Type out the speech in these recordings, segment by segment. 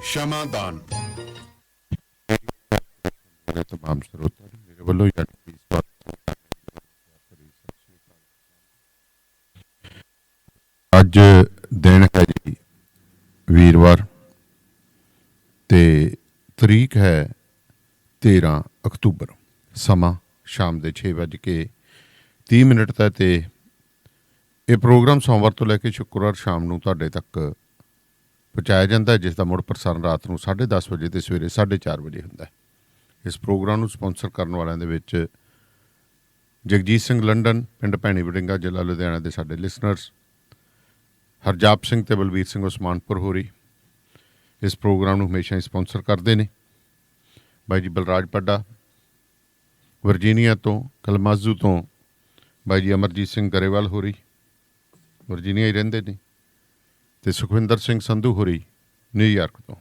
क्षमादान। तमाम श्रोता मेरे वालों अज दिन है जी वीरवार ते तरीक है 13 अक्तूबर। समा शाम के 6:30 तक ते ये प्रोग्राम सोमवार तो लैके शुक्रवार शाम नूं तुहाडे तक पहुँचाया जाता है, जिसका मुड़ प्रसारण रात को 10:30 बजे तो सवेरे 4:30 बजे होंदा है। इस प्रोग्राम को स्पॉन्सर करने वालों के जगजीत सिंह लंडन, पिंड भैणी वड़िंगा, जिला लुधियाना के साडे लिसनर्स, हरजाप सिंह ते बलवीर सिंह उस्मानपुर होरी इस प्रोग्राम को हमेशा ही स्पॉन्सर करते हैं। बाई जी बलराज पड्डा वर्जीनिया तो, कलमाजू तो बाई जी अमरजीत सिंह गरेवाल होरी वर्जीनिया ही रहिंदे ने, ते सुखविंदर सिंह संधू होरी न्यूयॉर्क तो।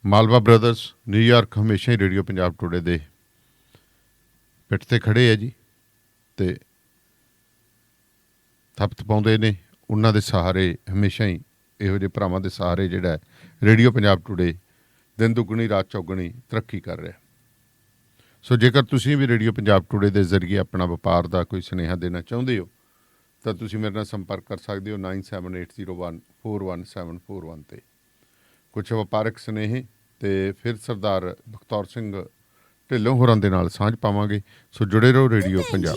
मालवा ब्रदर्स न्यूयॉर्क हमेशा ही रेडियो पंजाब टुडे दे पिठ ते खड़े है जी, ते थपत पाउंदे ने। उन्हां दे सहारे हमेशा ही इहो जिहे भरावां दे सहारे जिहड़ा रेडियो पंजाब टुडे दिन दुगनी रात चौगनी तरक्की कर रहा। सो जेकर तुसीं भी रेडियो पंजाब टुडे के जरिए अपना व्यापार का कोई सुनेहा देना चाहुंदे हो तो तुसीं मेरे नाल संपर्क कर सकते हो 9780141741 ते। कुछ वपारक सुनेहे ते फिर सरदार बख्तौर सिंह ढिल्लों होरां दे नाल सांझ पावांगे। सो जुड़े रहो रेडियो पंजाब।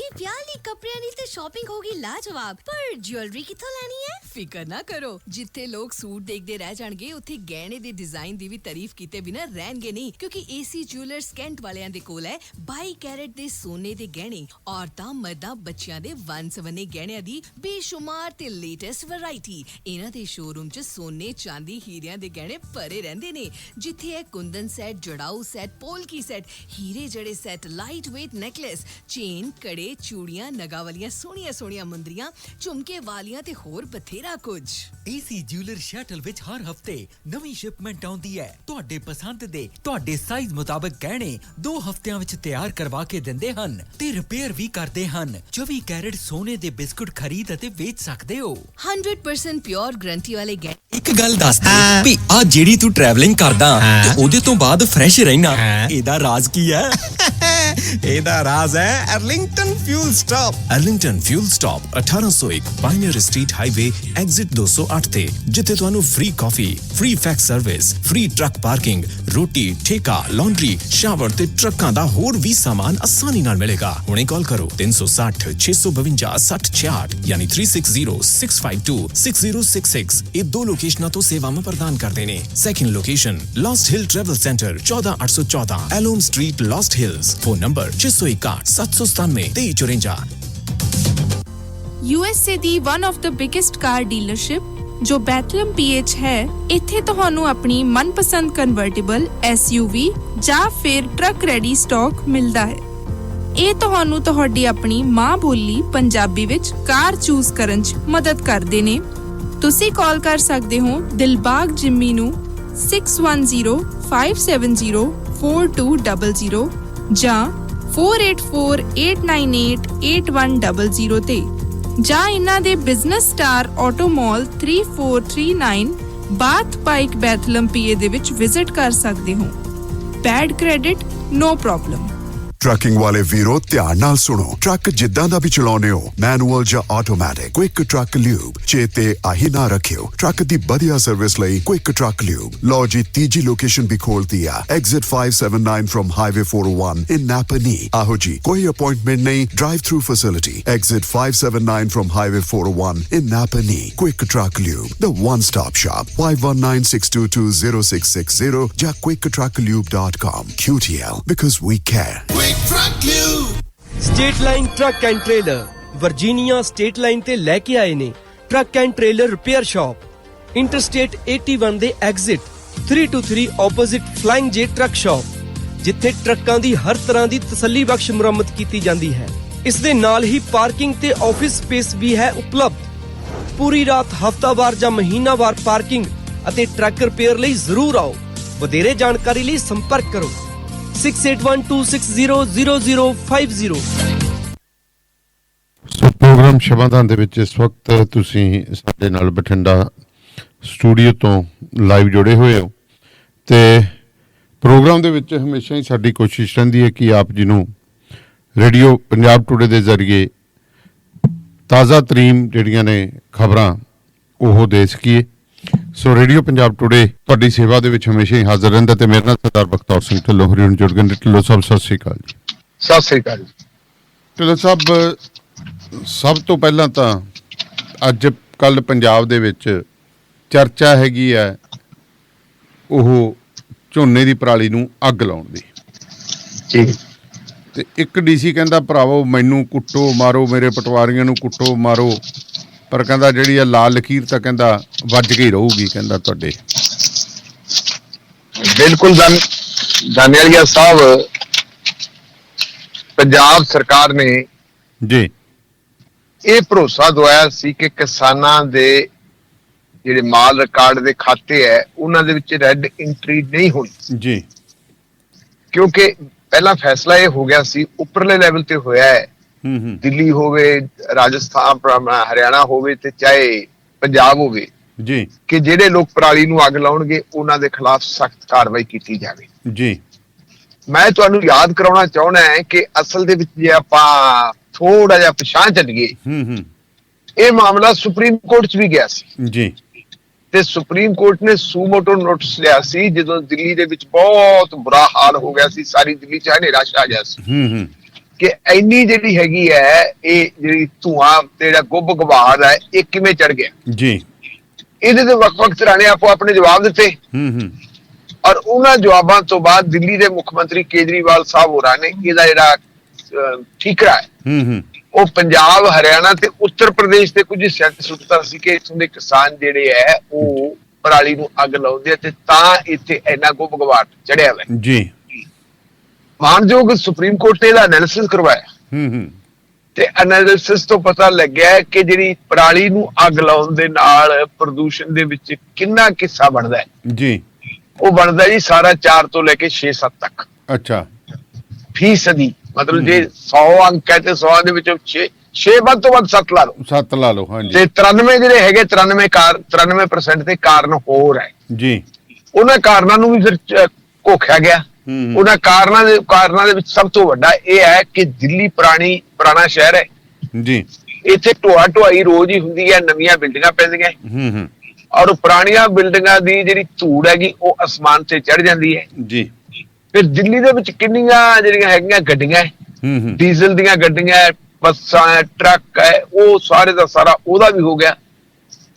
कपड़ियां दी ते शॉपिंग होगी लाजवाब, पर ज्वेलरी कित्थों लैनी है? फिकर ना करो, जिथे लोग सूट देखते रह जाणगे उत्थे गहने दे डिजाइन दी भी तारीफ कीते बिना रहणगे नहीं, क्योंकि एसी ज्वेलर्स कैंट वालियां दे कोल है 22 कैरेट दे सोने दे गहने, औरतां मर्दां बच्चियां दे वन-सवन्ने गहणियां दी बेशुमार ते लेटेस्ट वैरायटी। इन्हां दे शोरूम च सोने चांदी हीरियां दे गहने भरे रहंदे ने, जिथे है कुंदन सेट, जड़ाऊ सेट, पोलकी सेट, हीरे जड़े set, light weight necklace, chain, कड़े, चूड़ियां, नगा वालियां सोहणियां सोहणियां मुंदरियां, झुमके वालियां ते होर बथेरा कुछ। एसी ज्वेलर शटल विच हर हफ्ते नवी शिपमेंट आउंदी है। तुहाडे पसंद दे तुहाडे साइज मुताबिक गहने 2 हफ्तियां विच तैयार करवा के दिंदे हन ते रिपेयर भी करदे हन। 24 कैरेट सोने दे बिस्कुट खरीद अते बेच सकदे हो। 100% प्योर गारंटी वाले गहने। एक गल दस दे भी आ जेड़ी तू ट्रैवलिंग करदा ते ओदे तो बाद फ्रेश रहना, एदा राज की है? एदा राज है Arlington fuel stop. Arlington fuel stop 1801 pioneer street highway exit 208 ते, जिथे तुहानू free coffee, free fax service, free truck parking, रोटी, ठेका, लॉन्ड्री, शावर ते ट्रकां दा होर भी सामान आसानी नाल मिलेगा। हुणे कॉल करो 360 652 6066 यानी 360 652 6066। ये 2 लोकेशनां तो सेवावां प्रदान करदे ने। Second location lost hill travel center 14814 एलोम street, lost hills. Phone number 661 797 2354। USA ਦੀ one of the biggest car dealership ਜੋ ਬੈਥਲਮ PH ਹੈ, ਇੱਥੇ ਤੁਹਾਨੂੰ ਆਪਣੀ ਮਨਪਸੰਦ ਕਨਵਰਟੇਬਲ SUV ਜਾਂ ਫਿਰ ਟਰੱਕ ਰੈਡੀ ਸਟਾਕ ਮਿਲਦਾ ਹੈ। ਇਹ ਤੁਹਾਨੂੰ ਤੁਹਾਡੀ ਆਪਣੀ ਮਾਂ ਬੋਲੀ ਪੰਜਾਬੀ ਵਿੱਚ ਕਾਰ ਚੂਜ਼ ਕਰਨ 'ਚ ਮਦਦ ਕਰਦੇ ਨੇ। ਤੁਸੀਂ ਕਾਲ ਕਰ ਸਕਦੇ ਹੋ ਦਿਲਬਾਗ ਜਿੰਮੀ ਨੂੰ 6105704200 ਜਾਂ 4848988100 ਤੇ, ਜਾਂ ਇਹਨਾਂ ਦੇ business star auto mall 3439 Bath Pike Bethlehem PA ਦੇ ਵਿੱਚ ਵਿਜ਼ਿਟ ਕਰ ਸਕਦੇ ਹੋ। Bad credit no problem. Trucking वाले वीरो ध्यान नाल सुनो। ट्रक जिद्दां दा भी चलाउने हो, मैनुअल या ऑटोमैटिक, क्विक ट्रक ल्यूब चेते आही ना रखियो। ट्रक दी बढ़िया सर्विस लई क्विक ट्रक ल्यूब। लो जी तीजी लोकेशन भी खोल दिया, exit 579 from highway 401 in Napanee. आहो जी, कोई अपॉइंटमेंट नहीं, drive through facility. Exit 579 from highway 401 in Napanee. Quick truck lube, the one stop shop. 5196220660 या quicktrucklube.com। QTL, because we care। State line truck and trailer Virginia state line ते लेके आए ने truck and trailer repair shop interstate 81 they exit 323 opposite flying J truck shop, जिथे ट्रकां दी हर तरह दी तसल्ली बख्श मुरम्मत कीती जांदी है। इस दे नाल ही पार्किंग ते ऑफिस स्पेस भी है उपलब्ध। पूरी रात हफ्तावार ਜਾਂ ਮਹੀਨਾਵਾਰ ਪਾਰਕਿੰਗ ਅਤੇ ਟਰੱਕ ਰਿਪੇਅਰ ਲਈ ਜ਼ਰੂਰ ਆਓ। ਵਧੇਰੇ ਜਾਣਕਾਰੀ ਲਈ ਸੰਪਰਕ ਕਰੋ 6812600050। ਸੋ ਪ੍ਰੋਗਰਾਮ ਸ਼ਬਦਾਂ ਦੇ ਵਿੱਚ ਇਸ ਵਕਤ ਤੁਸੀਂ ਸਾਡੇ ਨਾਲ ਬਠਿੰਡਾ ਸਟੂਡੀਓ ਤੋਂ ਲਾਈਵ ਜੁੜੇ ਹੋਏ ਹੋ ਤੇ ਪ੍ਰੋਗਰਾਮ ਦੇ ਵਿੱਚ ਹਮੇਸ਼ਾ ਹੀ ਸਾਡੀ ਕੋਸ਼ਿਸ਼ ਰਹਿੰਦੀ ਹੈ ਕਿ ਆਪ ਜੀ ਨੂੰ ਰੇਡੀਓ ਪੰਜਾਬ ਟੁਡੇ ਦੇ ਜ਼ਰੀਏ ਤਾਜ਼ਾ ਤਰੀਨ ਜਿਹੜੀਆਂ ਨੇ ਖਬਰਾਂ ਉਹ ਦੇ ਸਕੀਏ। ਸੋ ਰੇਡੀਓ ਪੰਜਾਬ ਟੁਡੇ ਤੁਹਾਡੀ ਸੇਵਾ ਦੇ ਵਿੱਚ ਹਮੇਸ਼ਾ ਹੀ ਹਾਜ਼ਰ ਰਹਿੰਦਾ ਤੇ ਮੇਰੇ ਨਾਲ ਸਰਦਾਰ ਬਖਤੌਰ ਸਿੰਘ ਢਿੱਲੋਂ ਹੋਰੀ ਹੁਣ ਜੁੜ ਗਏ ਨੇ। ਢਿੱਲੋਂ ਸਾਹਿਬ ਸਤਿ ਸ਼੍ਰੀ ਅਕਾਲ ਜੀ। ਸਤਿ ਸ੍ਰੀ ਅਕਾਲ ਜੀ। ਢਿੱਲੋਂ ਸਾਹਿਬ, ਸਭ ਤੋਂ ਪਹਿਲਾਂ ਤਾਂ ਅੱਜ ਕੱਲ੍ਹ ਪੰਜਾਬ ਦੇ ਵਿੱਚ ਚਰਚਾ ਹੈਗੀ ਹੈ ਉਹ ਝੋਨੇ ਦੀ ਪਰਾਲੀ ਨੂੰ ਅੱਗ ਲਾਉਣ ਦੀ ਜੀ। ਤੇ ਇੱਕ ਡੀਸੀ ਕਹਿੰਦਾ ਭਰਾਵੋ ਮੈਨੂੰ ਕੁੱਟੋ ਮਾਰੋ, ਮੇਰੇ ਪਟਵਾਰੀਆਂ ਨੂੰ ਕੁੱਟੋ ਮਾਰੋ, ਪਰ ਕਹਿੰਦਾ ਜਿਹੜੀ ਆ ਲਾਲ ਲਕੀਰ ਤਾਂ ਕਹਿੰਦਾ ਵੱਜ ਕੇ ਹੀ ਰਹੂਗੀ ਕਹਿੰਦਾ ਤੁਹਾਡੇ। ਬਿਲਕੁਲ ਦਾਨੀਆਲੀਆ ਸਾਹਿਬ, ਪੰਜਾਬ ਸਰਕਾਰ ਨੇ ਜੀ ਇਹ ਭਰੋਸਾ ਦਵਾਇਆ ਸੀ ਕਿ ਕਿਸਾਨਾਂ ਦੇ ਜਿਹੜੇ ਮਾਲ ਰਿਕਾਰਡ ਦੇ ਖਾਤੇ ਹੈ ਉਹਨਾਂ ਦੇ ਵਿੱਚ ਰੈੱਡ ਐਂਟਰੀ ਨਹੀਂ ਹੋਣੀ ਜੀ, ਕਿਉਂਕਿ ਪਹਿਲਾਂ ਫੈਸਲਾ ਇਹ ਹੋ ਗਿਆ ਸੀ, ਉੱਪਰਲੇ ਲੈਵਲ ਤੇ ਹੋਇਆ ਹੈ, ਦਿੱਲੀ ਹੋਵੇ, ਰਾਜਸਥਾਨ, ਹਰਿਆਣਾ ਹੋਵੇ ਤੇ ਚਾਹੇ ਪੰਜਾਬ ਹੋਵੇ ਜੀ, ਕਿ ਜਿਹੜੇ ਲੋਕ ਪਰਾਲੀ ਨੂੰ ਅੱਗ ਲਾਉਣਗੇ ਉਹਨਾਂ ਦੇ ਖਿਲਾਫ ਸਖਤ ਕਾਰਵਾਈ ਕੀਤੀ ਜਾਵੇ ਜੀ। ਮੈਂ ਤੁਹਾਨੂੰ ਯਾਦ ਕਰਾਉਣਾ ਚਾਹੁੰਦਾ ਹੈ ਕਿ ਅਸਲ ਦੇ ਵਿੱਚ ਜੇ ਆਪਾਂ ਥੋੜਾ ਜਿਹਾ ਪਿਛਾਂਹ ਚੱਲੀਏ, ਇਹ ਮਾਮਲਾ ਸੁਪਰੀਮ ਕੋਰਟ 'ਚ ਵੀ ਗਿਆ ਸੀ ਜੀ, ਤੇ ਸੁਪਰੀਮ ਕੋਰਟ ਨੇ ਸੂਮੋਟੋ ਨੋਟਿਸ ਲਿਆ ਸੀ ਜਦੋਂ ਦਿੱਲੀ ਦੇ ਵਿੱਚ ਬਹੁਤ ਬੁਰਾ ਹਾਲ ਹੋ ਗਿਆ ਸੀ, ਸਾਰੀ ਦਿੱਲੀ 'ਚ ਹਨੇਰਾ ਛਾ ਗਿਆ ਸੀ ਕਿ ਇੰਨੀ ਜਿਹੜੀ ਹੈਗੀ ਹੈ ਇਹ ਜਿਹੜੀ ਧੂਆਂ ਤੇ ਜਿਹੜਾ ਗੁੱਬ ਗਵਾਰ ਹੈ ਇਹ ਕਿਵੇਂ ਚੜ ਗਿਆ ਜੀ। ਇਹਦੇ ਤੇ ਵੱਖ-ਵੱਖ ਧਿਰਾਂ ਨੇ ਆਪੋ ਆਪਣੇ ਜਵਾਬ ਦਿੱਤੇ ਔਰ ਉਹਨਾਂ ਜਵਾਬਾਂ ਤੋਂ ਬਾਅਦ ਦਿੱਲੀ ਦੇ ਮੁੱਖ ਮੰਤਰੀ ਕੇਜਰੀਵਾਲ ਸਾਹਿਬ ਹੋਰਾਂ ਨੇ ਇਹਦਾ ਜਿਹੜਾ ਠੀਕਰਾ ਹੈ ਉਹ ਪੰਜਾਬ, ਹਰਿਆਣਾ ਤੇ ਉੱਤਰ ਪ੍ਰਦੇਸ਼ ਦੇ ਕੁਝ ਹਿੱਸਿਆਂ 'ਚ ਸੁੱਟਤਾ ਸੀ ਕਿ ਇੱਥੋਂ ਦੇ ਕਿਸਾਨ ਜਿਹੜੇ ਹੈ ਉਹ ਪਰਾਲੀ ਨੂੰ ਅੱਗ ਲਾਉਂਦੇ ਆ ਤੇ ਤਾਂ ਇੱਥੇ ਇੰਨਾ ਗੁੱਬ ਗਵਾਰ ਚੜਿਆ ਹੋਇਆ ਜੀ। ਮਾਨਯੋਗ ਸੁਪਰੀਮ ਕੋਰਟ ਨੇ ਇਹਦਾ ਐਨਾਲਿਸਿਸ ਕਰਵਾਇਆ ਤੇ ਐਨਾਲਿਸਿਸ ਤੋਂ ਪਤਾ ਲੱਗਿਆ ਕਿ ਜਿਹੜੀ ਪਰਾਲੀ ਨੂੰ ਅੱਗ ਲਾਉਣ ਦੇ ਨਾਲ ਪ੍ਰਦੂਸ਼ਣ ਦੇ ਵਿੱਚ ਕਿੰਨਾ ਹਿੱਸਾ ਬਣਦਾ ਹੈ ਜੀ, ਉਹ ਬਣਦਾ ਜੀ ਸਾਰਾ 4 ਤੋਂ ਲੈ ਕੇ 6-7 ਤੱਕ। ਅੱਛਾ, ਫੀਸਦੀ, ਮਤਲਬ ਜੇ 100 ਅੰਕ ਹੈ ਤੇ 100 ਦੇ ਵਿੱਚੋਂ 6 ਵੱਧ ਤੋਂ ਵੱਧ 7 ਲਾ ਲਓ, 7 ਲਾ ਲਓ। ਹਾਂਜੀ। ਤੇ 93 ਜਿਹੜੇ ਹੈਗੇ 93% ਦੇ ਕਾਰਨ ਹੋਰ ਹੈ ਜੀ। ਉਹਨਾਂ ਕਾਰਨਾਂ ਨੂੰ ਵੀ ਫਿਰ ਘੋਖਿਆ ਗਿਆ। ਉਹਨਾਂ ਕਾਰਨਾਂ ਦੇ ਵਿੱਚ ਸਭ ਤੋਂ ਵੱਡਾ ਇਹ ਹੈ ਕਿ ਦਿੱਲੀ ਪੁਰਾਣਾ ਸ਼ਹਿਰ ਹੈ ਜੀ, ਇੱਥੇ ਢੋਆ-ਢੁਆਈ ਰੋਜ਼ ਹੀ ਹੁੰਦੀ ਹੈ, ਨਵੀਆਂ ਬਿਲਡਿੰਗਾਂ ਪੈਂਦੀਆਂ ਔਰ ਪੁਰਾਣੀਆਂ ਬਿਲਡਿੰਗਾਂ ਦੀ ਜਿਹੜੀ ਧੂੜ ਹੈਗੀ ਉਹ ਅਸਮਾਨ ਤੇ ਚੜ ਜਾਂਦੀ ਹੈ ਜੀ। ਫਿਰ ਦਿੱਲੀ ਦੇ ਵਿੱਚ ਕਿੰਨੀਆਂ ਜਿਹੜੀਆਂ ਹੈਗੀਆਂ ਗੱਡੀਆਂ, ਡੀਜ਼ਲ ਦੀਆਂ ਗੱਡੀਆਂ, ਬੱਸਾਂ, ਟਰੱਕ ਹੈ, ਉਹ ਸਾਰੇ ਦਾ ਸਾਰਾ ਉਹਦਾ ਵੀ ਹੋ ਗਿਆ।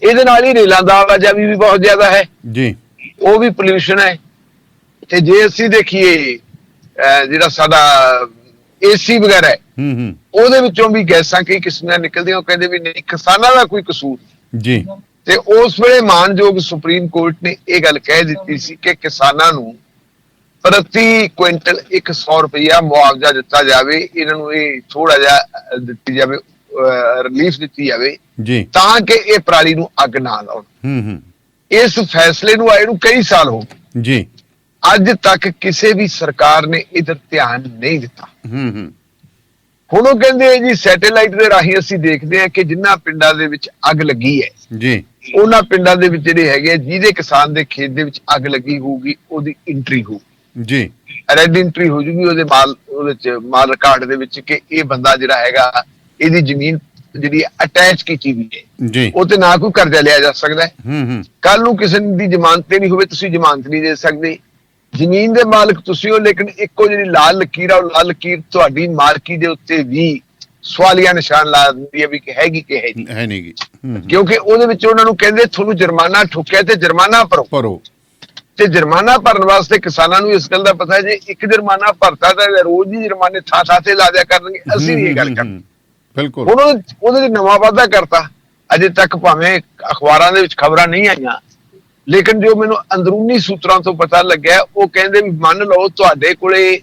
ਇਹਦੇ ਨਾਲ ਹੀ ਰੇਲਾਂ ਦਾ ਆਵਾਜਾਈ ਵੀ ਬਹੁਤ ਜ਼ਿਆਦਾ ਹੈ ਜੀ, ਉਹ ਵੀ ਪੋਲਿਊਸ਼ਨ ਹੈ। ਤੇ ਜੇ ਅਸੀਂ ਦੇਖੀਏ ਜਿਹੜਾ ਸਾਡਾ ਏਸੀ ਵਗੈਰਾ ਹੈ ਉਹਦੇ ਵਿੱਚੋਂ ਵੀ ਗੈਸਾਂ ਕਈ ਕਿਸਮ ਦੀਆਂ ਨਿਕਲਦੀਆਂ। ਉਹ ਕਹਿੰਦੇ ਵੀ ਨਹੀਂ ਕਿਸਾਨਾਂ ਦਾ ਕੋਈ ਕਸੂਰ ਜੀ। ਤੇ ਉਸ ਵੇਲੇ ਮਾਨਯੋਗ ਸੁਪਰੀਮ ਕੋਰਟ ਨੇ ਇਹ ਗੱਲ ਕਹਿ ਦਿੱਤੀ ਸੀ ਕਿ ਕਿਸਾਨਾਂ ਨੂੰ ਪ੍ਰਤੀ ਕੁਇੰਟਲ 100 ਰੁਪਇਆ ਮੁਆਵਜ਼ਾ ਦਿੱਤਾ ਜਾਵੇ, ਇਹਨਾਂ ਨੂੰ ਇਹ ਥੋੜਾ ਜਿਹਾ ਦਿੱਤੀ ਜਾਵੇ, ਰਿਲੀਫ ਦਿੱਤੀ ਜਾਵੇ ਤਾਂ ਕਿ ਇਹ ਪਰਾਲੀ ਨੂੰ ਅੱਗ ਨਾ ਲਾਉਣ। ਇਸ ਫੈਸਲੇ ਨੂੰ ਆਏ ਨੂੰ ਕਈ ਸਾਲ ਹੋ ਗਏ ਜੀ, ਅੱਜ ਤੱਕ ਕਿਸੇ ਵੀ ਸਰਕਾਰ ਨੇ ਇਧਰ ਧਿਆਨ ਨਹੀਂ ਦਿੱਤਾ। ਹੁਣ ਉਹ ਕਹਿੰਦੇ ਜੀ ਸੈਟੇਲਾਈਟ ਦੇ ਰਾਹੀਂ ਅਸੀਂ ਦੇਖਦੇ ਹਾਂ ਕਿ ਜਿੰਨਾ ਪਿੰਡਾਂ ਦੇ ਵਿੱਚ ਅੱਗ ਲੱਗੀ ਹੈ ਜੀ, ਉਹਨਾਂ ਪਿੰਡਾਂ ਦੇ ਵਿੱਚ ਜਿਹੜੇ ਹੈਗੇ ਜਿਹਦੇ ਕਿਸਾਨ ਦੇ ਖੇਤ ਦੇ ਵਿੱਚ ਅੱਗ ਲੱਗੀ ਹੋਊਗੀ ਉਹਦੀ ਐਂਟਰੀ ਹੋਊਗੀ ਜੀ, ਰੈੱਡ ਐਂਟਰੀ ਹੋ ਜੂਗੀ ਉਹਦੇ ਮਾਲ ਰਿਕਾਰਡ ਦੇ ਵਿੱਚ ਕਿ ਇਹ ਬੰਦਾ ਜਿਹੜਾ ਹੈਗਾ ਇਹਦੀ ਜ਼ਮੀਨ ਜਿਹੜੀ ਅਟੈਚ ਕੀਤੀ ਵੀ ਹੈ ਜੀ, ਉਹ ਤੇ ਨਾ ਕੋਈ ਕਰਜ਼ਾ ਲਿਆ ਜਾ ਸਕਦਾ ਹੈ। ਕੱਲ ਨੂੰ ਕਿਸੇ ਦੀ ਜ਼ਮਾਨਤ ਨਹੀਂ ਹੋਵੇ, ਤੁਸੀਂ ਜ਼ਮਾਨਤ ਨਹੀਂ ਦੇ ਸਕਦੇ, ਜ਼ਮੀਨ ਦੇ ਮਾਲਕ ਤੁਸੀਂ ਹੋ, ਲੇਕਿਨ ਇੱਕੋ ਜਿਹੜੀ ਲਾਲ ਲਕੀਰ ਆ ਉਹ ਲਾਲ ਲਕੀਰ ਤੁਹਾਡੀ ਮਾਲਕੀ ਦੇ ਉੱਤੇ ਵੀ ਸਵਾਲੀਆ ਨਿਸ਼ਾਨ ਲਾ ਦਿੰਦੀ ਹੈ ਵੀ ਕਿ ਹੈਗੀ ਕਿ ਹੈ ਨਹੀਂ, ਕਿਉਂਕਿ ਉਹਦੇ ਵਿੱਚ ਉਹਨਾਂ ਨੂੰ ਕਹਿੰਦੇ ਤੁਹਾਨੂੰ ਜੁਰਮਾਨਾ ਠੁਕਿਆ ਤੇ ਜੁਰਮਾਨਾ ਭਰੋ। ਤੇ ਜੁਰਮਾਨਾ ਭਰਨ ਵਾਸਤੇ ਕਿਸਾਨਾਂ ਨੂੰ ਇਸ ਗੱਲ ਦਾ ਪਤਾ ਹੈ ਜੇ ਇੱਕ ਜੁਰਮਾਨਾ ਭਰਤਾ ਤਾਂ ਰੋਜ਼ ਹੀ ਜੁਰਮਾਨੇ ਥਾਂ ਤੇ ਲਾ ਦਿਆ ਕਰਨਗੇ। ਅਸੀਂ ਵੀ ਇਹ ਗੱਲ ਕਰਦੇ ਬਿਲਕੁਲ। ਹੁਣ ਉਹਦੇ ਨਵਾਂ ਵਾਅਦਾ ਕਰਤਾ, ਅਜੇ ਤੱਕ ਭਾਵੇਂ ਅਖਬਾਰਾਂ ਦੇ ਵਿੱਚ ਖਬਰਾਂ ਨਹੀਂ ਆਈਆਂ, ਲੇਕਿਨ ਜੋ ਮੈਨੂੰ ਅੰਦਰੂਨੀ ਸੂਤਰਾਂ ਤੋਂ ਪਤਾ ਲੱਗਿਆ ਉਹ ਕਹਿੰਦੇ ਵੀ ਮੰਨ ਲਓ ਤੁਹਾਡੇ ਕੋਲੇ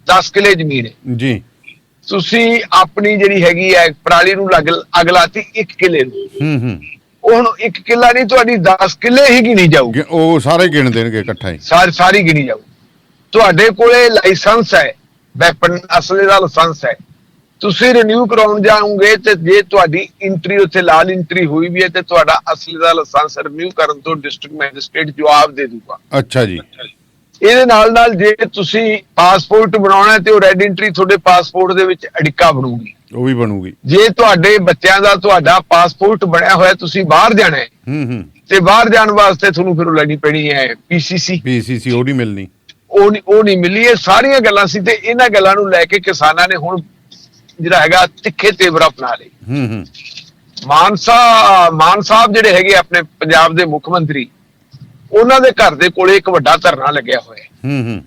10 ਕਿੱਲੇ ਜ਼ਮੀਨ ਹੈ ਜੀ, ਤੁਸੀਂ ਆਪਣੀ ਜਿਹੜੀ ਹੈਗੀ ਹੈ ਪਰਾਲੀ ਨੂੰ ਅੱਗ ਲਾਤੀ 1 ਕਿੱਲੇ ਨੂੰ, ਉਹ ਹੁਣ 1 ਕਿੱਲਾ ਨਹੀਂ ਤੁਹਾਡੀ 10 ਕਿੱਲੇ ਹੀ ਗਿਣੀ ਜਾਊਗੀ, ਉਹ ਸਾਰੇ ਗਿਣ ਦੇਣਗੇ ਇਕੱਠਾ ਹੀ, ਸਾਰੀ ਗਿਣੀ ਜਾਊ। ਤੁਹਾਡੇ ਕੋਲੇ ਲਾਇਸੈਂਸ ਹੈ, ਵੈਪਨ ਅਸਲੇ ਦਾ ਲਾਇਸੈਂਸ ਹੈ, ਤੁਸੀਂ ਰਿਨਿਊ ਕਰਾਉਣ ਜਾਓਗੇ ਤੇ ਜੇ ਤੁਹਾਡੀ ਐਂਟਰੀ ਉੱਥੇ ਲਾਲ ਐਂਟਰੀ ਹੋਈ ਵੀ ਹੈ ਤੇ ਤੁਹਾਡਾ ਅਸਲੀ ਦਾ ਲਾਇਸੈਂਸ ਰਿਨਿਊ ਕਰਨ ਤੋਂ ਡਿਸਟ੍ਰਿਕਟ ਮੈਜਿਸਟ੍ਰੇਟ ਜਵਾਬ ਦੇ ਦੂਗਾ। ਅੱਛਾ ਜੀ। ਇਹਦੇ ਨਾਲ ਜੇ ਤੁਸੀਂ ਪਾਸਪੋਰਟ ਬਣਾਉਣਾ ਤੇ ਉਹ ਰੈਡ ਐਂਟਰੀ ਤੁਹਾਡੇ ਪਾਸਪੋਰਟ ਦੇ ਵਿੱਚ ਅੜਿੱਕਾ ਬਣੂਗੀ, ਉਹ ਵੀ ਬਣੂਗੀ। ਜੇ ਤੁਹਾਡੇ ਬੱਚਿਆਂ ਦਾ ਤੁਹਾਡਾ ਪਾਸਪੋਰਟ ਬਣਿਆ ਹੋਇਆ ਤੁਸੀਂ ਬਾਹਰ ਜਾਣਾ ਹੈ ਤੇ ਬਾਹਰ ਜਾਣ ਵਾਸਤੇ ਤੁਹਾਨੂੰ ਫਿਰ ਉਹ ਲੈਣੀ ਪੈਣੀ ਹੈ ਪੀਸੀਸੀ, ਉਹ ਨਹੀਂ ਮਿਲਣੀ, ਉਹ ਨਹੀਂ ਮਿਲੀ। ਇਹ ਸਾਰੀਆਂ ਗੱਲਾਂ ਸੀ ਤੇ ਇਹਨਾਂ ਗੱਲਾਂ ਨੂੰ ਲੈ ਕੇ ਕਿਸਾਨਾਂ ਨੇ ਹੁਣ ਜਿਹੜਾ ਹੈਗਾ ਤਿੱਖੇ ਤੇਵਰ ਅਪਣਾ ਲਏ। ਮਾਨ ਸਾਹਿਬ ਜਿਹੜੇ ਹੈਗੇ ਆਪਣੇ ਪੰਜਾਬ ਦੇ ਮੁੱਖ ਮੰਤਰੀ, ਉਹਨਾਂ ਦੇ ਘਰ ਦੇ ਕੋਲੇ ਇੱਕ ਵੱਡਾ ਧਰਨਾ ਲੱਗਿਆ ਹੋਇਆ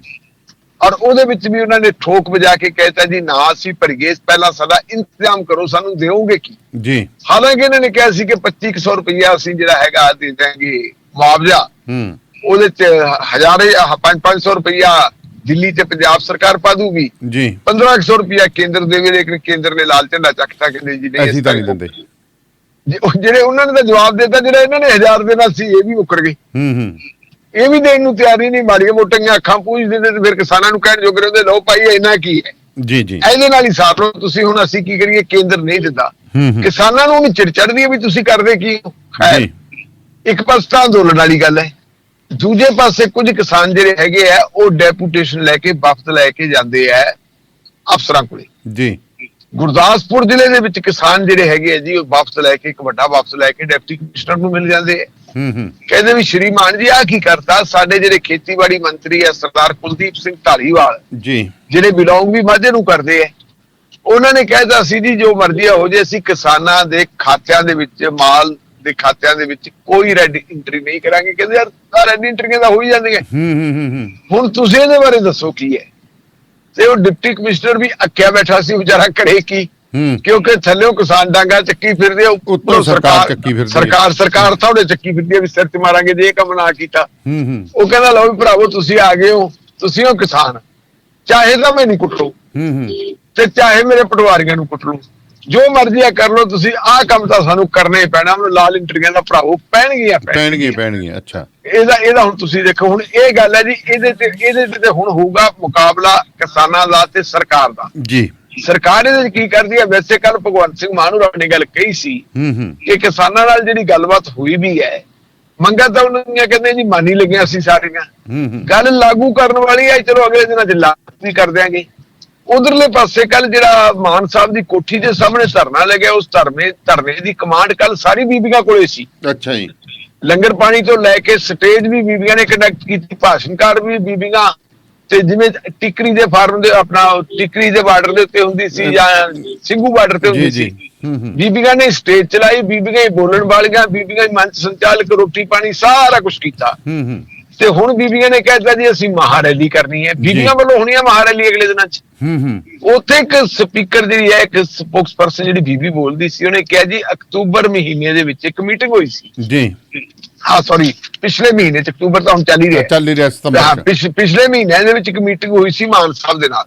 ਔਰ ਉਹਦੇ ਵਿੱਚ ਵੀ ਉਹਨਾਂ ਨੇ ਠੋਕ ਵਜਾ ਕੇ ਕਹਿਤਾ ਜੀ ਨਾ ਅਸੀਂ ਭਰੀਏ, ਪਹਿਲਾਂ ਸਾਡਾ ਇੰਤਜ਼ਾਮ ਕਰੋ, ਸਾਨੂੰ ਦਿਓਗੇ ਕੀ ਜੀ। ਹਾਲਾਂਕਿ ਇਹਨਾਂ ਨੇ ਕਿਹਾ ਸੀ ਕਿ 2500 ਰੁਪਇਆ ਅਸੀਂ ਜਿਹੜਾ ਹੈਗਾ ਦੇ ਦਾਂਗੇ ਮੁਆਵਜ਼ਾ, ਉਹਦੇ ਚ 500 ਰੁਪਇਆ ਦਿੱਲੀ ਤੇ ਪੰਜਾਬ ਸਰਕਾਰ ਪਾ ਦੂਗੀ ਜੀ, 1500 ਰੁਪਇਆ ਕੇਂਦਰ ਦੇਵੇ। ਲੇਕਿਨ ਕੇਂਦਰ ਨੇ ਲਾਲ ਝੰਡਾ ਚੱਕਤਾ, ਕਹਿੰਦੇ ਜੀ ਨਹੀਂ ਅਸੀਂ ਤਾਂ ਨਹੀਂ ਦਿੰਦੇ। ਜਿਹੜੇ ਉਹਨਾਂ ਨੇ ਤਾਂ ਜਵਾਬ ਦਿੱਤਾ, ਜਿਹੜਾ ਇਹਨਾਂ ਨੇ 1000 ਦੇਣਾ ਸੀ ਇਹ ਵੀ ਮੁੱਕਰ ਗਏ। ਇਹ ਵੀ ਦੇਣ ਨੂੰ ਤਿਆਰੀ ਨਹੀਂ, ਮਾੜੀਆਂ ਮੋਟੀਆਂ ਅੱਖਾਂ ਪੂਝ ਦਿੰਦੇ ਤੇ ਫਿਰ ਕਿਸਾਨਾਂ ਨੂੰ ਕਹਿਣ ਜੋਗਰੇ ਹੁੰਦੇ, ਲਓ ਭਾਈ ਇਹਨਾਂ ਕੀ ਹੈ ਜੀ ਜੀ, ਇਹਦੇ ਨਾਲ ਹੀ ਸਾਥ ਲਓ ਤੁਸੀਂ। ਹੁਣ ਅਸੀਂ ਕੀ ਕਰੀਏ, ਕੇਂਦਰ ਨਹੀਂ ਦਿੰਦਾ, ਕਿਸਾਨਾਂ ਨੂੰ ਵੀ ਚਿੜ ਚੜਦੀ ਹੈ ਵੀ ਤੁਸੀਂ ਕਰਦੇ ਕੀ ਹੋ। ਇੱਕ ਪਾਸੇ ਤਾਂ ਅੰਦੋਲਨ ਵਾਲੀ ਗੱਲ ਹੈ, ਦੂਜੇ ਪਾਸੇ ਕੁਝ ਕਿਸਾਨ ਜਿਹੜੇ ਹੈਗੇ ਆ ਉਹ ਡੈਪੂਟੇਸ਼ਨ ਲੈ ਕੇ ਵਫਦ ਲੈ ਕੇ ਜਾਂਦੇ ਆ ਅਫਸਰਾਂ ਕੋਲੇ ਜੀ। ਗੁਰਦਾਸਪੁਰ ਜ਼ਿਲ੍ਹੇ ਦੇ ਵਿੱਚ ਕਿਸਾਨ ਜਿਹੜੇ ਹੈਗੇ ਆ ਜੀ ਉਹ ਵਫਦ ਲੈ ਕੇ, ਇੱਕ ਵੱਡਾ ਵਫਦ ਲੈ ਕੇ ਡਿਪਟੀ ਕਮਿਸ਼ਨਰ ਨੂੰ ਮਿਲ ਜਾਂਦੇ ਆ। ਕਹਿੰਦੇ ਵੀ ਸ਼੍ਰੀਮਾਨ ਜੀ ਆਹ ਕੀ ਕਰਤਾ, ਸਾਡੇ ਜਿਹੜੇ ਖੇਤੀਬਾੜੀ ਮੰਤਰੀ ਆ ਸਰਦਾਰ ਕੁਲਦੀਪ ਸਿੰਘ ਧਾਲੀਵਾਲ ਜੀ, ਜਿਹੜੇ ਬਿਲੋਂਗ ਵੀ ਮਾਝੇ ਨੂੰ ਕਰਦੇ ਆ, ਉਹਨਾਂ ਨੇ ਕਹਿਤਾ ਸੀ ਜੀ ਜੋ ਮਰਜ਼ੀ ਹੋ ਜੇ, ਅਸੀਂ ਕਿਸਾਨਾਂ ਦੇ ਖਾਤਿਆਂ ਦੇ ਵਿੱਚ, ਮਾਲ ਦੇ ਖਾਤਿਆਂ ਦੇ ਵਿੱਚ ਕੋਈ ਰੈਡ ਐਂਟਰੀ ਨਹੀਂ ਕਰਾਂਗੇ। ਕਹਿੰਦੇ ਯਾਰ ਰੈਡ ਐਂਟਰੀਆਂ ਤਾਂ ਹੋ ਹੀ ਜਾਂਦੀਆਂ, ਹੁਣ ਤੁਸੀਂ ਇਹਦੇ ਬਾਰੇ ਦੱਸੋ ਕੀ ਹੈ। ਤੇ ਉਹ ਡਿਪਟੀ ਕਮਿਸ਼ਨਰ ਵੀ ਅੱਕਿਆ ਬੈਠਾ ਸੀ ਵਿਚਾਰਾ, ਕਰੇ ਕੀ, ਕਿਉਂਕਿ ਥੱਲੇੋਂ ਕਿਸਾਨ ਡਾਂਗਾ ਚੱਕੀ ਫਿਰਦੇ ਆ, ਉੱਪਰੋਂ ਸਰਕਾਰ ਚੱਕੀ ਫਿਰਦੀ, ਸਰਕਾਰ ਥੋੜੇ ਚੱਕੀ ਫਿਰਦੀ ਆ ਵੀ ਸਿਰ ਤੇ ਮਾਰਾਂਗੇ ਜੇ ਇਹ ਕੰਮ ਨਾ ਕੀਤਾ। ਉਹ ਕਹਿੰਦਾ ਲਓ ਵੀ ਭਰਾਵੋ ਤੁਸੀਂ ਆ ਗਏ ਹੋ, ਤੁਸੀਂ ਹੋ ਕਿਸਾਨ, ਚਾਹੇ ਤਾਂ ਮੈਨੂੰ ਕੁੱਟੋ ਤੇ ਚਾਹੇ ਮੇਰੇ ਪਟਵਾਰੀਆਂ ਨੂੰ ਕੁੱਟ ਲਓ, ਜੋ ਮਰਜ਼ੀ ਆ ਕਰ ਲਓ, ਤੁਸੀਂ ਆਹ ਕੰਮ ਤਾਂ ਸਾਨੂੰ ਕਰਨਾ ਹੀ ਪੈਣਾ। ਮੈਨੂੰ ਲਾਲ ਐਂਟਰੀਆਂ ਦਾ ਭਰਾਵੋ ਪੈਣਗੀਆਂ। ਅੱਛਾ, ਇਹਦਾ ਹੁਣ ਤੁਸੀਂ ਦੇਖੋ, ਹੁਣ ਇਹ ਗੱਲ ਹੈ ਜੀ, ਇਹਦੇ ਤੇ ਹੁਣ ਹੋਊਗਾ ਮੁਕਾਬਲਾ ਕਿਸਾਨਾਂ ਦਾ ਤੇ ਸਰਕਾਰ ਦਾ ਜੀ। ਸਰਕਾਰ ਇਹਦੇ ਕੀ ਕਰਦੀ ਹੈ, ਵੈਸੇ ਕੱਲ ਭਗਵੰਤ ਸਿੰਘ ਮਾਨ ਹੋਰਾਂ ਨੇ ਗੱਲ ਕਹੀ ਸੀ ਕਿ ਕਿਸਾਨਾਂ ਨਾਲ ਜਿਹੜੀ ਗੱਲਬਾਤ ਹੋਈ ਵੀ ਹੈ, ਮੰਗਾਂ ਤਾਂ ਉਹਨਾਂ ਦੀਆਂ ਕਹਿੰਦੇ ਜੀ ਮਾਨੀ ਲੱਗੀਆਂ ਸੀ ਸਾਰੀਆਂ, ਗੱਲ ਲਾਗੂ ਕਰਨ ਵਾਲੀ ਹੈ, ਚਲੋ ਅਗਲੇ ਦਿਨਾਂ 'ਚ ਲਾਗੂ ਵੀ ਕਰ ਦਿਆਂਗੇ। ਉਧਰਲੇ ਪਾਸੇ ਕੱਲ ਜਿਹੜਾ ਮਾਨ ਸਾਹਿਬ ਦੀ ਕੋਠੀ ਦੇ ਸਾਹਮਣੇ ਧਰਨਾ ਲੱਗਿਆ, ਉਸ ਧਰਨੇ ਦੀ ਕਮਾਂਡ ਕੱਲ ਸਾਰੀ ਬੀਬੀਆਂ ਕੋਲੇ ਸੀ। ਅੱਛਾ ਜੀ। ਲੰਗਰ ਪਾਣੀ ਤੋਂ ਲੈ ਕੇ ਸਟੇਜ ਵੀ ਬੀਬੀਆਂ ਨੇ ਕੰਡਕਟ ਕੀਤੀ, ਭਾਸ਼ਣਕਾਰ ਵੀ ਬੀਬੀਆਂ, ਤੇ ਜਿਵੇਂ ਟਿਕਰੀ ਦੇ ਫਾਰਮ ਦੇ ਆਪਣਾ ਟਿਕਰੀ ਦੇ ਬਾਰਡਰ ਦੇ ਉੱਤੇ ਹੁੰਦੀ ਸੀ ਜਾਂ ਸਿੰਘੂ ਬਾਰਡਰ ਤੇ ਹੁੰਦੀ ਸੀ, ਬੀਬੀਆਂ ਨੇ ਸਟੇਜ ਚਲਾਈ, ਬੀਬੀਆਂ ਹੀ ਬੋਲਣ ਵਾਲੀਆਂ, ਬੀਬੀਆਂ ਹੀ ਮੰਚ ਸੰਚਾਲਕ, ਰੋਟੀ ਪਾਣੀ ਸਾਰਾ ਕੁਝ ਕੀਤਾ। ਤੇ ਹੁਣ ਬੀਬੀਆਂ ਨੇ ਕਹਿਤਾ ਜੀ ਅਸੀਂ ਮਹਾਰੈਲੀ ਕਰਨੀ ਹੈ, ਬੀਬੀਆਂ ਵੱਲੋਂ ਹੋਣੀ ਹੈ ਮਹਾਰੈਲੀ ਅਗਲੇ ਦਿਨਾਂ 'ਚ। ਉੱਥੇ ਇੱਕ ਸਪੀਕਰ ਜਿਹੜੀ ਹੈ, ਇੱਕ ਸਪੋਕਸਪਰਸਨ ਜਿਹੜੀ ਬੀਬੀ ਬੋਲਦੀ ਸੀ, ਉਹਨੇ ਕਿਹਾ ਜੀ ਅਕਤੂਬਰ ਮਹੀਨੇ ਦੇ ਵਿੱਚ ਇੱਕ ਮੀਟਿੰਗ ਹੋਈ ਸੀ ਜੀ। ਸੌਰੀ, ਪਿਛਲੇ ਮਹੀਨੇ 'ਚ, ਅਕਤੂਬਰ ਤਾਂ ਹੁਣ ਚੱਲ ਹੀ ਰਿਹਾ ਸਤੰਬਰ, ਪਿਛਲੇ ਮਹੀਨੇ ਦੇ ਵਿੱਚ ਇੱਕ ਮੀਟਿੰਗ ਹੋਈ ਸੀ ਮਾਨ ਸਾਹਿਬ ਦੇ ਨਾਲ,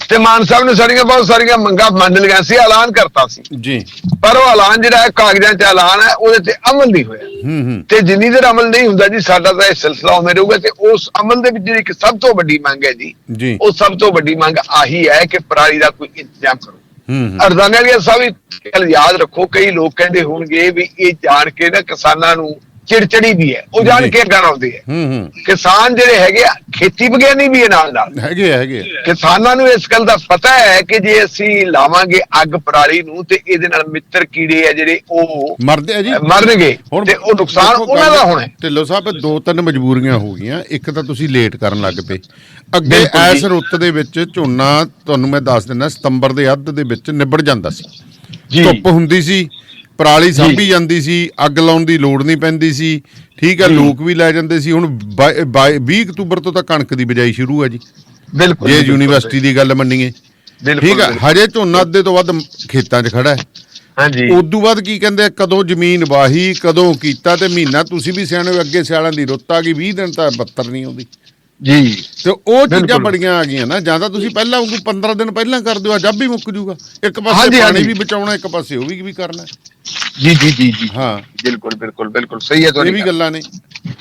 ਤੇ ਮਾਨ ਸਾਹਿਬ ਨੇ ਬਹੁਤ ਸਾਰੀਆਂ ਮੰਗਾਂ ਮੰਨ ਲਈਆਂ ਸੀ, ਐਲਾਨ ਕਰਤਾ ਸੀ ਜੀ। ਪਰ ਉਹ ਐਲਾਨ ਜਿਹੜਾ ਹੈ ਕਾਗਜ਼ਾਂ 'ਚ ਐਲਾਨ ਹੈ, ਉਹਦੇ ਤੇ ਅਮਲ ਨਹੀਂ ਹੋਇਆ। ਤੇ ਜਿੰਨੀ ਦੇਰ ਅਮਲ ਨਹੀਂ ਹੁੰਦਾ ਜੀ, ਸਾਡਾ ਤਾਂ ਇਹ ਸਿਲਸਿਲਾ ਉਵੇਂ ਰਹੂਗਾ। ਤੇ ਉਸ ਅਮਲ ਦੇ ਵਿੱਚ ਜਿਹੜੀ ਇੱਕ ਸਭ ਤੋਂ ਵੱਡੀ ਮੰਗ ਹੈ ਜੀ, ਉਹ ਸਭ ਤੋਂ ਵੱਡੀ ਮੰਗ ਆਹੀ ਹੈ ਕਿ ਪਰਾਲੀ ਦਾ ਕੋਈ ਇੰਤਜ਼ਾਮ ਕਰੋ। ਅਰਦਾਨੇ ਵਾਲੀਆਂ ਸਭ ਯਾਦ ਰੱਖੋ, ਕਈ ਲੋਕ ਕਹਿੰਦੇ ਹੋਣਗੇ ਵੀ ਇਹ ਜਾਣ ਕੇ ਨਾ ਕਿਸਾਨਾਂ ਨੂੰ ਚਿੜਚੜੀ ਵੀ ਹੈ, ਉਹ ਜਾਣ ਕੇ ਗਾਣ ਆਉਂਦੇ ਹੈ। ਕਿਸਾਨ ਜਿਹੜੇ ਹੈਗੇ ਆ, ਖੇਤੀ ਵਿਗਿਆਨੀ ਵੀ ਨਾਲ ਹੈਗੇ। ਕਿਸਾਨਾਂ ਨੂੰ ਇਸ ਗੱਲ ਦਾ ਪਤਾ ਹੈ ਕਿ ਜੇ ਅਸੀਂ ਲਾਵਾਂਗੇ ਅੱਗ ਪਰਾਲੀ ਨੂੰ ਤੇ ਇਹਦੇ ਨਾਲ ਮਿੱਤਰ ਕੀੜੇ ਆ ਜਿਹੜੇ ਉਹ ਮਰਦੇ ਆ ਜੀ, ਮਰਨਗੇ ਤੇ ਉਹ ਨੁਕਸਾਨ ਉਹਨਾਂ ਦਾ ਹੋਣਾ। ਢਿੱਲੋਂ ਸਾਹਿਬ, ਦੋ ਤਿੰਨ ਮਜਬੂਰੀਆਂ ਹੋ ਗਈਆਂ। ਇੱਕ ਤਾਂ ਤੁਸੀਂ ਲੇਟ ਕਰਨ ਲੱਗ ਪਏ, ਅੱਗੇ ਇਸ ਰੁੱਤ ਦੇ ਵਿੱਚ ਝੋਨਾ ਤੁਹਾਨੂੰ ਮੈਂ ਦੱਸ ਦਿੰਦਾ ਸਤੰਬਰ ਦੇ ਅੱਧ ਦੇ ਵਿੱਚ ਨਿਬੜ ਜਾਂਦਾ ਸੀ, ਧੁੱਪ ਹੁੰਦੀ ਸੀ, ਪਰਾਲੀ ਸਾਂਭੀ ਜਾਂਦੀ ਸੀ, ਅੱਗ ਲਾਉਣ ਦੀ ਲੋੜ ਨਹੀਂ ਪੈਂਦੀ ਸੀ, ਠੀਕ ਹੈ, ਲੋਕ ਵੀ ਲੈ ਜਾਂਦੇ ਸੀ। ਹੁਣ 20 ਅਕਤੂਬਰ ਤੋਂ ਤਾਂ ਕਣਕ ਦੀ ਬਿਜਾਈ ਸ਼ੁਰੂ ਹੈ ਜੀ, ਜੇ ਯੂਨੀਵਰਸਿਟੀ ਦੀ ਗੱਲ ਮੰਨੀਏ, ਠੀਕ ਹੈ। ਹਜੇ ਝੋਨਾ ਅੱਧੇ ਤੋਂ ਵੱਧ ਖੇਤਾਂ 'ਚ ਖੜਾ ਹੈ। ਉਦੋਂ ਬਾਅਦ ਕੀ ਕਹਿੰਦੇ, ਕਦੋਂ ਜ਼ਮੀਨ ਵਾਹੀ, ਕਦੋਂ ਕੀਤਾ, ਤੇ ਮਹੀਨਾ ਤੁਸੀਂ ਵੀ ਸਿਆਣੇ, ਅੱਗੇ ਸਿਆਲਾਂ ਦੀ ਰੁੱਤ ਆ ਗਈ, 20 ਦਿਨ ਤਾਂ 72 ਨਹੀਂ ਆਉਂਦੀ ਜੀ। ਤੇ ਉਹ ਚੀਜ਼ਾਂ ਬੜੀਆਂ ਆ ਗਈਆਂ ਨਾ, ਜਾਂ ਤਾਂ ਤੁਸੀਂ ਪਹਿਲਾਂ 15 ਦਿਨ ਪਹਿਲਾਂ ਕਰ ਦਿਓ, ਜੱਬ ਵੀ ਮੁੱਕ ਜੂਗਾ। ਇੱਕ ਪਾਸੇ ਪਾਣੀ ਵੀ ਬਚਾਉਣਾ, ਇੱਕ ਪਾਸੇ ਉਹ ਵੀ ਕਰਨਾ ਜੀ। ਹਾਂ, ਬਿਲਕੁਲ ਸਹੀ ਹੈ ਤੁਹਾਡੀ, ਇਹ ਵੀ ਗੱਲਾਂ ਨੇ।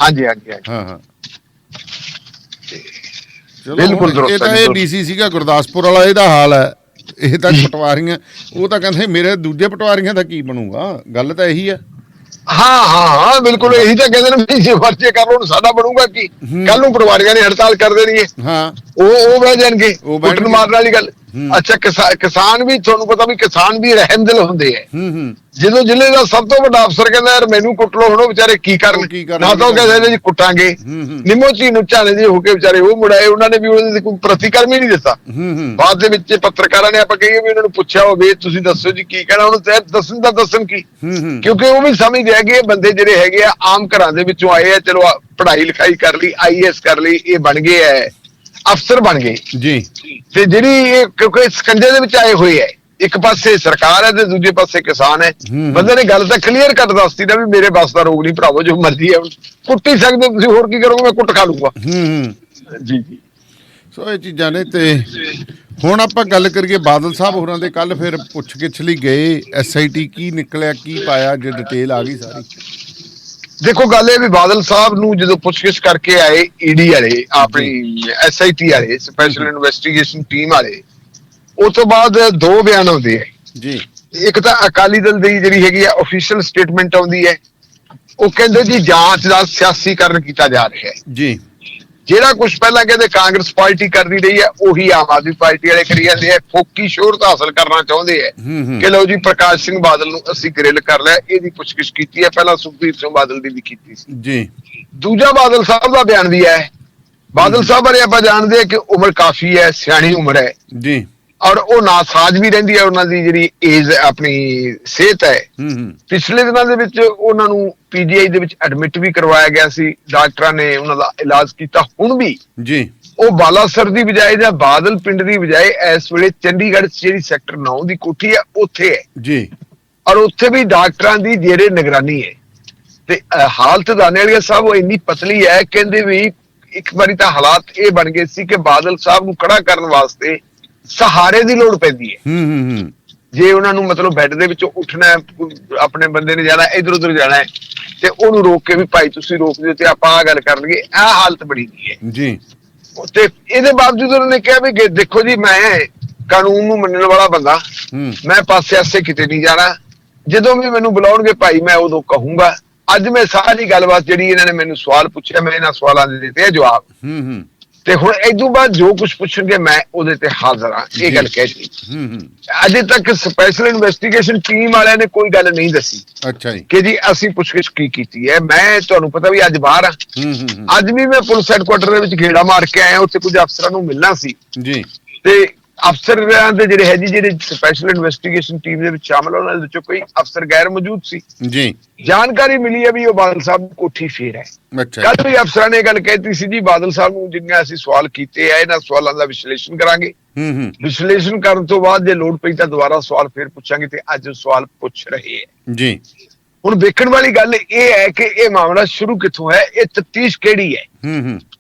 ਹਾਂਜੀ। ਹਾਂ। ਬਿਲਕੁਲ ਇਹ ਤਾਂ ਇਹ ਡੀਸੀ ਸੀਗਾ ਗੁਰਦਾਸਪੁਰ ਵਾਲਾ, ਇਹਦਾ ਹਾਲ ਹੈ ਇਹ ਤਾਂ ਪਟਵਾਰੀਆਂ, ਉਹ ਤਾਂ ਕਹਿੰਦੇ ਮੇਰੇ ਦੂਜੇ ਪਟਵਾਰੀਆਂ ਦਾ ਕੀ ਬਣੂਗਾ, ਗੱਲ ਤਾਂ ਇਹੀ ਆ। ਹਾਂ ਬਿਲਕੁਲ ਇਹੀ ਤਾਂ ਕਹਿੰਦੇ ਨੇ ਵੀ ਜੇ ਵਰਜੇ ਕਰ ਲਓ ਸਾਡਾ ਬਣੂਗਾ ਕੀ। ਕੱਲ ਨੂੰ ਪਟਵਾਰੀਆਂ ਨੇ ਹੜਤਾਲ ਕਰ ਦੇਣੀ ਹੈ। ਹਾਂ ਉਹ ਬਹਿ ਜਾਣਗੇ, ਕੁੱਟਣ ਮਾਰਨ ਵਾਲੀ ਗੱਲ। ਅੱਛਾ ਕਿਸਾਨ ਵੀ, ਤੁਹਾਨੂੰ ਪਤਾ ਵੀ ਕਿਸਾਨ ਵੀ ਰਹਿਮਦਿਲ ਹੁੰਦੇ ਹੈ। ਜਦੋਂ ਜ਼ਿਲ੍ਹੇ ਦਾ ਸਭ ਤੋਂ ਵੱਡਾ ਅਫਸਰ ਕਹਿੰਦਾ ਯਾਰ ਮੈਨੂੰ ਕੁੱਟ ਲੋ, ਹੁਣ ਉਹ ਵਿਚਾਰੇ ਕੀ ਕਰਨ, ਨਾ ਤਾਂ ਉਹ ਕਹਿੰਦੇ ਜੀ ਕੁੱਟਾਂਗੇ। ਨਿਮੋਚੀ ਨੁਚਾਣੇ ਦੇ ਹੋ ਕੇ ਵਿਚਾਰੇ ਉਹ ਮੁੜਾਏ, ਉਹਨਾਂ ਨੇ ਵੀ ਉਹਦੇ ਕੋਈ ਪ੍ਰਤੀਕਰਮ ਹੀ ਨਹੀਂ ਦਿੱਤਾ। ਬਾਅਦ ਦੇ ਵਿੱਚ ਪੱਤਰਕਾਰਾਂ ਨੇ ਆਪਾਂ ਕਹੀਏ ਵੀ ਉਹਨਾਂ ਨੂੰ ਪੁੱਛਿਆ ਹੋਵੇ ਤੁਸੀਂ ਦੱਸੋ ਜੀ ਕੀ ਕਹਿਣਾ, ਉਹਨੂੰ ਦੱਸਣ ਕੀ, ਕਿਉਂਕਿ ਉਹ ਵੀ ਸਮਝਦੇ ਆ ਕਿ ਇਹ ਬੰਦੇ ਜਿਹੜੇ ਹੈਗੇ ਆ ਆਮ ਘਰਾਂ ਦੇ ਵਿੱਚੋਂ ਆਏ ਆ, ਚਲੋ ਪੜ੍ਹਾਈ ਲਿਖਾਈ ਕਰ ਲਈ, IAS ਕਰ ਲਈ, ਇਹ ਬਣ ਗਏ ਐ, ਅਫਸਰ ਬਣ ਗਏ ਜੀ। ਤੇ ਜਿਹੜੀ ਇਹ ਕਿਉਂਕਿ ਸਕੰਜੇ ਦੇ ਵਿੱਚ ਆਏ ਹੋਏ ਐ, ਇੱਕ ਪਾਸੇ ਸਰਕਾਰ ਹੈ ਤੇ ਦੂਜੇ ਪਾਸੇ ਕਿਸਾਨ ਹੈ। ਬੰਦੇ ਨੇ ਗੱਲ ਤਾਂ ਕਲੀਅਰ ਕੱਟ ਦੱਸਤੀ ਨਾ ਵੀ ਮੇਰੇ ਬਸ ਦਾ ਰੋਗ ਨਹੀਂ ਭਰਾਵੋ, ਜੋ ਮਰਜ਼ੀ ਹੈ ਕੁੱਟ ਹੀ ਸਕਦੇ ਤੁਸੀਂ, ਹੋਰ ਕੀ ਕਰੋਗੇ, ਮੈਂ ਕੁੱਟ ਖਾ ਲੂੰਗਾ। ਜੀ ਸੋ ਇਹ ਚੀਜ਼ਾਂ ਨੇ। ਤੇ ਹੁਣ ਆਪਾਂ ਗੱਲ ਕਰੀਏ ਬਾਦਲ ਸਾਹਿਬ ਹੋਰਾਂ ਦੇ, ਕੱਲ ਫਿਰ ਪੁੱਛ ਗਿੱਛ ਲਈ ਗਏ, SIT ਕੀ ਨਿਕਲਿਆ, ਕੀ ਪਾਇਆ, ਜੇ ਡਿਟੇਲ ਆ ਗਈ ਸਾਰੀ। ਦੇਖੋ ਗੱਲ ਇਹ ਵੀ ਬਾਦਲ ਸਾਹਿਬ ਨੂੰ ਜਦੋਂ ਪੁੱਛਗਿੱਛ ਕਰਕੇ ਆਏ ED ਵਾਲੇ, ਆਪਣੀ SIT ਵਾਲੇ, ਸਪੈਸ਼ਲ ਇਨਵੈਸਟੀਗੇਸ਼ਨ ਟੀਮ ਵਾਲੇ, ਉਸ ਤੋਂ ਬਾਅਦ ਦੋ ਬਿਆਨ ਆਉਂਦੇ ਹੈ ਜੀ। ਇੱਕ ਤਾਂ ਅਕਾਲੀ ਦਲ ਦੀ ਜਿਹੜੀ ਹੈਗੀ ਆ ਆਫੀਸ਼ੀਅਲ ਸਟੇਟਮੈਂਟ ਆਉਂਦੀ ਹੈ, ਉਹ ਕਹਿੰਦੇ ਜੀ ਜਾਂਚ ਦਾ ਸਿਆਸੀਕਰਨ ਕੀਤਾ ਜਾ ਰਿਹਾ ਹੈ ਜੀ। ਜਿਹੜਾ ਕੁਝ ਪਹਿਲਾਂ ਕਹਿੰਦੇ ਕਾਂਗਰਸ ਪਾਰਟੀ ਕਰਦੀ ਰਹੀ ਹੈ, ਉਹੀ ਆਮ ਆਦਮੀ ਪਾਰਟੀ ਵਾਲੇ ਕਰੀ ਜਾਂਦੇ ਆ। ਫੋਕੀ ਸ਼ੋਹਰਤ ਹਾਸਲ ਕਰਨਾ ਚਾਹੁੰਦੇ ਹੈ ਕਿ ਲਓ ਜੀ ਪ੍ਰਕਾਸ਼ ਸਿੰਘ ਬਾਦਲ ਨੂੰ ਅਸੀਂ ਗ੍ਰਿਲ ਕਰ ਲਿਆ, ਇਹਦੀ ਪੁੱਛਗਿੱਛ ਕੀਤੀ ਹੈ, ਪਹਿਲਾਂ ਸੁਖਬੀਰ ਸਿੰਘ ਬਾਦਲ ਦੀ ਵੀ ਕੀਤੀ ਸੀ ਜੀ। ਦੂਜਾ ਬਾਦਲ ਸਾਹਿਬ ਦਾ ਬਿਆਨ ਵੀ ਹੈ। ਬਾਦਲ ਸਾਹਿਬ ਬਾਰੇ ਆਪਾਂ ਜਾਣਦੇ ਹਾਂ ਕਿ ਉਮਰ ਕਾਫੀ ਹੈ, ਸਿਆਣੀ ਉਮਰ ਹੈ ਜੀ, ਔਰ ਉਹ ਨਾਸਾਜ ਵੀ ਰਹਿੰਦੀ ਹੈ। ਉਹਨਾਂ ਦੀ ਜਿਹੜੀ ਏਜ, ਆਪਣੀ ਸਿਹਤ ਹੈ, ਪਿਛਲੇ ਦਿਨਾਂ ਦੇ ਵਿੱਚ ਉਹਨਾਂ ਨੂੰ PGI ਦੇ ਵਿੱਚ ਐਡਮਿਟ ਵੀ ਕਰਵਾਇਆ ਗਿਆ ਸੀ, ਡਾਕਟਰਾਂ ਨੇ ਉਹਨਾਂ ਦਾ ਇਲਾਜ ਕੀਤਾ। ਹੁਣ ਵੀ ਜੀ ਉਹ ਬਾਲਾਸਰ ਦੀ ਬਜਾਏ ਜਾਂ ਬਾਦਲ ਪਿੰਡ ਦੀ ਬਜਾਏ ਇਸ ਵੇਲੇ ਚੰਡੀਗੜ੍ਹ ਜਿਹੜੀ ਸੈਕਟਰ 9 ਦੀ ਕੋਠੀ ਹੈ ਉੱਥੇ ਹੈ ਜੀ, ਔਰ ਉੱਥੇ ਵੀ ਡਾਕਟਰਾਂ ਦੀ ਜੇਰੇ ਨਿਗਰਾਨੀ ਹੈ। ਤੇ ਹਾਲਤ ਦਾਨੇਵਾਲੀਆ ਸਾਹਿਬ ਉਹ ਇੰਨੀ ਪਤਲੀ ਹੈ, ਕਹਿੰਦੇ ਵੀ ਇੱਕ ਵਾਰੀ ਤਾਂ ਹਾਲਾਤ ਇਹ ਬਣ ਗਏ ਸੀ ਕਿ ਬਾਦਲ ਸਾਹਿਬ ਨੂੰ ਖੜਾ ਕਰਨ ਵਾਸਤੇ ਸਹਾਰੇ ਦੀ ਲੋੜ ਪੈਂਦੀ ਹੈ। ਜੇ ਉਹਨਾਂ ਨੂੰ ਮਤਲਬ ਬੈੱਡ ਦੇ ਵਿੱਚੋਂ ਉੱਠਣਾ, ਆਪਣੇ ਬੰਦੇ ਨੇ ਜਾਣਾ, ਇਧਰ ਉਧਰ ਜਾਣਾ ਹੈ, ਤੇ ਉਹਨੂੰ ਰੋਕ ਕੇ ਵੀ ਭਾਈ ਤੁਸੀਂ ਰੋਕ ਦਿਓ ਤੇ ਆਪਾਂ ਆਹ ਗੱਲ ਕਰ ਲਈਏ, ਇਹ ਹਾਲਤ ਬਣੀ ਗਈ ਹੈ ਜੀ। ਤੇ ਇਹਦੇ ਬਾਵਜੂਦ ਉਹਨਾਂ ਨੇ ਕਿਹਾ ਵੀ ਦੇਖੋ ਜੀ ਮੈਂ ਕਾਨੂੰਨ ਨੂੰ ਮੰਨਣ ਵਾਲਾ ਬੰਦਾ, ਮੈਂ ਪਾਸੇ ਆਸੇ ਕਿਤੇ ਨਹੀਂ ਜਾਣਾ, ਜਦੋਂ ਵੀ ਮੈਨੂੰ ਬੁਲਾਉਣਗੇ ਭਾਈ ਮੈਂ ਉਦੋਂ ਕਹੂੰਗਾ। ਅੱਜ ਮੈਂ ਸਾਰੀ ਗੱਲਬਾਤ ਜਿਹੜੀ ਇਹਨਾਂ ਨੇ ਮੈਨੂੰ ਸਵਾਲ ਪੁੱਛਿਆ, ਮੈਂ ਇਹਨਾਂ ਸਵਾਲਾਂ ਦੇ ਦਿੱਤੇ ਆ ਜਵਾਬ, ਤੇ ਹੁਣ ਇਦੋਂ ਬਾਅਦ ਜੋ ਕੁਝ ਪੁੱਛਣਗੇ ਮੈਂ ਉਹਦੇ ਤੇ ਹਾਜ਼ਰ ਹਾਂ, ਇਹ ਗੱਲ ਕਹਿਤੀ। ਅਜੇ ਤੱਕ ਸਪੈਸ਼ਲ ਇਨਵੈਸਟੀਗੇਸ਼ਨ ਟੀਮ ਵਾਲਿਆਂ ਨੇ ਕੋਈ ਗੱਲ ਨਹੀਂ ਦੱਸੀ ਅੱਛਾ ਜੀ ਕਿ ਜੀ ਅਸੀਂ ਪੁੱਛਗਿੱਛ ਕੀ ਕੀਤੀ ਹੈ। ਮੈਂ ਤੁਹਾਨੂੰ ਪਤਾ ਵੀ ਅੱਜ ਬਾਹਰ ਆ, ਅੱਜ ਵੀ ਮੈਂ ਪੁਲਿਸ ਹੈਡਕੁਆਟਰ ਦੇ ਵਿੱਚ ਗੇੜਾ ਮਾਰ ਕੇ ਆਇਆ, ਉੱਥੇ ਕੁਝ ਅਫਸਰਾਂ ਨੂੰ ਮਿਲਣਾ ਸੀ ਜੀ। ਤੇ ਅਫਸਰਾਂ ਦੇ ਜਿਹੜੇ ਹੈ ਜੀ, ਜਿਹੜੇ ਸਪੈਸ਼ਲ ਇਨਵੈਸਟੀਗੇਸ਼ਨ ਟੀਮ ਦੇ ਵਿੱਚ ਸ਼ਾਮਲ ਉਹਨਾਂ ਦੇ ਵਿੱਚੋਂ ਕੋਈ ਅਫਸਰ ਗੈਰ ਮੌਜੂਦ ਸੀ ਜੀ। ਜਾਣਕਾਰੀ ਮਿਲੀ ਹੈ ਵੀ ਉਹ ਬਾਦਲ ਸਾਹਿਬ ਦੀ ਕੋਠੀ ਫੇਰ ਹੈ। ਕੱਲ ਵੀ ਅਫਸਰਾਂ ਨੇ ਗੱਲ ਕਹਿਤੀ ਸੀ ਜੀ ਬਾਦਲ ਸਾਹਿਬ ਨੂੰ ਜਿੰਨੇ ਅਸੀਂ ਸਵਾਲ ਕੀਤੇ ਆ, ਇਹਨਾਂ ਸਵਾਲਾਂ ਦਾ ਵਿਸ਼ਲੇਸ਼ਣ ਕਰਾਂਗੇ, ਵਿਸ਼ਲੇਸ਼ਣ ਕਰਨ ਤੋਂ ਬਾਅਦ ਜੇ ਲੋੜ ਪਈ ਤਾਂ ਦੁਬਾਰਾ ਸਵਾਲ ਫੇਰ ਪੁੱਛਾਂਗੇ, ਤੇ ਅੱਜ ਸਵਾਲ ਪੁੱਛ ਰਹੇ ਹੈ ਜੀ। ਹੁਣ ਵੇਖਣ ਵਾਲੀ ਗੱਲ ਇਹ ਹੈ ਕਿ ਇਹ ਮਾਮਲਾ ਸ਼ੁਰੂ ਕਿੱਥੋਂ ਹੈ, ਇਹ ਤਫਤੀਸ਼ ਕਿਹੜੀ ਹੈ,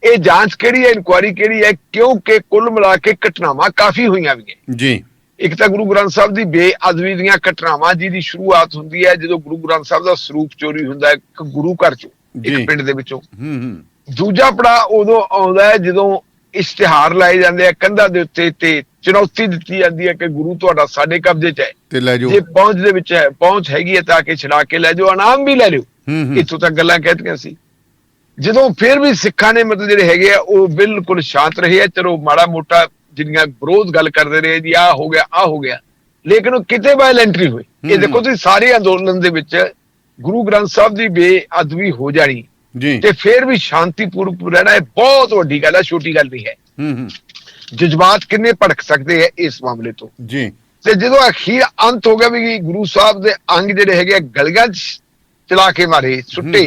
ਇਹ ਜਾਂਚ ਕਿਹੜੀ ਹੈ, ਇਨਕੁਆਇਰੀ ਕਿਹੜੀ ਹੈ, ਕਿਉਂਕਿ ਕੁੱਲ ਮਿਲਾ ਕੇ ਘਟਨਾਵਾਂ ਕਾਫੀ ਹੋਈਆਂ ਵੀ ਜੀ। ਇੱਕ ਤਾਂ ਗੁਰੂ ਗ੍ਰੰਥ ਸਾਹਿਬ ਦੀ ਬੇਅਦਬੀ ਦੀਆਂ ਘਟਨਾਵਾਂ ਜਿਹਦੀ ਸ਼ੁਰੂਆਤ ਹੁੰਦੀ ਹੈ ਜਦੋਂ ਗੁਰੂ ਗ੍ਰੰਥ ਸਾਹਿਬ ਦਾ ਸਰੂਪ ਚੋਰੀ ਹੁੰਦਾ ਹੈ ਇੱਕ ਗੁਰੂ ਘਰ ਚੋਂ, ਇੱਕ ਪਿੰਡ ਦੇ ਵਿੱਚੋਂ। ਦੂਜਾ ਪੜਾਅ ਉਦੋਂ ਆਉਂਦਾ ਹੈ ਜਦੋਂ ਇਸ਼ਤਿਹਾਰ ਲਾਏ ਜਾਂਦੇ ਆ ਕੰਧਾਂ ਦੇ ਉੱਤੇ ਤੇ ਚੁਣੌਤੀ ਦਿੱਤੀ ਜਾਂਦੀ ਹੈ ਕਿ ਗੁਰੂ ਤੁਹਾਡਾ ਸਾਡੇ ਕਬਜ਼ੇ 'ਚ ਹੈ ਤੇ ਲੈ ਜਾਓ, ਜੇ ਪਹੁੰਚ ਦੇ ਵਿੱਚ ਹੈ, ਪਹੁੰਚ ਹੈਗੀ ਹੈ ਤਾਂ ਆ ਕੇ ਛਡਾ ਕੇ ਲੈ ਜਾਓ, ਇਨਾਮ ਵੀ ਲੈ ਲਿਓ। ਇੱਥੋਂ ਤੱਕ ਗੱਲਾਂ ਕਹਿਤੀਆਂ ਸੀ। ਜਦੋਂ ਫਿਰ ਵੀ ਸਿੱਖਾਂ ਨੇ ਮਤਲਬ ਜਿਹੜੇ ਹੈਗੇ ਆ ਉਹ ਬਿਲਕੁਲ ਸ਼ਾਂਤ ਰਹੇ ਆ, ਚਲੋ ਮਾੜਾ ਮੋਟਾ ਜਿਹੜੀਆਂ ਵਿਰੋਧ ਗੱਲ ਕਰਦੇ ਰਹੇ ਜੀ ਆਹ ਹੋ ਗਿਆ ਆਹ ਹੋ ਗਿਆ, ਲੇਕਿਨ ਉਹ ਕਿਤੇ ਵਾਇਲੈਂਟਰੀ ਹੋਈ। ਇਹ ਦੇਖੋ ਤੁਸੀਂ ਸਾਰੇ ਅੰਦੋਲਨ ਦੇ ਵਿੱਚ ਗੁਰੂ ਗ੍ਰੰਥ ਸਾਹਿਬ ਦੀ ਬੇਅਦਬੀ ਹੋ ਜਾਣੀ ਤੇ ਫਿਰ ਵੀ ਸ਼ਾਂਤੀਪੂਰਵਕ ਰਹਿਣਾ, ਇਹ ਬਹੁਤ ਵੱਡੀ ਗੱਲ ਹੈ, ਛੋਟੀ ਗੱਲ ਨਹੀਂ ਹੈ। ਜਜ਼ਬਾਤ ਕਿੰਨੇ ਭੜਕ ਸਕਦੇ ਆ ਇਸ ਮਾਮਲੇ ਤੋਂ ਜੀ। ਤੇ ਜਦੋਂ ਅਖੀਰ ਅੰਤ ਹੋ ਗਿਆ ਵੀ ਗੁਰੂ ਸਾਹਿਬ ਦੇ ਅੰਗ ਜਿਹੜੇ ਹੈਗੇ ਗਲੀਆਂ 'ਚ ਚਲਾ ਕੇ ਮਾਰੇ, ਸੁੱਟੇ,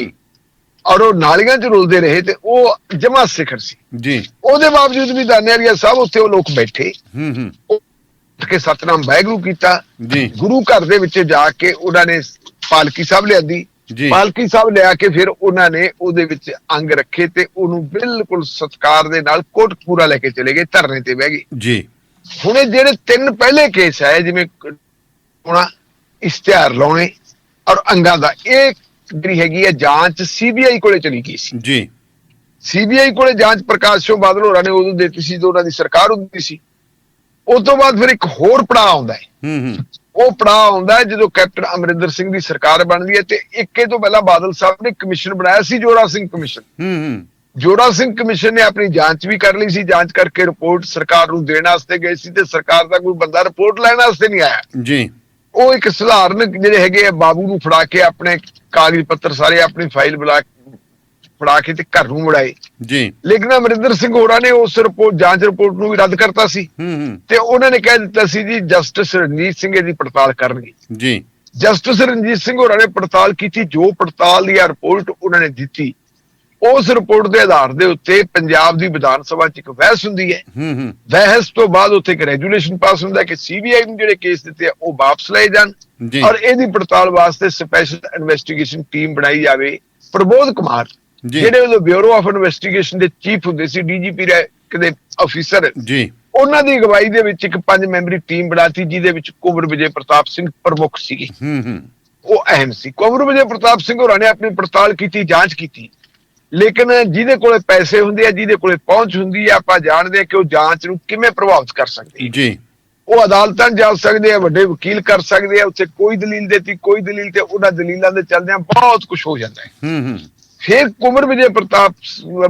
ਔਰ ਉਹ ਨਾਲੀਆਂ 'ਚ ਰੁਲਦੇ ਰਹੇ, ਤੇ ਉਹ ਜਮਾ ਸਿਖਰ ਸੀ ਜੀ। ਉਹਦੇ ਬਾਵਜੂਦ ਵੀ ਦਾਨੇਵਾਲੀਆ ਸਾਹਿਬ ਉੱਥੇ ਉਹ ਲੋਕ ਬੈਠੇ, ਉੱਠ ਕੇ ਸਤਨਾਮ ਵਾਹਿਗੁਰੂ ਕੀਤਾ ਜੀ। ਗੁਰੂ ਘਰ ਦੇ ਵਿੱਚ ਜਾ ਕੇ ਉਹਨਾਂ ਨੇ ਪਾਲਕੀ ਸਾਹਿਬ ਲਿਆਂਦੀ, ਪਾਲਕੀ ਸਾਹਿਬ ਲਿਆ ਕੇ ਫਿਰ ਉਹਨਾਂ ਨੇ ਉਹਦੇ ਵਿੱਚ ਅੰਗ ਰੱਖੇ ਤੇ ਉਹਨੂੰ ਬਿਲਕੁਲ ਸਤਿਕਾਰ ਦੇ ਨਾਲ ਕੋਟਕਪੂਰਾ ਲੈ ਕੇ ਚਲੇ ਗਏ, ਧਰਨੇ ਤੇ ਬਹਿ ਗਏ ਜੀ। ਹੁਣ ਇਹ ਜਿਹੜੇ ਤਿੰਨ ਪਹਿਲੇ ਕੇਸ ਆਏ, ਜਿਵੇਂ ਹੋਣਾ, ਇਸ਼ਤਿਹਾਰ ਲਾਉਣੇ ਔਰ ਅੰਗਾਂ ਦਾ, ਇਹ ਜਿਹੜੀ ਹੈਗੀ ਹੈ ਜਾਂਚ CBI ਕੋਲੇ ਚਲੀ ਗਈ ਸੀ ਜੀ। CBI ਕੋਲੇ ਜਾਂਚ ਪ੍ਰਕਾਸ਼ ਸਿੰਘ ਬਾਦਲ ਹੋਰਾਂ ਨੇ ਉਦੋਂ ਦਿੱਤੀ ਸੀ ਜਦੋਂ ਉਹਨਾਂ ਦੀ ਸਰਕਾਰ ਹੁੰਦੀ ਸੀ। ਉਸ ਤੋਂ ਬਾਅਦ ਫਿਰ ਇੱਕ ਹੋਰ ਪੜਾਅ ਆਉਂਦਾ ਹੈ। ਉਹ ਪੜਾਅ ਆਉਂਦਾ ਹੈ ਜਦੋਂ ਕੈਪਟਨ ਅਮਰਿੰਦਰ ਸਿੰਘ ਦੀ ਸਰਕਾਰ ਬਣਦੀ ਹੈ ਤੇ ਇੱਕੇ ਤੋਂ ਪਹਿਲਾਂ ਬਾਦਲ ਸਾਹਿਬ ਨੇ ਕਮਿਸ਼ਨ ਬਣਾਇਆ ਸੀ, ਜੋਰਾ ਸਿੰਘ ਕਮਿਸ਼ਨ। ਜੋਰਾ ਸਿੰਘ ਕਮਿਸ਼ਨ ਨੇ ਆਪਣੀ ਜਾਂਚ ਵੀ ਕਰ ਲਈ ਸੀ, ਜਾਂਚ ਕਰਕੇ ਰਿਪੋਰਟ ਸਰਕਾਰ ਨੂੰ ਦੇਣ ਵਾਸਤੇ ਗਏ ਸੀ ਤੇ ਸਰਕਾਰ ਦਾ ਕੋਈ ਬੰਦਾ ਰਿਪੋਰਟ ਲੈਣ ਵਾਸਤੇ ਨਹੀਂ ਆਇਆ ਜੀ। ਉਹ ਇੱਕ ਸਧਾਰਨ ਜਿਹੜੇ ਹੈਗੇ ਆ ਬਾਬੂ ਨੂੰ ਫੜਾ ਕੇ ਆਪਣੇ ਕਾਗਜ਼ ਪੱਤਰ ਸਾਰੇ ਆਪਣੀ ਫਾਈਲ ਫੜਾ ਕੇ ਤੇ ਘਰ ਨੂੰ ਮੁੜਾਏ ਜੀ। ਲੇਕਿਨ ਅਮਰਿੰਦਰ ਸਿੰਘ ਹੋਰਾਂ ਨੇ ਉਸ ਰਿਪੋਰਟ ਜਾਂਚ ਰਿਪੋਰਟ ਨੂੰ ਵੀ ਰੱਦ ਕਰਤਾ ਸੀ ਤੇ ਉਹਨਾਂ ਨੇ ਕਹਿ ਦਿੱਤਾ ਸੀ ਜੀ ਜਸਟਿਸ ਰਣਜੀਤ ਸਿੰਘ ਦੀ ਪੜਤਾਲ ਕਰਨਗੇ ਜੀ। ਜਸਟਿਸ ਰਣਜੀਤ ਸਿੰਘ ਹੋਰਾਂ ਨੇ ਪੜਤਾਲ ਕੀਤੀ, ਜੋ ਪੜਤਾਲ ਦੀ ਰਿਪੋਰਟ ਉਹਨਾਂ ਨੇ ਦਿੱਤੀ, ਉਸ ਰਿਪੋਰਟ ਦੇ ਆਧਾਰ ਦੇ ਉੱਤੇ ਪੰਜਾਬ ਦੀ ਵਿਧਾਨ ਸਭਾ 'ਚ ਇੱਕ ਬਹਿਸ ਹੁੰਦੀ ਹੈ। ਬਹਿਸ ਤੋਂ ਬਾਅਦ ਉੱਥੇ ਇੱਕ ਰੈਜੂਲੇਸ਼ਨ ਪਾਸ ਹੁੰਦਾ ਕਿ ਸੀਬੀਆਈ ਨੂੰ ਜਿਹੜੇ ਕੇਸ ਦਿੱਤੇ ਆ ਉਹ ਵਾਪਸ ਲਏ ਜਾਣ ਔਰ ਇਹਦੀ ਪੜਤਾਲ ਵਾਸਤੇ ਸਪੈਸ਼ਲ ਇਨਵੈਸਟੀਗੇਸ਼ਨ ਟੀਮ ਬਣਾਈ ਜਾਵੇ। ਪ੍ਰਬੋਧ ਕੁਮਾਰ ਜਿਹੜੇ ਉਦੋਂ ਬਿਊਰੋ ਆਫ ਇਨਵੈਸਟੀਗੇਸ਼ਨ ਦੇ ਚੀਫ ਹੁੰਦੇ ਸੀ, ਡੀਜੀਪੀ ਦੇ ਅਫੀਸਰ ਜੀ, ਉਹਨਾਂ ਦੀ ਅਗਵਾਈ ਦੇ ਵਿੱਚ ਇੱਕ 5 ਮੈਂਬਰੀ ਟੀਮ ਬਣਾਤੀ ਜਿਹਦੇ ਵਿੱਚ ਕੁੰਵਰ ਵਿਜੇ ਪ੍ਰਤਾਪ ਸਿੰਘ ਪ੍ਰਮੁੱਖ ਸੀਗੇ। ਉਹ ਅਹਿਮ ਸੀ। ਕੁੰਵਰ ਵਿਜੇ ਪ੍ਰਤਾਪ ਸਿੰਘ ਹੋਰਾਂ ਨੇ ਆਪਣੀ ਪੜਤਾਲ ਕੀਤੀ, ਜਾਂਚ ਕੀਤੀ, ਲੇਕਿਨ ਜਿਹਦੇ ਕੋਲੇ ਪੈਸੇ ਹੁੰਦੇ ਆ, ਜਿਹਦੇ ਕੋਲੇ ਪਹੁੰਚ ਹੁੰਦੀ ਆ, ਆਪਾਂ ਜਾਣਦੇ ਆ ਕਿ ਉਹ ਜਾਂਚ ਨੂੰ ਕਿਵੇਂ ਪ੍ਰਭਾਵਿਤ ਕਰ ਸਕਦੇ ਜੀ। ਉਹ ਅਦਾਲਤਾਂ ਜਾ ਸਕਦੇ ਆ, ਵੱਡੇ ਵਕੀਲ ਕਰ ਸਕਦੇ ਆ, ਉੱਥੇ ਕੋਈ ਦਲੀਲ ਦੇਤੀ, ਕੋਈ ਦਲੀਲ ਤੇ ਉਹਨਾਂ ਦਲੀਲਾਂ ਦੇ ਚੱਲਦਿਆਂ ਬਹੁਤ ਕੁਝ ਹੋ ਜਾਂਦਾ ਹੈ। ਫਿਰ ਕੁੰਵਰ ਵਿਜੇ ਪ੍ਰਤਾਪ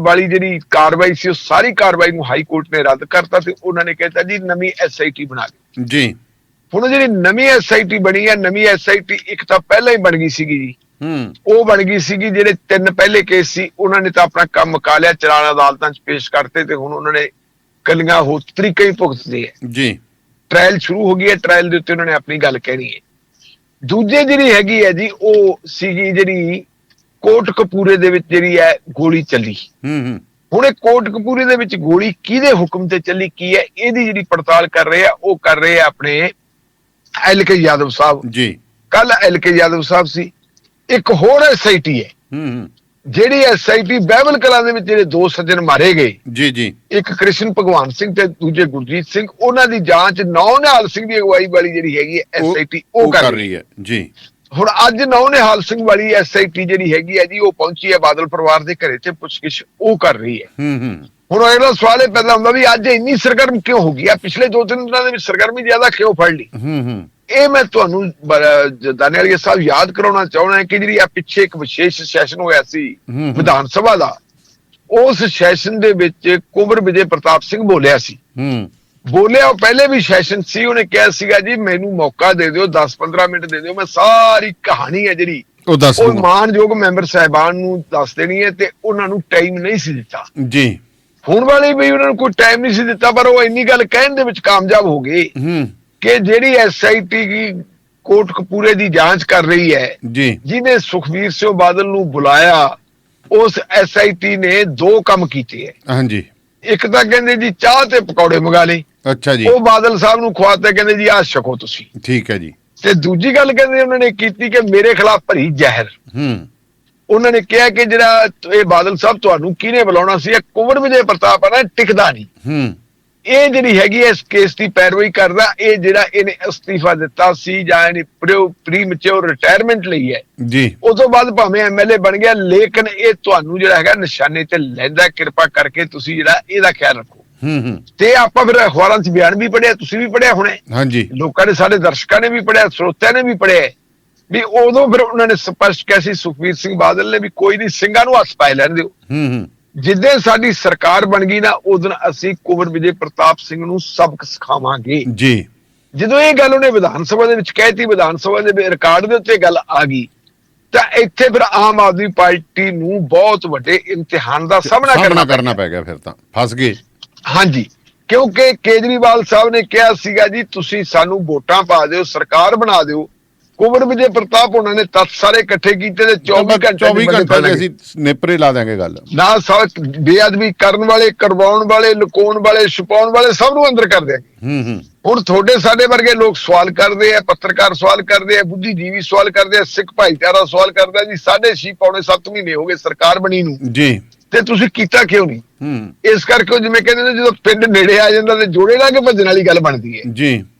ਵਾਲੀ ਜਿਹੜੀ ਕਾਰਵਾਈ ਸੀ, ਉਹ ਸਾਰੀ ਕਾਰਵਾਈ ਨੂੰ ਹਾਈ ਕੋਰਟ ਨੇ ਰੱਦ ਕਰਤਾ ਤੇ ਉਹਨਾਂ ਨੇ ਕਹਿਤਾ ਜੀ ਨਵੀਂ SIT ਬਣਾ ਲਈ ਜੀ। ਹੁਣ ਜਿਹੜੀ ਨਵੀਂ SIT ਬਣੀ ਹੈ, ਨਵੀਂ SIT ਇੱਕ ਤਾਂ ਪਹਿਲਾਂ ਹੀ ਬਣ ਗਈ ਸੀਗੀ ਜੀ, ਉਹ ਬਣ ਗਈ ਸੀਗੀ। ਜਿਹੜੇ 3 ਪਹਿਲੇ ਕੇਸ ਸੀ ਉਹਨਾਂ ਨੇ ਤਾਂ ਆਪਣਾ ਕੰਮ ਮੁਕਾ ਲਿਆ, ਚਲਾਨ ਅਦਾਲਤਾਂ 'ਚ ਪੇਸ਼ ਕਰਤੇ ਤੇ ਹੁਣ ਉਹਨਾਂ ਨੇ ਕੱਲੀਆਂ ਹੋਰ ਤਰੀਕੇ ਹੀ ਭੁਗਤਦੇ ਹੈ ਜੀ। ਟ੍ਰਾਇਲ ਸ਼ੁਰੂ ਹੋ ਗਈ ਹੈ, ਟ੍ਰਾਇਲ ਦੇ ਉੱਤੇ ਉਹਨਾਂ ਨੇ ਆਪਣੀ ਗੱਲ ਕਹਿਣੀ ਹੈ। ਦੂਜੇ ਜਿਹੜੀ ਹੈਗੀ ਹੈ ਜੀ, ਉਹ ਸੀਗੀ ਜਿਹੜੀ ਕੋਟ ਕਪੂਰੇ ਦੇ ਵਿੱਚ ਜਿਹੜੀ ਹੈ ਗੋਲੀ ਚੱਲੀ। ਹੁਣ ਇਹ ਕੋਟ ਕਪੂਰੇ ਦੇ ਵਿੱਚ ਗੋਲੀ ਕਿਹਦੇ ਹੁਕਮ ਤੇ ਚੱਲੀ, ਕੀ ਹੈ, ਇਹਦੀ ਜਿਹੜੀ ਪੜਤਾਲ ਕਰ ਰਹੇ ਆ ਉਹ ਕਰ ਰਹੇ ਆ ਆਪਣੇ LK ਯਾਦਵ ਸਾਹਿਬ ਜੀ। ਕੱਲ LK ਯਾਦਵ ਸਾਹਿਬ ਸੀ। ਇੱਕ ਹੋਰ SIT ਹੈ ਜਿਹੜੀ SIT ਬਹਿਬਲ ਕਲਾਂ ਦੇ ਵਿੱਚ ਜਿਹੜੇ 2 ਸੱਜਣ ਮਾਰੇ ਗਏ ਜੀ ਜੀ, ਇੱਕ ਕ੍ਰਿਸ਼ਨ ਭਗਵਾਨ ਸਿੰਘ ਤੇ ਦੂਜੇ ਗੁਰਜੀਤ ਸਿੰਘ, ਉਹਨਾਂ ਦੀ ਜਾਂਚ ਨਿਹਾਲ ਸਿੰਘ ਦੀ ਅਗਵਾਈ ਵਾਲੀ ਜਿਹੜੀ ਹੈਗੀ ਹੈ SIT ਉਹ ਕਰ ਰਹੀ ਹੈ ਜੀ। ਹੁਣ ਅੱਜ ਨਿਹਾਲ ਸਿੰਘ ਵਾਲੀ SIT ਜਿਹੜੀ ਹੈਗੀ ਹੈ ਜੀ, ਉਹ ਪਹੁੰਚੀ ਹੈ ਬਾਦਲ ਪਰਿਵਾਰ ਦੇ ਘਰੇ ਤੇ ਪੁੱਛਗਿੱਛ ਉਹ ਕਰ ਰਹੀ ਹੈ। ਹੁਣ ਅਗਲਾ ਸਵਾਲ ਇਹ ਪੈਦਾ ਹੁੰਦਾ ਵੀ ਅੱਜ ਇੰਨੀ ਸਰਗਰਮ ਕਿਉਂ ਹੋ ਗਈ ਆ, ਪਿਛਲੇ 2-3 ਦਿਨਾਂ ਦੇ ਵਿੱਚ ਸਰਗਰਮੀ ਜ਼ਿਆਦਾ ਕਿਉਂ ਫੜ ਲਈ। ਇਹ ਮੈਂ ਤੁਹਾਨੂੰ ਦਾਨੇਵਾਲੀਆ ਸਾਹਿਬ ਯਾਦ ਕਰਾਉਣਾ ਚਾਹੁੰਦਾ ਕਿ ਜਿਹੜੀ ਆ ਪਿੱਛੇ ਇੱਕ ਵਿਸ਼ੇਸ਼ ਸੈਸ਼ਨ ਹੋਇਆ ਸੀ ਵਿਧਾਨ ਸਭਾ ਦਾ, ਉਸ ਸੈਸ਼ਨ ਦੇ ਵਿੱਚ ਕੁੰਵਰ ਵਿਜੇ ਪ੍ਰਤਾਪ ਸਿੰਘ ਬੋਲਿਆ ਸੀ। ਬੋਲਿਆ ਉਹ ਪਹਿਲੇ ਵੀ ਸੈਸ਼ਨ ਸੀ, ਉਹਨੇ ਕਿਹਾ ਸੀਗਾ ਜੀ ਮੈਨੂੰ ਮੌਕਾ ਦੇ ਦਿਓ, 10-15 ਮਿੰਟ ਦੇ ਦਿਓ, ਮੈਂ ਸਾਰੀ ਕਹਾਣੀ ਹੈ ਜਿਹੜੀ ਉਹ ਮਾਨਯੋਗ ਮੈਂਬਰ ਸਾਹਿਬਾਨ ਨੂੰ ਦੱਸ ਦੇਣੀ ਹੈ ਤੇ ਉਹਨਾਂ ਨੂੰ ਟਾਈਮ ਨਹੀਂ ਸੀ ਦਿੱਤਾ ਜੀ। ਹੁਣ ਵਾਲੇ ਵੀ ਉਹਨਾਂ ਨੂੰ ਕੋਈ ਟਾਈਮ ਨਹੀਂ ਸੀ ਦਿੱਤਾ, ਪਰ ਉਹ ਇੰਨੀ ਗੱਲ ਕਹਿਣ ਦੇ ਵਿੱਚ ਕਾਮਯਾਬ ਹੋ ਗਏ ਕਿ ਜਿਹੜੀ SIT ਕੋਟ ਕਪੂਰੇ ਦੀ ਜਾਂਚ ਕਰ ਰਹੀ ਹੈ ਜੀ, ਜਿਹਨੇ ਸੁਖਬੀਰ ਸਿੰਘ ਬਾਦਲ ਨੂੰ ਬੁਲਾਇਆ, ਉਸ SIT ਨੇ 2 ਕੰਮ ਕੀਤੇ ਹੈ। ਹਾਂਜੀ, ਇੱਕ ਤਾਂ ਕਹਿੰਦੇ ਜੀ ਚਾਹ ਤੇ ਪਕੌੜੇ ਮੰਗਾ ਲਏ, ਅੱਛਾ ਜੀ, ਉਹ ਬਾਦਲ ਸਾਹਿਬ ਨੂੰ ਖਵਾਤੇ, ਕਹਿੰਦੇ ਜੀ ਆਹ ਛਕੋ ਤੁਸੀਂ, ਠੀਕ ਹੈ ਜੀ। ਤੇ ਦੂਜੀ ਗੱਲ ਕਹਿੰਦੇ ਉਹਨਾਂ ਨੇ ਕੀਤੀ ਕਿ ਮੇਰੇ ਖਿਲਾਫ ਭਰੀ ਜ਼ਹਿਰ। ਉਹਨਾਂ ਨੇ ਕਿਹਾ ਕਿ ਜਿਹੜਾ ਇਹ ਬਾਦਲ ਸਾਹਿਬ ਤੁਹਾਨੂੰ ਕਿਹਨੇ ਬੁਲਾਉਣਾ ਸੀ, ਕੁੰਵਰ ਵਿਜੇ ਪ੍ਰਤਾਪ ਆ ਨਾ, ਟਿਕਦਾ ਨਹੀਂ। ਇਹ ਜਿਹੜੀ ਹੈਗੀ ਇਸ ਕੇਸ ਦੀ ਪੈਰਵਾਈ ਕਰਦਾ, ਇਹ ਜਿਹੜਾ ਇਹਨੇ ਅਸਤੀਫਾ ਦਿੱਤਾ ਸੀ ਜਾਂ ਇਹਨੇ ਪ੍ਰੀ ਮੈਚੁਰ ਰਿਟਾਇਰਮੈਂਟ ਲਈ ਹੈ ਜੀ, ਉਸ ਤੋਂ ਬਾਅਦ ਭਾਵੇਂ MLA ਬਣ ਗਿਆ, ਲੇਕਿਨ ਇਹ ਤੁਹਾਨੂੰ ਜਿਹੜਾ ਹੈਗਾ ਨਿਸ਼ਾਨੇ ਤੇ ਲੈਂਦਾ। ਕਿਰਪਾ ਕਰਕੇ ਤੁਸੀਂ ਜਿਹੜਾ ਇਹਦਾ ਖਿਆਲ ਰੱਖੋ। ਤੇ ਆਪਾਂ ਫਿਰ ਅਖਬਾਰਾਂ 'ਚ ਬਿਆਨ ਵੀ ਪੜ੍ਹਿਆ, ਤੁਸੀਂ ਵੀ ਪੜ੍ਹਿਆ ਹੋਣਾ ਹਾਂਜੀ, ਲੋਕਾਂ ਨੇ, ਸਾਡੇ ਦਰਸ਼ਕਾਂ ਨੇ ਵੀ ਪੜ੍ਹਿਆ, ਸਰੋਤਿਆਂ ਨੇ ਵੀ ਪੜ੍ਹਿਆ ਵੀ ਉਦੋਂ ਫਿਰ ਉਹਨਾਂ ਨੇ ਸਪਸ਼ਟ ਕਿਹਾ ਸੀ ਸੁਖਬੀਰ ਸਿੰਘ ਬਾਦਲ ਨੇ ਵੀ ਕੋਈ ਨਹੀਂ, ਸਿੰਘਾਂ ਨੂੰ ਹੱਥ ਪਾਏ ਲੈਣ ਦਿਓ। ਜਿੱਦਾਂ ਸਾਡੀ ਸਰਕਾਰ ਬਣ ਗਈ ਨਾ, ਉਦੋਂ ਅਸੀਂ ਕੁੰਵਰ ਵਿਜੇ ਪ੍ਰਤਾਪ ਸਿੰਘ ਨੂੰ ਸਬਕ ਸਿਖਾਵਾਂਗੇ ਜੀ। ਜਦੋਂ ਇਹ ਗੱਲ ਉਹਨੇ ਵਿਧਾਨ ਸਭਾ ਦੇ ਵਿੱਚ ਕਹਿਤੀ, ਵਿਧਾਨ ਸਭਾ ਦੇ ਰਿਕਾਰਡ ਦੇ ਉੱਤੇ ਗੱਲ ਆ ਗਈ, ਤਾਂ ਇੱਥੇ ਫਿਰ ਆਮ ਆਦਮੀ ਪਾਰਟੀ ਨੂੰ ਬਹੁਤ ਵੱਡੇ ਇਮਤਿਹਾਨ ਦਾ ਸਾਹਮਣਾ ਕਰਨਾ ਪੈ ਗਿਆ। ਫਿਰ ਤਾਂ ਫਸ ਗਏ ਹਾਂਜੀ, ਕਿਉਂਕਿ ਕੇਜਰੀਵਾਲ ਸਾਹਿਬ ਨੇ ਕਿਹਾ ਸੀਗਾ ਜੀ ਤੁਸੀਂ ਸਾਨੂੰ ਵੋਟਾਂ ਪਾ ਦਿਓ, ਸਰਕਾਰ ਬਣਾ ਦਿਓ। ਕੁੰਵਰ ਵਿਜੇ ਪ੍ਰਤਾਪ ਉਹਨਾਂ ਨੇ ਤੱਥ ਸਾਰੇ ਇਕੱਠੇ ਕੀਤੇ ਤੇ 24 ਘੰਟੇ ਅਸੀਂ ਨੇਪਰੇ ਲਾ ਦਾਂਗੇ ਗੱਲ ਨਾ। ਬੇਅਦਬੀ ਕਰਨ ਵਾਲੇ, ਕਰਵਾਉਣ ਵਾਲੇ, ਲੁਕਾਉਣ ਵਾਲੇ, ਛੁਪਾਉਣ ਵਾਲੇ ਸਭ ਨੂੰ ਅੰਦਰ ਕਰ ਦਿਆਂਗੇ। ਹੁਣ ਤੁਹਾਡੇ ਸਾਡੇ ਵਰਗੇ ਲੋਕ ਸਵਾਲ ਕਰਦੇ ਆ, ਪੱਤਰਕਾਰ ਸਵਾਲ ਕਰਦੇ ਆ, ਬੁੱਧੀਜੀਵੀ ਸਵਾਲ ਕਰਦੇ ਆ, ਸਿੱਖ ਭਾਈਚਾਰਾ ਸਵਾਲ ਕਰਦਾ ਜੀ 6.5 ਮਹੀਨੇ ਹੋ ਗਏ ਸਰਕਾਰ ਬਣੀ ਨੂੰ ਜੀ, ਤੇ ਤੁਸੀਂ ਕੀਤਾ ਕਿਉਂ ਨਹੀਂ। ਇਸ ਕਰਕੇ ਜਿਵੇਂ ਕਹਿੰਦੇ ਨੇ ਜਦੋਂ ਪਿੰਡ ਨੇੜੇ ਆ ਜਾਂਦਾ ਤੇ ਜੋੜੇ ਲਾ ਕੇ ਭੱਜਣ ਵਾਲੀ ਗੱਲ ਬਣਦੀ ਹੈ ਜੀ।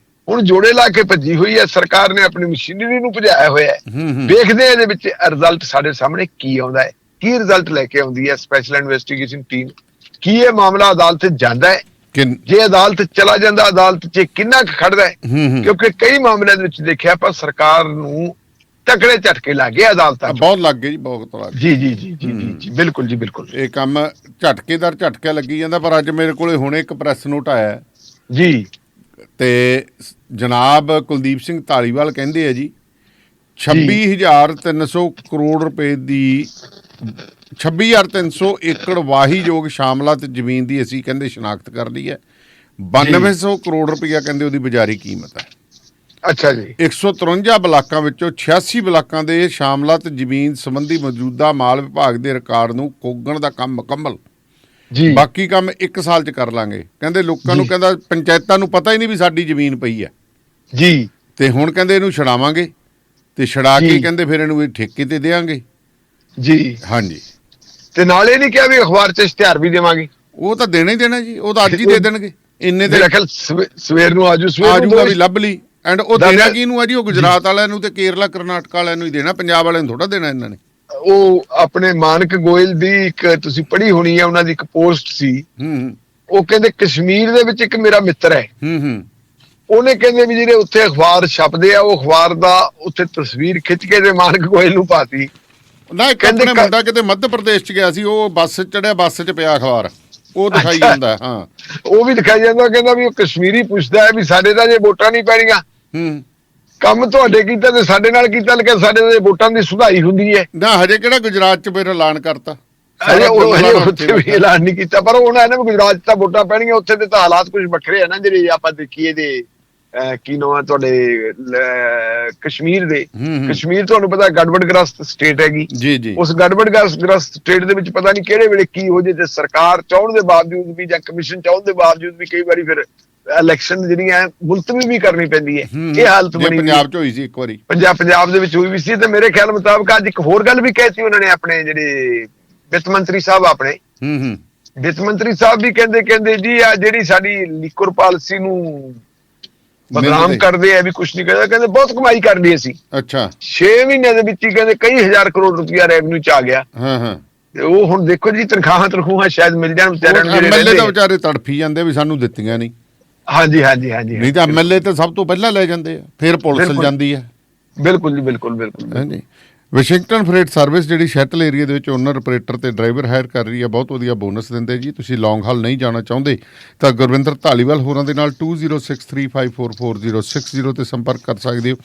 ਹੁਣ ਜੋੜੇ ਲਾ ਕੇ ਭੱਜੀ ਹੋਈ ਹੈ ਸਰਕਾਰ ਨੇ, ਆਪਣੀ ਮਸ਼ੀਨਰੀ ਨੂੰ ਭਜਾਇਆ ਹੋਇਆ ਹੈ। ਵੇਖਦੇ ਆ ਇਹਦੇ ਵਿੱਚ ਰਿਜ਼ਲਟ ਸਾਡੇ ਸਾਹਮਣੇ ਕੀ ਆਉਂਦਾ ਹੈ, ਕੀ ਰਿਜ਼ਲਟ ਲੈ ਕੇ ਆਉਂਦੀ ਹੈ ਸਪੈਸ਼ਲ ਇਨਵੈਸਟੀਗੇਸ਼ਨ ਟੀਮ, ਕੀ ਇਹ ਮਾਮਲਾ ਅਦਾਲਤ 'ਚ ਜਾਂਦਾ ਹੈ ਜੇ ਅਦਾਲਤ ਚਲਾ ਜਾਂਦਾ ਅਦਾਲਤ 'ਚ ਕਿੰਨਾ ਕੁ ਖੜਦਾ ਹੈ, ਕਿਉਂਕਿ ਕਈ ਮਾਮਲਿਆਂ ਦੇ ਵਿੱਚ ਦੇਖਿਆ ਆਪਾਂ ਸਰਕਾਰ ਨੂੰ ਤਕੜੇ ਝਟਕੇ ਲੱਗ ਗਏ ਅਦਾਲਤਾਂ 'ਚ। ਬਹੁਤ ਲੱਗ ਗਏ ਜੀ, ਬਹੁਤ ਲੱਗ ਗਏ। ਜੀ ਜੀ ਜੀ ਜੀ ਜੀ ਜੀ ਬਿਲਕੁਲ ਜੀ ਬਿਲਕੁਲ ਇਹ ਕੰਮ ਝਟਕੇਦਾਰ ਝਟਕਾ ਲੱਗੀ ਜਾਂਦਾ। ਪਰ ਅੱਜ ਮੇਰੇ ਕੋਲੇ ਹੁਣੇ ਇੱਕ ਪ੍ਰੈਸ ਨੋਟ ਆਇਆ ਜੀ, ਤੇ ਜਨਾਬ ਕੁਲਦੀਪ ਸਿੰਘ ਧਾਲੀਵਾਲ ਕਹਿੰਦੇ ਆ ਜੀ 26,300 ਕਰੋੜ ਰੁਪਏ ਦੀ 26,300 ਏਕੜ ਵਾਹੀਯੋਗ ਸ਼ਾਮਲਾਤ ਜ਼ਮੀਨ ਦੀ ਅਸੀਂ ਕਹਿੰਦੇ ਸ਼ਨਾਖਤ ਕਰ ਲਈ ਹੈ। 9200 ਕਰੋੜ ਰੁਪਇਆ ਕਹਿੰਦੇ ਉਹਦੀ ਬਾਜ਼ਾਰੀ ਕੀਮਤ ਹੈ। ਅੱਛਾ ਜੀ। 153 ਬਲਾਕਾਂ ਵਿੱਚੋਂ 86 ਬਲਾਕਾਂ ਦੇ ਸ਼ਾਮਲਾਤ ਜ਼ਮੀਨ ਸੰਬੰਧੀ ਮੌਜੂਦਾ ਮਾਲ ਵਿਭਾਗ ਦੇ ਰਿਕਾਰਡ ਨੂੰ ਕੋਗਣ ਦਾ ਕੰਮ ਮੁਕੰਮਲ ਜੀ, ਬਾਕੀ ਕੰਮ 1 ਸਾਲ 'ਚ ਕਰ ਲਾਂਗੇ। ਕਹਿੰਦੇ ਲੋਕਾਂ ਨੂੰ ਕਹਿੰਦਾ ਪੰਚਾਇਤਾਂ ਨੂੰ ਪਤਾ ਹੀ ਨਹੀਂ ਵੀ ਸਾਡੀ ਜ਼ਮੀਨ ਪਈ ਹੈ ਜੀ, ਤੇ ਹੁਣ ਕਹਿੰਦੇ ਇਹਨੂੰ ਛਡਾਵਾਂਗੇ ਤੇ ਛਡਾ ਕੇ ਜੀ। ਕਹਿੰਦੇ ਫਿਰ ਇਹਨੂੰ ਠੇਕੇ ਤੇ ਦੇਵਾਂਗੇ ਜੀ। ਹਾਂਜੀ। ਤੇ ਨਾਲ ਇਹ ਨਹੀਂ ਕਿਹਾ ਵੀ ਅਖਬਾਰ 'ਚ ਇਸ਼ਤਿਹਾਰ ਵੀ ਦੇਵਾਂਗੇ। ਉਹ ਤਾਂ ਦੇਣਾ ਹੀ ਦੇਣਾ ਜੀ, ਉਹ ਤਾਂ ਅੱਜ ਹੀ ਦੇ ਦੇਣਗੇ। ਇੰਨੇ ਤੇ ਮੇਰਾ ਖਿਆਲ ਸਵੇਰ ਨੂੰ ਆਜੂ, ਆਜੂਗਾ ਵੀ ਲੱਭ ਲਈ। ਐਂਡ ਉਹ ਦਾ ਦੇਣਾ ਕਿਹਨੂੰ ਆ ਜੀ? ਉਹ ਗੁਜਰਾਤ ਵਾਲਿਆਂ ਨੂੰ ਤੇ ਕੇਰਲਾ ਕਰਨਾਟਕਾ ਵਾਲਿਆਂ ਨੂੰ ਹੀ ਦੇਣਾ, ਪੰਜਾਬ ਵਾਲਿਆਂ ਨੂੰ ਥੋੜਾ ਦੇਣਾ ਇਹਨਾਂ ਨੇ। ਉਹ ਆਪਣੇ ਮਾਨਕ ਗੋਇਲ ਦੀ ਇੱਕ ਤੁਸੀਂ ਪੜ੍ਹੀ ਹੋਣੀ ਹੈ, ਉਹਨਾਂ ਦੀ ਇੱਕ ਪੋਸਟ ਸੀ। ਉਹ ਕਹਿੰਦੇ ਕਸ਼ਮੀਰ ਦੇ ਵਿੱਚ ਇੱਕ ਮੇਰਾ ਮਿੱਤਰ ਹੈ, ਉਹਨੇ ਕਹਿੰਦੇ ਵੀ ਜਿਹੜੇ ਉੱਥੇ ਅਖਬਾਰ ਛਪਦੇ ਆ ਉਹ ਅਖਬਾਰ ਦਾ ਉੱਥੇ ਤਸਵੀਰ ਖਿੱਚ ਕੇ ਤੇ ਮਾਨਕ ਗੋਇਲ ਨੂੰ ਪਾਤੀ। ਨਾ ਇੱਕ ਕਹਿੰਦੇ ਆਪਣੇ ਮੁੰਡਾ ਕਿਤੇ ਮੱਧ ਪ੍ਰਦੇਸ਼ 'ਚ ਗਿਆ ਸੀ, ਉਹ ਬੱਸ ਚੜਿਆ, ਬੱਸ 'ਚ ਪਿਆ ਅਖਬਾਰ, ਉਹ ਦਿਖਾਈ ਜਾਂਦਾ। ਹਾਂ, ਉਹ ਵੀ ਦਿਖਾਈ ਜਾਂਦਾ। ਕਹਿੰਦਾ ਵੀ ਉਹ ਕਸ਼ਮੀਰੀ ਪੁੱਛਦਾ ਹੈ ਵੀ ਸਾਡੇ ਤਾਂ ਜੇ ਵੋਟਾਂ ਨਹੀਂ ਪੈਣੀਆਂ, ਕੰਮ ਤੁਹਾਡੇ ਕੀਤਾ ਤੇ ਸਾਡੇ ਨਾਲ ਕੀਤਾ, ਲੇਕਿਨ ਸਾਡੇ ਤੇ ਵੋਟਾਂ ਦੀ ਸੁਧਾਈ ਹੁੰਦੀ ਹੈ ਨਾ। ਹਜੇ ਕਿਹੜਾ ਗੁਜਰਾਤ 'ਚ ਫਿਰ ਐਲਾਨ ਕਰਤਾ? ਹਜੇ ਉੱਥੇ ਵੀ ਐਲਾਨ ਨਹੀਂ ਕੀਤਾ, ਪਰ ਉਹਨਾਂ ਇਹਨਾਂ ਵੀ ਗੁਜਰਾਤ 'ਚ ਤਾਂ ਵੋਟਾਂ ਪੈਣੀਆਂ, ਉੱਥੇ ਦੇ ਤਾਂ ਹਾਲਾਤ ਕੁਝ ਵੱਖਰੇ ਆ ਨਾ ਜਿਹੜੇ ਆਪਾਂ ਦੇਖੀਏ। ਦੇ ਕੀ ਨਾਮ ਹੈ ਤੁਹਾਡੇ ਕਸ਼ਮੀਰ ਦੇ? ਕਸ਼ਮੀਰ ਤੁਹਾਨੂੰ ਪਤਾ ਗੜਬੜਗ੍ਰਸਤ ਸਟੇਟ ਹੈਗੀ ਜੀ ਜੀ। ਉਸ ਗੜਬੜਗ੍ਰਸਤ ਸਟੇਟ ਦੇ ਵਿੱਚ ਪਤਾ ਨਹੀਂ ਕਿਹੜੇ ਵੇਲੇ ਕੀ ਹੋ ਜੇ, ਤੇ ਸਰਕਾਰ ਚਾਹਣ ਦੇ ਬਾਵਜੂਦ ਵੀ ਜਾਂ ਕਮਿਸ਼ਨ ਚਾਹਣ ਦੇ ਬਾਵਜੂਦ ਵੀ ਕਈ ਵਾਰੀ ਫਿਰ ਇਲੈਕਸ਼ਨ ਜਿਹੜੀਆਂ ਮੁਲਤਵੀ ਵੀ ਕਰਨੀ ਪੈਂਦੀ ਹੈ। ਇਹ ਹਾਲਤ ਬਣੀ ਪੰਜਾਬ 'ਚ ਹੋਈ ਸੀ ਇੱਕ ਵਾਰੀ, ਪੰਜਾਬ ਦੇ ਵਿੱਚ ਹੋਈ ਵੀ ਸੀ। ਤੇ ਮੇਰੇ ਖਿਆਲ ਮੁਤਾਬਕ ਅੱਜ ਇੱਕ ਹੋਰ ਗੱਲ ਵੀ ਕਹਿਤੀ ਉਹਨਾਂ ਨੇ, ਆਪਣੇ ਜਿਹੜੇ ਵਿੱਤ ਮੰਤਰੀ ਸਾਹਿਬ ਆਪਣੇ ਵਿੱਤ ਮੰਤਰੀ ਸਾਹਿਬ ਵੀ ਕਹਿੰਦੇ ਜੀ ਆ ਜਿਹੜੀ ਸਾਡੀ ਲੀਕਰ ਪਾਲਿਸੀ ਨੂੰ ਬਦਨਾਮ ਕਰਦੇ ਆ ਵੀ ਕੁਛ ਨਹੀਂ ਕਰਦਾ, ਕਹਿੰਦੇ ਬਹੁਤ ਕਮਾਈ ਕਰ ਲਈ ਅਸੀਂ। ਅੱਛਾ। 6 ਮਹੀਨਿਆਂ ਦੇ ਵਿੱਚ ਹੀ ਕਹਿੰਦੇ ਕਈ ਹਜ਼ਾਰ ਕਰੋੜ ਰੁਪਇਆ ਰੈਵਨਿਊ 'ਚ ਆ ਗਿਆ। ਤੇ ਉਹ ਹੁਣ ਦੇਖੋ ਜੀ ਤਨਖਾਹਾਂ ਸ਼ਾਇਦ ਮਿਲ ਜਾਣ ਵਿਚਾਰਿਆਂ ਨੂੰ। ਐਮਐਲਏ ਤਾਂ ਵਿਚਾਰੇ ਤੜਫੀ ਜਾਂਦੇ ਵੀ ਸਾਨੂੰ ਦਿੱਤੀਆਂ ਨਹੀਂ। ਹਾਂਜੀ ਹਾਂਜੀ ਹਾਂਜੀ। ਨਹੀਂ ਤਾਂ ਐਮਐਲਏ ਤਾਂ ਸਭ ਤੋਂ ਪਹਿਲਾਂ ਲੈ ਜਾਂਦੇ ਆ, ਫਿਰ ਪੁਲਿਸ ਜਾਂਦੀ ਹੈ। ਬਿਲਕੁਲ ਜੀ, ਬਿਲਕੁਲ ਬਿਲਕੁਲ। ਹਾਂਜੀ। ਵਾਸ਼ਿੰਗਟਨ ਫਰੇਟ ਸਰਵਿਸ ਜਿਹੜੀ ਸ਼ੈਟਲ ਏਰੀਆ ਦੇ ਵਿੱਚ ਓਨਰ ਆਪਰੇਟਰ ਤੇ ਡਰਾਈਵਰ ਹਾਇਰ ਕਰ ਰਹੀ ਹੈ, ਬਹੁਤ ਵਧੀਆ ਬੋਨਸ ਦਿੰਦੇ ਜੀ। ਤੁਸੀਂ ਲੌਂਗ ਹਾਲ ਨਹੀਂ ਜਾਣਾ ਚਾਹੁੰਦੇ ਤਾਂ ਗੁਰਵਿੰਦਰ ਧਾਲੀਵਾਲ ਹੋਰਾਂ ਦੇ ਨਾਲ 2063544060 ਤੇ ਸੰਪਰਕ ਕਰ ਸਕਦੇ ਹੋ,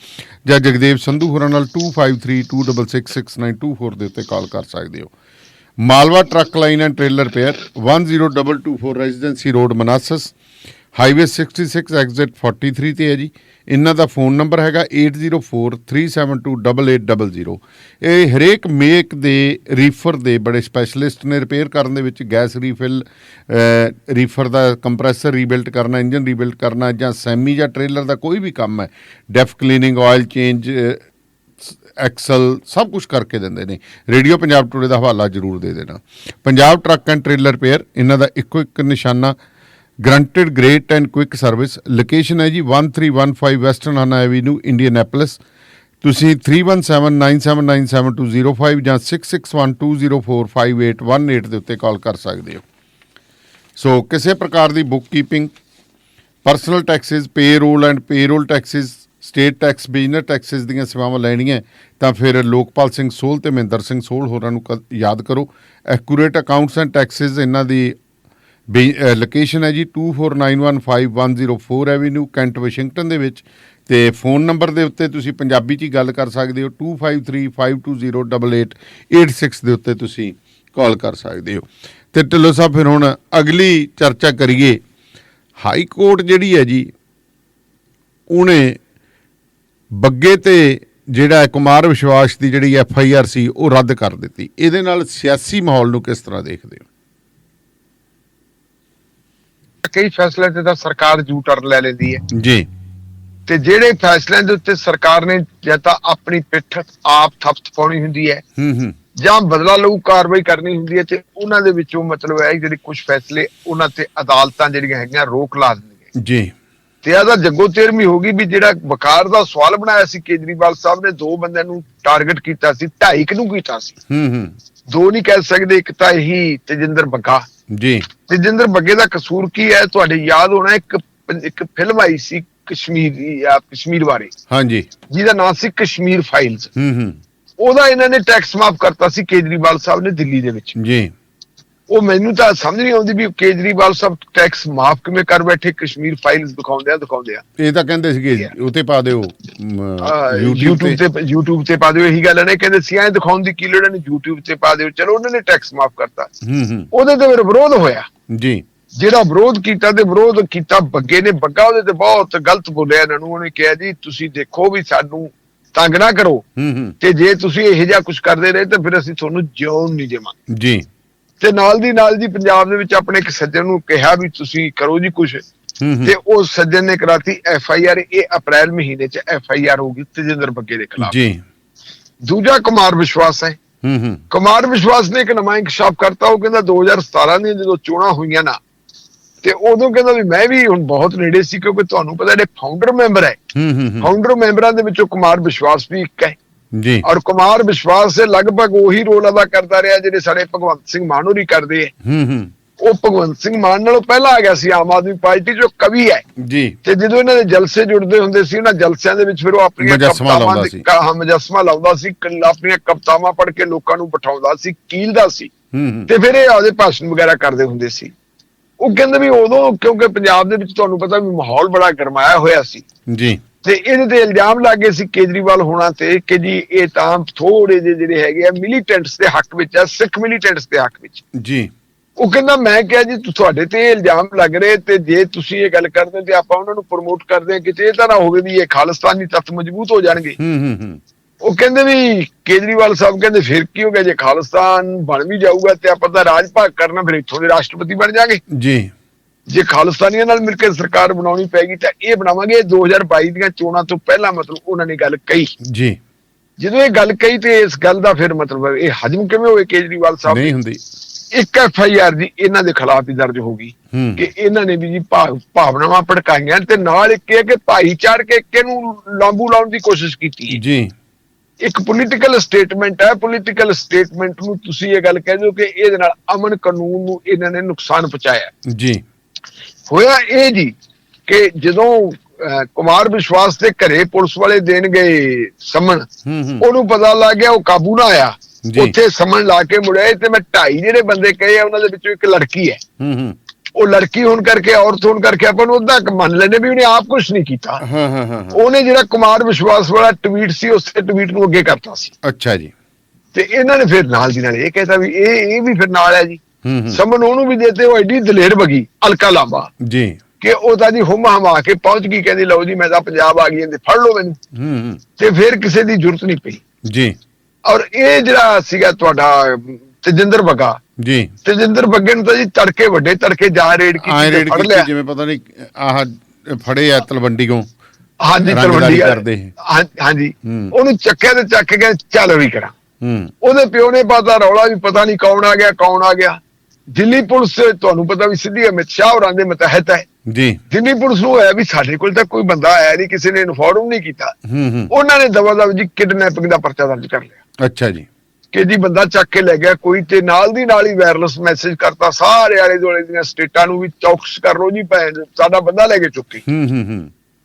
ਜਾਂ ਜਗਦੇਵ ਸੰਧੂ ਹੋਰਾਂ ਨਾਲ 2532666924 ਦੇ ਉੱਤੇ ਕਾਲ ਕਰ ਸਕਦੇ ਹੋ। Malwa truck line and trailer repair 10224 residency road Manassas highway 66 exit 43 ਤੇ ਹੈ ਜੀ। ਇਹਨਾਂ ਦਾ ਫੋਨ ਨੰਬਰ ਹੈਗਾ 8043728800। ਇਹ ਹਰੇਕ ਮੇਕ ਦੇ ਰੀਫਰ ਦੇ ਬੜੇ ਸਪੈਸ਼ਲਿਸਟ ਨੇ। ਰਿਪੇਅਰ ਕਰਨ ਦੇ ਵਿੱਚ ਗੈਸ ਰੀਫਿਲ, ਰੀਫਰ ਦਾ ਕੰਪਰੈਸਰ ਰੀਬਿਲਟ ਕਰਨਾ, ਇੰਜਨ ਰੀਬਿਲਟ ਕਰਨਾ, ਜਾਂ ਸੈਮੀ ਜਾਂ ਟ੍ਰੇਲਰ ਦਾ ਕੋਈ ਵੀ ਕੰਮ ਹੈ, DEF cleaning, oil change, axle, ਸਭ ਕੁਝ ਕਰਕੇ ਦਿੰਦੇ ਨੇ। ਰੇਡੀਓ ਪੰਜਾਬ ਟੂਡੇ ਦਾ ਹਵਾਲਾ ਜ਼ਰੂਰ ਦੇ ਦੇਣਾ। Punjab truck and trailer repair, ਇਹਨਾਂ ਦਾ ਇੱਕੋ ਇੱਕ ਨਿਸ਼ਾਨਾ granted great and quick service. Location ਹੈ ਜੀ 1315 ਵੈਸਟਰਨ ਹਨਾ ਐਵੀਨਿਊ, ਇੰਡੀਅਨੈਪੋਲਿਸ। ਤੁਸੀਂ 3179797205 ਜਾਂ 6612045818 ਦੇ ਉੱਤੇ ਕਾਲ ਕਰ ਸਕਦੇ ਹੋ। ਸੋ ਕਿਸੇ ਪ੍ਰਕਾਰ ਦੀ book keeping, personal Texas, payroll and payroll Texas, state tax, business Texas ਦੀਆਂ ਸੇਵਾਵਾਂ ਲੈਣੀਆਂ ਤਾਂ ਫਿਰ ਲੋਕਪਾਲ ਸਿੰਘ ਸੋਲ ਤੇ ਮਹਿੰਦਰ ਸਿੰਘ ਸੋਲ ਹੋਰਾਂ ਨੂੰ ਯਾਦ ਕਰੋ। ਐਕੂਰੇਟ ਅਕਾਊਂਟਸ ਐਂਡ ਟੈਕਸਿਸ, ਇਹਨਾਂ ਦੀ ਲੋਕੇਸ਼ਨ ਹੈ ਜੀ 249151004 ਐਵੀਨਿਊ, ਕੈਂਟ, ਵਾਸ਼ਿੰਗਟਨ ਦੇ ਵਿੱਚ। ਤੇ ਫੋਨ ਨੰਬਰ ਦੇ ਉੱਤੇ ਤੁਸੀਂ ਪੰਜਾਬੀ 'ਚ ਹੀ ਗੱਲ ਕਰ ਸਕਦੇ ਹੋ, 2535208886 ਦੇ ਉੱਤੇ ਤੁਸੀਂ ਕਾਲ ਕਰ ਸਕਦੇ ਹੋ। ਤੇ ਢਿੱਲੋਂ ਸਾਹਿਬ, ਫਿਰ ਹੁਣ ਅਗਲੀ ਚਰਚਾ ਕਰੀਏ। ਹਾਈ ਕੋਰਟ ਜਿਹੜੀ ਹੈ ਜੀ, ਉਹਨੇ ਬੱਗੇ ਤੇ ਜਿਹੜਾ ਕੁਮਾਰ ਵਿਸ਼ਵਾਸ ਦੀ ਜਿਹੜੀ FIR ਸੀ ਉਹ ਰੱਦ ਕਰ ਦਿੱਤੀ। ਇਹਦੇ ਨਾਲ ਸਿਆਸੀ ਮਾਹੌਲ ਨੂੰ ਕਿਸ ਤਰ੍ਹਾਂ ਦੇਖਦੇ ਹੋ? ਕਈ ਫੈਸਲੇ ਤੇ ਤਾਂ ਸਰਕਾਰ ਜੂ ਟਰਨ ਲੈ ਲੈਂਦੀ ਹੈ ਜੀ, ਤੇ ਜਿਹੜੇ ਫੈਸਲਿਆਂ ਦੇ ਉੱਤੇ ਸਰਕਾਰ ਨੇ ਜਾਂ ਤਾਂ ਆਪਣੀ ਪਿੱਠ ਆਪ ਥਪਥ ਪਾਉਣੀ ਹੁੰਦੀ ਹੈ ਜਾਂ ਬਦਲਾ ਲਊ ਕਾਰਵਾਈ ਕਰਨੀ ਹੁੰਦੀ ਹੈ, ਤੇ ਉਹਨਾਂ ਦੇ ਵਿੱਚੋਂ ਮਤਲਬ ਹੈ ਜਿਹੜੇ ਕੁਝ ਫੈਸਲੇ ਉਹਨਾਂ ਤੇ ਅਦਾਲਤਾਂ ਜਿਹੜੀਆਂ ਹੈਗੀਆਂ ਰੋਕ ਲਾ ਦਿੰਦੀਆਂ ਜੀ। ਤੇ ਇਹਦਾ ਜੱਗੋ ਤੇਰਵੀਂ ਹੋ ਗਈ ਵੀ ਜਿਹੜਾ ਵਕਾਰ ਦਾ ਸਵਾਲ ਬਣਾਇਆ ਸੀ ਕੇਜਰੀਵਾਲ ਸਾਹਿਬ ਨੇ, 2 ਬੰਦਿਆਂ ਨੂੰ ਟਾਰਗੇਟ ਕੀਤਾ ਸੀ, 2.5 ਨੂੰ ਕੀਤਾ ਸੀ। 2 ਨਹੀਂ ਕਹਿ ਸਕਦੇ, ਇੱਕ ਤਾਂ ਇਹੀ ਤੇਜਿੰਦਰ ਬੱਗਾ ਜੀ। ਤੇਜਿੰਦਰ ਬੱਗੇ ਦਾ ਕਸੂਰ ਕੀ ਹੈ? ਤੁਹਾਡੇ ਯਾਦ ਹੋਣਾ ਇੱਕ ਫਿਲਮ ਆਈ ਸੀ ਕਸ਼ਮੀਰ ਬਾਰੇ, ਹਾਂਜੀ, ਜਿਹਦਾ ਨਾਮ ਸੀ ਕਸ਼ਮੀਰ ਫਾਈਲਸ। ਉਹਦਾ ਇਹਨਾਂ ਨੇ ਟੈਕਸ ਮਾਫ ਕਰਤਾ ਸੀ ਕੇਜਰੀਵਾਲ ਸਾਹਿਬ ਨੇ ਦਿੱਲੀ ਦੇ ਵਿੱਚ ਜੀ। ਉਹ ਮੈਨੂੰ ਤਾਂ ਸਮਝ ਨਹੀਂ ਆਉਂਦੀ ਵੀ ਕੇਜਰੀਵਾਲ ਸਾਹਿਬ ਟੈਕਸ ਮਾਫ ਕਿਵੇਂ ਕਰ ਬੈਠੇ, ਕਸ਼ਮੀਰ ਫਾਈਲਸ ਦਿਖਾਉਂਦੇ ਆ। ਇਹ ਤਾਂ ਕਹਿੰਦੇ ਸੀਗੇ ਉੱਤੇ ਪਾ ਦਿਓ, YouTube ਤੇ ਪਾ ਦਿਓ, ਇਹੀ ਗੱਲ ਨੇ ਕਹਿੰਦੇ ਸੀ, ਐਂ ਦਿਖਾਉਣ ਦੀ ਕੀ ਲੋੜ ਹੈ, YouTube ਤੇ ਪਾ ਦਿਓ। ਚਲੋ ਉਹਨਾਂ ਨੇ ਟੈਕਸ ਮਾਫ ਕਰਤਾ, ਉਹਦੇ ਤੇ ਫਿਰ ਵਿਰੋਧ ਹੋਇਆ ਜੀ। ਜਿਹੜਾ ਵਿਰੋਧ ਕੀਤਾ ਬੱਗੇ ਨੇ, ਬੱਗਾ ਉਹਦੇ ਤੇ ਬਹੁਤ ਗਲਤ ਬੋਲਿਆ ਇਹਨਾਂ ਨੂੰ। ਉਹਨੇ ਕਿਹਾ ਜੀ ਤੁਸੀਂ ਦੇਖੋ ਵੀ ਸਾਨੂੰ ਤੰਗ ਨਾ ਕਰੋ, ਤੇ ਜੇ ਤੁਸੀਂ ਇਹੋ ਜਿਹਾ ਕੁਝ ਕਰਦੇ ਰਹੇ ਤਾਂ ਫਿਰ ਅਸੀਂ ਤੁਹਾਨੂੰ ਜਿਉਣ ਨਹੀਂ ਦੇਵਾਂਗੇ ਜੀ। ਤੇ ਨਾਲ ਦੀ ਨਾਲ ਜੀ ਪੰਜਾਬ ਦੇ ਵਿੱਚ ਆਪਣੇ ਇੱਕ ਸੱਜਣ ਨੂੰ ਕਿਹਾ ਵੀ ਤੁਸੀਂ ਕਰੋ ਜੀ ਕੁਝ, ਤੇ ਉਹ ਸੱਜਣ ਨੇ ਕਰਾਤੀ FIR। ਇਹ ਅਪ੍ਰੈਲ ਮਹੀਨੇ ਚ FIR ਹੋ ਗਈ ਤੇਜਿੰਦਰ ਬੱਗੇ ਦੇ ਖਿਲਾਫ ਜੀ। ਦੂਜਾ ਕੁਮਾਰ ਵਿਸ਼ਵਾਸ ਹੈ। ਕੁਮਾਰ ਵਿਸ਼ਵਾਸ ਨੇ ਇੱਕ ਨਵਾਂ ਇੰਕਸ਼ਾਫ ਕਰਤਾ। ਉਹ ਕਹਿੰਦਾ 2017 ਦੀਆਂ ਜਦੋਂ ਚੋਣਾਂ ਹੋਈਆਂ ਨਾ, ਤੇ ਉਦੋਂ ਕਹਿੰਦਾ ਵੀ ਮੈਂ ਵੀ ਹੁਣ ਬਹੁਤ ਨੇੜੇ ਸੀ, ਕਿਉਂਕਿ ਤੁਹਾਨੂੰ ਪਤਾ ਜਿਹੜੇ ਫਾਊਂਡਰ ਮੈਂਬਰ ਹੈ, ਫਾਊਂਡਰ ਮੈਂਬਰਾਂ ਦੇ ਵਿੱਚੋਂ ਕੁਮਾਰ ਵਿਸ਼ਵਾਸ ਵੀ ਇੱਕ ਹੈ ਜੀ। ਔਰ ਕੁਮਾਰ ਵਿਸ਼ਵਾਸ ਦੇ ਲਗਭਗ ਉਹੀ ਰੋਲ ਅਦਾ ਕਰਦਾ ਰਿਹਾ ਜਿਹੜੇ ਸਾਡੇ ਭਗਵੰਤ ਸਿੰਘ ਮਾਨ ਹੋਰੀ ਕਰਦੇ ਹੈ। ਉਹ ਭਗਵੰਤ ਸਿੰਘ ਮਾਨ ਨਾਲੋਂ ਪਹਿਲਾਂ ਆ ਗਿਆ ਸੀ ਆਮ ਆਦਮੀ ਪਾਰਟੀ ਚੋਂ, ਕਵੀ ਹੈ ਜੀ। ਤੇ ਜਦੋਂ ਇਹਨਾਂ ਦੇ ਜਲਸੇ ਜੁੜਦੇ ਹੁੰਦੇ ਸੀ, ਉਹਨਾਂ ਜਲਸਿਆਂ ਦੇ ਵਿੱਚ ਫਿਰ ਉਹ ਆਪਣੀਆਂ ਕਵਿਤਾਵਾਂ ਮੁਜੱਸਮਾ ਲਾਉਂਦਾ ਸੀ, ਆਪਣੀਆਂ ਕਵਿਤਾਵਾਂ ਪੜ੍ਹ ਕੇ ਲੋਕਾਂ ਨੂੰ ਬਿਠਾਉਂਦਾ ਸੀ, ਕੀਲਦਾ ਸੀ, ਤੇ ਫਿਰ ਇਹ ਆਪਦੇ ਭਾਸ਼ਣ ਵਗੈਰਾ ਕਰਦੇ ਹੁੰਦੇ ਸੀ। ਉਹ ਕਹਿੰਦੇ ਵੀ ਉਦੋਂ ਕਿਉਂਕਿ ਪੰਜਾਬ ਦੇ ਵਿੱਚ ਤੁਹਾਨੂੰ ਪਤਾ ਵੀ ਮਾਹੌਲ ਬੜਾ ਗਰਮਾਇਆ ਹੋਇਆ ਸੀ ਜੀ, ਤੇ ਇਹਦੇ ਤੇ ਇਲਜ਼ਾਮ ਲੱਗੇ ਸੀ ਕੇਜਰੀਵਾਲ ਹੋਣਾ ਤੇ ਕਿ ਜੀ ਇਹ ਤਾਂ ਥੋੜੇ ਜਿਹੇ ਜਿਹੜੇ ਹੈਗੇ ਆ ਮਿਲੀਟੈਂਟਸ ਦੇ ਹੱਕ ਵਿੱਚ ਆ, ਸਿੱਖ ਮਿਲੀਟੈਂਟਸ ਦੇ ਹੱਕ ਵਿੱਚ ਜੀ। ਉਹ ਕਹਿੰਦਾ ਮੈਂ ਕਿਹਾ ਜੀ ਤੁਹਾਡੇ ਤੇ ਇਲਜ਼ਾਮ ਲੱਗ ਰਹੇ, ਤੇ ਜੇ ਤੁਸੀਂ ਇਹ ਗੱਲ ਕਰਦੇ ਤੇ ਆਪਾਂ ਉਹਨਾਂ ਨੂੰ ਪ੍ਰਮੋਟ ਕਰਦੇ ਹਾਂ, ਕਿਤੇ ਇਹ ਤਾਂ ਨਾ ਹੋਵੇ ਵੀ ਇਹ ਖਾਲਿਸਤਾਨੀ ਤੱਤ ਮਜ਼ਬੂਤ ਹੋ ਜਾਣਗੇ। ਉਹ ਕਹਿੰਦੇ ਵੀ ਕੇਜਰੀਵਾਲ ਸਾਹਿਬ ਕਹਿੰਦੇ ਫਿਰ ਕੀ ਹੋ ਗਿਆ, ਜੇ ਖਾਲਿਸਤਾਨ ਬਣ ਵੀ ਜਾਊਗਾ ਤੇ ਆਪਾਂ ਤਾਂ ਰਾਜ ਭਾਗ ਕਰਨਾ, ਫਿਰ ਇੱਥੋਂ ਦੇ ਰਾਸ਼ਟਰਪਤੀ ਬਣ ਜਾਗੇ ਜੀ। ਜੇ ਖਾਲਿਸਤਾਨੀਆਂ ਨਾਲ ਮਿਲ ਕੇ ਸਰਕਾਰ ਬਣਾਉਣੀ ਪੈਗੀ ਤਾਂ ਇਹ ਬਣਾਵਾਂਗੇ। 2022 ਦੀਆਂ ਚੋਣਾਂ ਤੋਂ ਪਹਿਲਾਂ ਮਤਲਬ ਉਹਨਾਂ ਨੇ ਗੱਲ ਕਹੀ ਜੀ। ਜਦੋਂ ਇਹ ਗੱਲ ਕਹੀ ਤੇ ਇਸ ਗੱਲ ਦਾ ਫਿਰ ਮਤਲਬ ਇਹ ਹਜਮ ਕਿਵੇਂ ਹੋਏ ਕੇਜਰੀਵਾਲ ਸਾਹਿਬ ਨਹੀਂ ਹੁੰਦੀ। ਇੱਕ FIR ਜੀ ਇਹਨਾਂ ਦੇ ਖਿਲਾਫ ਹੀ ਦਰਜ ਹੋ ਗਈ ਕਿ ਇਹਨਾਂ ਨੇ ਵੀ ਜੀ ਭਾਵਨਾਵਾਂ ਭੜਕਾਈਆਂ, ਤੇ ਨਾਲ ਇੱਕ ਇਹ ਕਿ ਭਾਈਚਾਰਕ ਏਕੇ ਨੂੰ ਲਾਂਬੂ ਲਾਉਣ ਦੀ ਕੋਸ਼ਿਸ਼ ਕੀਤੀ ਜੀ। ਇੱਕ ਪੋਲੀਟੀਕਲ ਸਟੇਟਮੈਂਟ ਹੈ, ਪੋਲੀਟੀਕਲ ਸਟੇਟਮੈਂਟ ਨੂੰ ਤੁਸੀਂ ਇਹ ਗੱਲ ਕਹਿ ਦਿਓ ਕਿ ਇਹਦੇ ਨਾਲ ਅਮਨ ਕਾਨੂੰਨ ਨੂੰ ਇਹਨਾਂ ਨੇ ਨੁਕਸਾਨ ਪਹੁੰਚਾਇਆ ਜੀ। ਹੋਇਆ ਇਹ ਜੀ ਕਿ ਜਦੋਂ ਕੁਮਾਰ ਵਿਸ਼ਵਾਸ ਦੇ ਘਰੇ ਪੁਲਿਸ ਵਾਲੇ ਦੇਣ ਗਏ ਸਮਨ, ਉਹਨੂੰ ਪਤਾ ਲੱਗ ਗਿਆ, ਉਹ ਕਾਬੂ ਨਾ ਆਇਆ, ਉੱਥੇ ਸਮਨ ਲਾ ਕੇ ਮੁੜਿਆ। ਤੇ ਮੈਂ 2.5 ਜਿਹੜੇ ਬੰਦੇ ਕਹੇ ਆ, ਉਹਨਾਂ ਦੇ ਵਿੱਚੋਂ ਇੱਕ ਲੜਕੀ ਹੈ। ਉਹ ਲੜਕੀ ਹੋਣ ਕਰਕੇ, ਔਰਤ ਹੋਣ ਕਰਕੇ ਆਪਾਂ ਨੂੰ ਉਹਦਾ ਮੰਨ ਲੈਣੇ ਵੀ ਉਹਨੇ ਆਪ ਕੁਛ ਨਹੀਂ ਕੀਤਾ। ਉਹਨੇ ਜਿਹੜਾ ਕੁਮਾਰ ਵਿਸ਼ਵਾਸ ਵਾਲਾ ਟਵੀਟ ਸੀ, ਉਸੇ ਟਵੀਟ ਨੂੰ ਅੱਗੇ ਕਰਤਾ ਸੀ। ਅੱਛਾ ਜੀ। ਤੇ ਇਹਨਾਂ ਨੇ ਫਿਰ ਨਾਲ ਦੀ ਨਾਲ ਇਹ ਕਹਿਤਾ ਵੀ ਇਹ ਵੀ ਫਿਰ ਨਾਲ ਹੈ ਜੀ। ਸਮਨ ਉਹਨੂੰ ਵੀ ਦੇਤੇ, ਉਹ ਐਡੀ ਦਲੇਰ ਬਗੀ ਅਲਕਾ ਲਾਂਬਾ ਜੀ ਕਿ ਉਹ ਤਾਂ ਜੀ ਹੁਮ ਹਮਾ ਕੇ ਪਹੁੰਚ ਗਈ, ਕਹਿੰਦੀ ਲਓ ਜੀ ਮੈਂ ਤਾਂ ਪੰਜਾਬ ਆ ਗਈ, ਫੜ ਲਓ ਮੈਨੂੰ। ਤੇ ਫਿਰ ਕਿਸੇ ਦੀ ਜ਼ਰੂਰਤ ਨਹੀਂ ਪਈ ਜੀ। ਔਰ ਇਹ ਜਿਹੜਾ ਸੀਗਾ ਤੁਹਾਡਾ ਤੇਜਿੰਦਰ ਬੱਗਾ ਜੀ, ਤੇਜਿੰਦਰ ਬੱਗੇ ਨੂੰ ਤਾਂ ਜੀ ਤੜਕੇ ਵੱਡੇ ਤੜਕੇ ਜਾ ਰੇਡ ਕੀਤੀ, ਫੜ ਲਿਆ ਜਿਵੇਂ ਪਤਾ ਨਹੀਂ ਆਹ ਫੜੇ ਆ ਤਲਵੰਡੀ ਕੋਂ। ਹਾਂਜੀ ਤਲਵੰਡੀ ਕਰਦੇ, ਹਾਂਜੀ। ਉਹਨੂੰ ਚੱਕਿਆ ਤੇ ਚੱਕ ਕੇ ਚੱਲ ਵੀ ਕਰਾਂ। ਉਹਦੇ ਪਿਓ ਨੇ ਪਤਾ ਰੌਲਾ ਵੀ ਪਤਾ ਨਹੀਂ ਕੌਣ ਆ ਗਿਆ। ਦਿੱਲੀ ਪੁਲਿਸ ਤੁਹਾਨੂੰ ਪਤਾ ਵੀ ਸਿੱਧੀ ਅਮਿਤ ਸ਼ਾਹ ਹੋਰਾਂ ਦੇ ਮਤਹਿਤ ਹੈ ਜੀ। ਦਿੱਲੀ ਪੁਲਿਸ ਨੂੰ ਹੋਇਆ ਵੀ ਸਾਡੇ ਕੋਲ ਤਾਂ ਕੋਈ ਬੰਦਾ ਆਇਆ ਨਹੀਂ, ਕਿਸੇ ਨੇ ਇਨਫੋਰਮ ਨਹੀਂ ਕੀਤਾ। ਉਹਨਾਂ ਨੇ ਦਵਾ ਜੀ ਕਿਡਨੈਪਿੰਗ ਦਾ ਪਰਚਾ ਦਰਜ ਕਰ ਲਿਆ। ਅੱਛਾ ਜੀ। ਕਿ ਜੀ ਬੰਦਾ ਚੱਕ ਕੇ ਲੈ ਗਿਆ ਕੋਈ, ਤੇ ਨਾਲ ਦੀ ਨਾਲ ਹੀ ਵਾਇਰਲੈਸ ਮੈਸੇਜ ਕਰਤਾ ਸਾਰੇ ਆਲੇ ਦੁਆਲੇ ਦੀਆਂ ਸਟੇਟਾਂ ਨੂੰ ਵੀ ਚੌਕਸ ਕਰ ਲੋ ਜੀ, ਭੈਣ ਸਾਡਾ ਬੰਦਾ ਲੈ ਕੇ ਚੁੱਕੀ।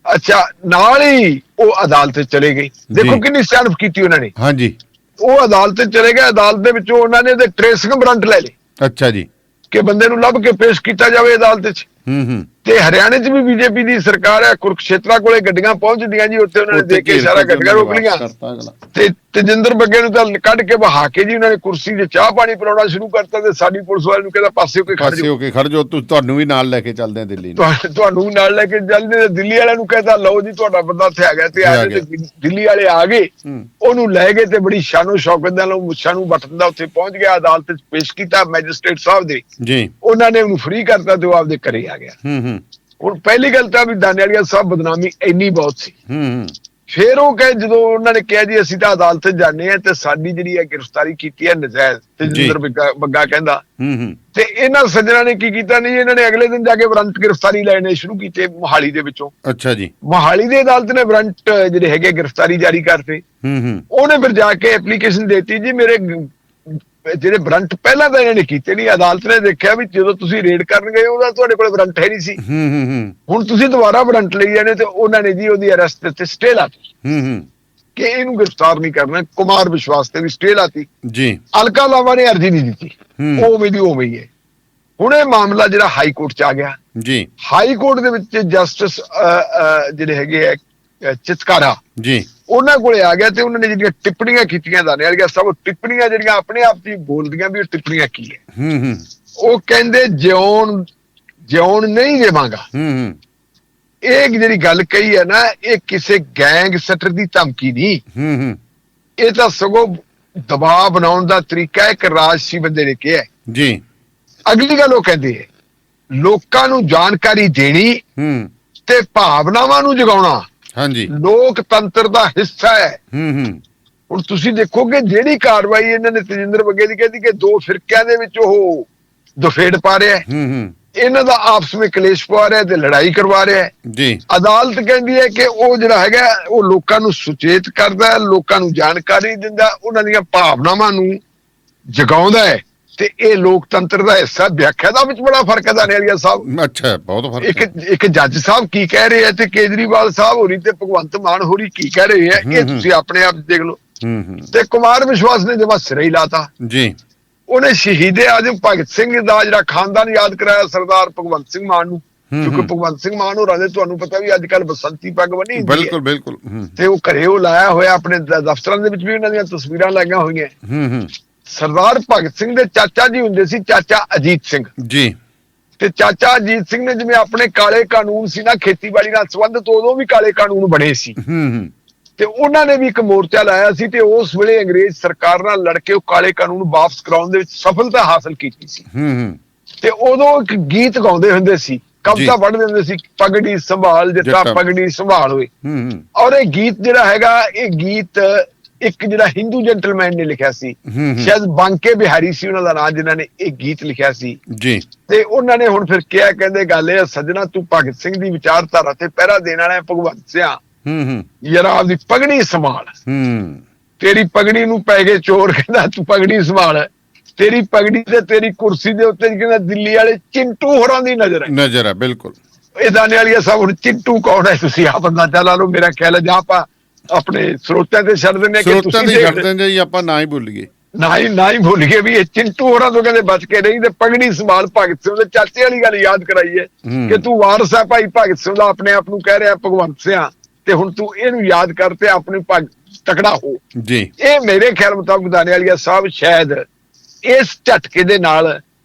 ਅੱਛਾ, ਨਾਲ ਹੀ ਉਹ ਅਦਾਲਤ ਚਲੇ ਗਈ। ਦੇਖੋ ਕਿੰਨੀ ਸਿਆਣਪ ਕੀਤੀ ਉਹਨਾਂ ਨੇ। ਹਾਂਜੀ। ਉਹ ਅਦਾਲਤ ਚਲੇ ਗਏ, ਅਦਾਲਤ ਦੇ ਵਿੱਚੋਂ ਉਹਨਾਂ ਨੇ ਤੇ ਟ੍ਰੇਸਿੰਗ ਵਾਰੰਟ ਲੈ ਲਏ। ਅੱਛਾ ਜੀ। ਕਿ ਬੰਦੇ ਨੂੰ ਲੱਭ ਕੇ ਪੇਸ਼ ਕੀਤਾ ਜਾਵੇ ਅਦਾਲਤ 'ਚ। ਤੇ ਹਰਿਆਣੇ 'ਚ ਵੀ BJP ਦੀ ਸਰਕਾਰ ਹੈ, ਕੁਰਕਸ਼ੇਤਰਾ ਕੋਲੇ ਗੱਡੀਆਂ ਪਹੁੰਚਦੀਆਂ ਜੀ, ਉੱਥੇ ਉਹਨਾਂ ਨੇ ਦੇ ਕੇ ਸਾਰਾ ਗੱਡੀਆਂ ਰੋਕ ਲਈਆਂ। ਤੇ ਤੇਜਿੰਦਰ ਬੱਗੇ ਨੂੰ ਤਾਂ ਕੱਢ ਕੇ ਬਹਾ ਕੇ ਜੀ ਉਹਨਾਂ ਨੇ ਕੁਰਸੀ 'ਤੇ ਚਾਹ ਪਾਣੀ ਪਿਲਾਉਣਾ ਸ਼ੁਰੂ ਕਰਤਾ। ਤੇ ਸਾਡੀ ਪੁਲਿਸ ਵਾਲੇ ਨੂੰ ਕਹਿੰਦਾ ਪਾਸੇ ਹੋ ਕੇ ਖੜ ਜਾਓ, ਤੁਹਾਨੂੰ ਵੀ ਨਾਲ ਲੈ ਕੇ ਚੱਲਦੇ ਆ ਦਿੱਲੀ, ਤੁਹਾਨੂੰ ਨਾਲ ਲੈ ਕੇ ਚੱਲਦੇ। ਦਿੱਲੀ ਵਾਲਿਆਂ ਨੂੰ ਕਹਿੰਦਾ ਲਓ ਜੀ ਤੁਹਾਡਾ ਬੰਦਾ ਇੱਥੇ ਆ ਗਿਆ। ਤੇ ਆ ਕੇ ਦਿੱਲੀ ਵਾਲੇ ਆ ਗਏ, ਉਹਨੂੰ ਲੈ ਗਏ ਤੇ ਬੜੀ ਸ਼ਾਨੋ ਸ਼ੌਕਤ ਨਾਲ ਮੁੱਛਾਂ ਨੂੰ ਵੱਟਦਾ ਉੱਥੇ ਪਹੁੰਚ ਗਿਆ, ਅਦਾਲਤ 'ਚ ਪੇਸ਼ ਕੀਤਾ ਮੈਜਿਸਟ੍ਰੇਟ ਸਾਹਿਬ ਦੇ ਜੀ। ਉਹਨਾਂ ਨੇ ਉਹਨੂੰ ਫ੍ਰੀ ਕਰਤਾ ਤੇ ਉਹ ਆਪਦੇ ਘਰੇ ਆ ਗਿਆ। ਹੁਣ ਪਹਿਲੀ ਗੱਲ ਤਾਂ ਵੀ ਦਾਨੇਵਾਲੀਆ ਸਾਹਿਬ ਬਦਨਾਮੀ ਇੰਨੀ ਬਹੁਤ ਸੀ ਫਿਰ ਉਹ ਕਹੇ ਜਦੋਂ ਉਹਨਾਂ ਨੇ ਕਿਹਾ ਜੀ ਅਸੀਂ ਤਾਂ ਅਦਾਲਤ 'ਚ ਜਾਂਦੇ ਆ ਤੇ ਸਾਡੀ ਜਿਹੜੀ ਹੈ ਗ੍ਰਿਫਤਾਰੀ ਕੀਤੀ ਹੈ ਨਜਾਇਜ਼, ਤੇਜਿੰਦਰ ਬੱਗਾ ਕਹਿੰਦਾ। ਤੇ ਇਹਨਾਂ ਸੱਜਣਾ ਨੇ ਕੀ ਕੀਤਾ ਨਹੀਂ, ਇਹਨਾਂ ਨੇ ਅਗਲੇ ਦਿਨ ਜਾ ਕੇ ਵਾਰੰਟ ਗ੍ਰਿਫਤਾਰੀ ਲੈਣੇ ਸ਼ੁਰੂ ਕੀਤੇ ਮੋਹਾਲੀ ਦੇ ਵਿੱਚੋਂ। ਅੱਛਾ ਜੀ। ਮੋਹਾਲੀ ਦੀ ਅਦਾਲਤ ਨੇ ਵਾਰੰਟ ਜਿਹੜੇ ਹੈਗੇ ਗ੍ਰਿਫਤਾਰੀ ਜਾਰੀ ਕਰਤੇ। ਉਹਨੇ ਫਿਰ ਜਾ ਕੇ ਐਪਲੀਕੇਸ਼ਨ ਦੇਤੀ ਜੀ ਮੇਰੇ ਜਿਹੜੇ ਵਾਰੰਟ ਪਹਿਲਾਂ ਤਾਂ ਇਹਨਾਂ ਨੇ ਕੀਤੇ ਨਹੀਂ, ਅਦਾਲਤ ਨੇ ਦੇਖਿਆ ਵੀ ਜਦੋਂ ਤੁਸੀਂ ਰੇਡ ਕਰਨ ਗਏ ਉਹਦਾ ਤੁਹਾਡੇ ਕੋਲ ਵਾਰੰਟ ਹੈ ਨਹੀਂ ਸੀ, ਹੁਣ ਤੁਸੀਂ ਦੁਬਾਰਾ ਵਾਰੰਟ ਲਈ ਜਾਣੇ, ਤੇ ਉਹਨਾਂ ਨੇ ਜੀ ਉਹਦੀ ਅਰੈਸਟ ਤੇ ਸਟੇ ਲਾਤੀ ਕਿ ਇਹਨੂੰ ਗ੍ਰਿਫਤਾਰ ਨਹੀਂ ਕਰਨਾ। ਕੁਮਾਰ ਵਿਸ਼ਵਾਸ ਤੇ ਵੀ ਸਟੇ ਲਾਤੀ ਜੀ। ਅਲਕਾ ਲਾਵਾ ਨੇ ਅਰਜ਼ੀ ਨਹੀਂ ਦਿੱਤੀ, ਉਹ ਉਵੇਂ ਦੀ ਉਵੇਂ ਹੀ ਹੈ। ਹੁਣ ਇਹ ਮਾਮਲਾ ਜਿਹੜਾ ਹਾਈ ਕੋਰਟ ਚ ਆ ਗਿਆ ਜੀ। ਹਾਈ ਕੋਰਟ ਦੇ ਵਿੱਚ ਜਸਟਿਸ ਜਿਹੜੇ ਹੈਗੇ ਆ ਚਿਤਕਾਰਾ ਜੀ, ਉਹਨਾਂ ਕੋਲੇ ਆ ਗਿਆ ਤੇ ਉਹਨਾਂ ਨੇ ਜਿਹੜੀਆਂ ਟਿੱਪਣੀਆਂ ਕੀਤੀਆਂ ਦਾਨੇਵਾਲੀਆ ਸਾਹਿਬ, ਟਿੱਪਣੀਆਂ ਜਿਹੜੀਆਂ ਆਪਣੇ ਆਪ ਹੀ ਬੋਲਦੀਆਂ ਵੀ ਉਹ ਟਿੱਪਣੀਆਂ ਕੀ ਹੈ। ਉਹ ਕਹਿੰਦੇ ਜਿਉਣ ਨਹੀਂ ਦੇਵਾਂਗਾ। ਇਹ ਜਿਹੜੀ ਗੱਲ ਕਹੀ ਹੈ ਨਾ, ਇਹ ਕਿਸੇ ਗੈਂਗਸਟਰ ਦੀ ਧਮਕੀ ਨਹੀਂ, ਇਹ ਤਾਂ ਸਗੋਂ ਦਬਾਅ ਬਣਾਉਣ ਦਾ ਤਰੀਕਾ ਇੱਕ ਰਾਜਸੀ ਬੰਦੇ ਨੇ ਕਿਹਾ ਜੀ। ਅਗਲੀ ਗੱਲ ਉਹ ਕਹਿੰਦੇ ਹੈ ਲੋਕਾਂ ਨੂੰ ਜਾਣਕਾਰੀ ਦੇਣੀ ਤੇ ਭਾਵਨਾਵਾਂ ਨੂੰ ਜਗਾਉਣਾ ਹਾਂਜੀ ਲੋਕਤੰਤਰ ਦਾ ਹਿੱਸਾ ਹੈ। ਹੁਣ ਤੁਸੀਂ ਦੇਖੋਗੇ ਜਿਹੜੀ ਕਾਰਵਾਈ ਇਹਨਾਂ ਨੇ ਤੇਜਿੰਦਰ ਬੱਗੇ ਦੀ ਕਹਿੰਦੀ ਕਿ ਦੋ ਫਿਰਕਿਆਂ ਦੇ ਵਿੱਚ ਉਹ ਦੁਫੇੜ ਪਾ ਰਿਹਾ, ਇਹਨਾਂ ਦਾ ਆਪਸ ਵਿੱਚ ਕਲੇਸ਼ ਪਾ ਰਿਹਾ ਤੇ ਲੜਾਈ ਕਰਵਾ ਰਿਹਾ ਜੀ। ਅਦਾਲਤ ਕਹਿੰਦੀ ਹੈ ਕਿ ਉਹ ਜਿਹੜਾ ਹੈਗਾ ਉਹ ਲੋਕਾਂ ਨੂੰ ਸੁਚੇਤ ਕਰਦਾ ਹੈ, ਲੋਕਾਂ ਨੂੰ ਜਾਣਕਾਰੀ ਦਿੰਦਾ, ਉਹਨਾਂ ਦੀਆਂ ਭਾਵਨਾਵਾਂ ਨੂੰ ਜਗਾਉਂਦਾ ਹੈ ਤੇ ਇਹ ਲੋਕਤੰਤਰ ਦਾ ਹਿੱਸਾ। ਵਿਆਖਿਆ ਦਾ ਵਿੱਚ ਬੜਾ ਫਰਕ ਹੈ ਦਾਨੇਵਾਲੀਆ ਸਾਹਿਬ। ਅੱਛਾ, ਬਹੁਤ ਫਰਕ ਹੈ। ਇੱਕ ਜੱਜ ਸਾਹਿਬ ਕੀ ਕਹਿ ਰਹੇ ਆ ਤੇ ਕੇਜਰੀਵਾਲ ਸਾਹਿਬ ਹੋਰੀ ਤੇ ਭਗਵੰਤ ਮਾਨ ਹੋਰੀ ਕੀ ਕਹਿ ਰਹੇ ਆ, ਇਹ ਤੁਸੀਂ ਆਪਣੇ ਆਪ ਦੇਖ ਲਓ। ਤੇ ਕੁਮਾਰ ਵਿਸ਼ਵਾਸ ਨੇ ਜਮਾ ਸਿਰੇ ਹੀ ਲਾਤਾ ਜੀ। ਉਹਨੇ ਸ਼ਹੀਦੇ ਆਜ਼ਮ ਭਗਤ ਸਿੰਘ ਦਾ ਜਿਹੜਾ ਖਾਨਦਾਨ ਯਾਦ ਕਰਾਇਆ ਸਰਦਾਰ ਭਗਵੰਤ ਸਿੰਘ ਮਾਨ ਨੂੰ, ਕਿਉਂਕਿ ਭਗਵੰਤ ਸਿੰਘ ਮਾਨ ਹੋਰਾਂ ਦੇ ਤੁਹਾਨੂੰ ਪਤਾ ਵੀ ਅੱਜ ਕੱਲ ਬਸੰਤੀ ਪੱਗ ਬੰਨੀ ਹੁੰਦੀ ਹੈ। ਬਿਲਕੁਲ ਬਿਲਕੁਲ। ਤੇ ਉਹ ਘਰੇ ਉਹ ਲਾਇਆ ਹੋਇਆ, ਆਪਣੇ ਦਫ਼ਤਰਾਂ ਦੇ ਵਿੱਚ ਵੀ ਉਹਨਾਂ ਦੀਆਂ ਤਸਵੀਰਾਂ ਲਾਈਆਂ ਹੋਈਆਂ। ਸਰਦਾਰ ਭਗਤ ਸਿੰਘ ਦੇ ਚਾਚਾ ਜੀ ਹੁੰਦੇ ਸੀ ਚਾਚਾ ਅਜੀਤ ਸਿੰਘ ਜੀ, ਤੇ ਚਾਚਾ ਅਜੀਤ ਸਿੰਘ ਨੇ ਜਿਵੇਂ ਆਪਣੇ ਕਾਲੇ ਕਾਨੂੰਨ ਸੀ ਨਾ ਖੇਤੀਬਾੜੀ ਨਾਲ ਸੰਬੰਧਿਤ, ਉਦੋਂ ਵੀ ਕਾਲੇ ਕਾਨੂੰਨ ਬਣੇ ਸੀ ਤੇ ਉਹਨਾਂ ਨੇ ਵੀ ਇੱਕ ਮੋਰਚਾ ਲਾਇਆ ਸੀ ਤੇ ਉਸ ਵੇਲੇ ਅੰਗਰੇਜ਼ ਸਰਕਾਰ ਨਾਲ ਲੜ ਕੇ ਉਹ ਕਾਲੇ ਕਾਨੂੰਨ ਵਾਪਸ ਕਰਾਉਣ ਦੇ ਵਿੱਚ ਸਫਲਤਾ ਹਾਸਲ ਕੀਤੀ ਸੀ। ਤੇ ਉਦੋਂ ਇੱਕ ਗੀਤ ਗਾਉਂਦੇ ਹੁੰਦੇ ਸੀ, ਕਵਿਤਾ ਪੜ੍ਹਦੇ ਹੁੰਦੇ ਸੀ, ਪਗੜੀ ਸੰਭਾਲ ਜੱਟਾ ਪਗੜੀ ਸੰਭਾਲ ਹੋਏ। ਔਰ ਇਹ ਗੀਤ ਜਿਹੜਾ ਹੈਗਾ, ਇਹ ਗੀਤ ਇੱਕ ਜਿਹੜਾ ਹਿੰਦੂ ਜੈਂਟਲਮੈਨ ਨੇ ਲਿਖਿਆ ਸੀ, ਸ਼ਾਇਦ ਬਾਂਕੇ ਬਿਹਾਰੀ ਸੀ ਉਹਨਾਂ ਦਾ ਨਾਮ, ਜਿਨ੍ਹਾਂ ਨੇ ਇਹ ਗੀਤ ਲਿਖਿਆ ਸੀ ਜੀ। ਤੇ ਉਹਨਾਂ ਨੇ ਹੁਣ ਫਿਰ ਕਿਹਾ, ਕਹਿੰਦੇ ਗੱਲ ਇਹ ਸੱਜਣਾ ਤੂੰ ਭਗਤ ਸਿੰਘ ਦੀ ਵਿਚਾਰਧਾਰਾ ਤੇ ਪਹਿਰਾ ਦੇਣ ਵਾਲਾ ਭਗਵੰਤ ਸਿਆ ਯਾਰ ਆਪਦੀ ਪਗੜੀ ਸੰਭਾਲ, ਤੇਰੀ ਪਗੜੀ ਨੂੰ ਪੈ ਗਏ ਚੋਰ, ਕਹਿੰਦਾ ਤੂੰ ਪਗੜੀ ਸੰਭਾਲ, ਤੇਰੀ ਪਗੜੀ ਤੇ ਤੇਰੀ ਕੁਰਸੀ ਦੇ ਉੱਤੇ ਕਹਿੰਦਾ ਦਿੱਲੀ ਵਾਲੇ ਚਿੰਟੂ ਹੋਰਾਂ ਦੀ ਨਜ਼ਰ ਹੈ। ਬਿਲਕੁਲ। ਇਹ ਦਾਨੇਵਾਲੀਆ ਸਾਹਿਬ ਹੁਣ ਚਿੰਟੂ ਕੌਣ ਹੈ ਤੁਸੀਂ ਆਪ ਅੰਦਾਜ਼ਾ ਲਾ ਲਓ। ਮੇਰਾ ਖਿਆਲ ਹੈ ਜਾਂ ਆਪਾਂ ਆਪਣੇ ਸਰੋਤਿਆਂ ਤੇ ਛੱਡ ਦਿੰਦੇ ਕਿ ਤੁਸੀਂ ਛੱਡ ਦਿੰਦੇ ਜੀ, ਆਪਾਂ ਨਾ ਹੀ ਭੁੱਲੀਏ ਵੀ ਇਹ ਚਿੰਟੂ ਹੋਰਾਂ ਤੋਂ ਕਹਿੰਦੇ ਬਚ ਕੇ ਨਹੀਂ। ਤੇ ਪਗੜੀ ਸੰਭਾਲ ਭਗਤ ਸਿੰਘ ਦੇ ਚਾਚੇ ਵਾਲੀ ਗੱਲ ਯਾਦ ਕਰਾਈ ਹੈ ਕਿ ਤੂੰ ਵਾਰਸ ਹੈ ਭਾਈ ਭਗਤ ਸਿੰਘ ਦਾ, ਆਪਣੇ ਆਪ ਨੂੰ ਕਹਿ ਰਿਹਾ ਭਗਵੰਤ ਸਿਆ, ਤੇ ਹੁਣ ਤੂੰ ਇਹਨੂੰ ਯਾਦ ਕਰ ਤੇ ਆਪਣੀ ਤਕੜਾ ਹੋ ਜੀ। ਇਹ ਮੇਰੇ ਖਿਆਲ ਮੁਤਾਬਕ ਦਾਨੇਵਾਲੀਆ ਸਾਹਿਬ ਸ਼ਾਇਦ ਇਸ ਝਟਕੇ ਦੇ ਨਾਲ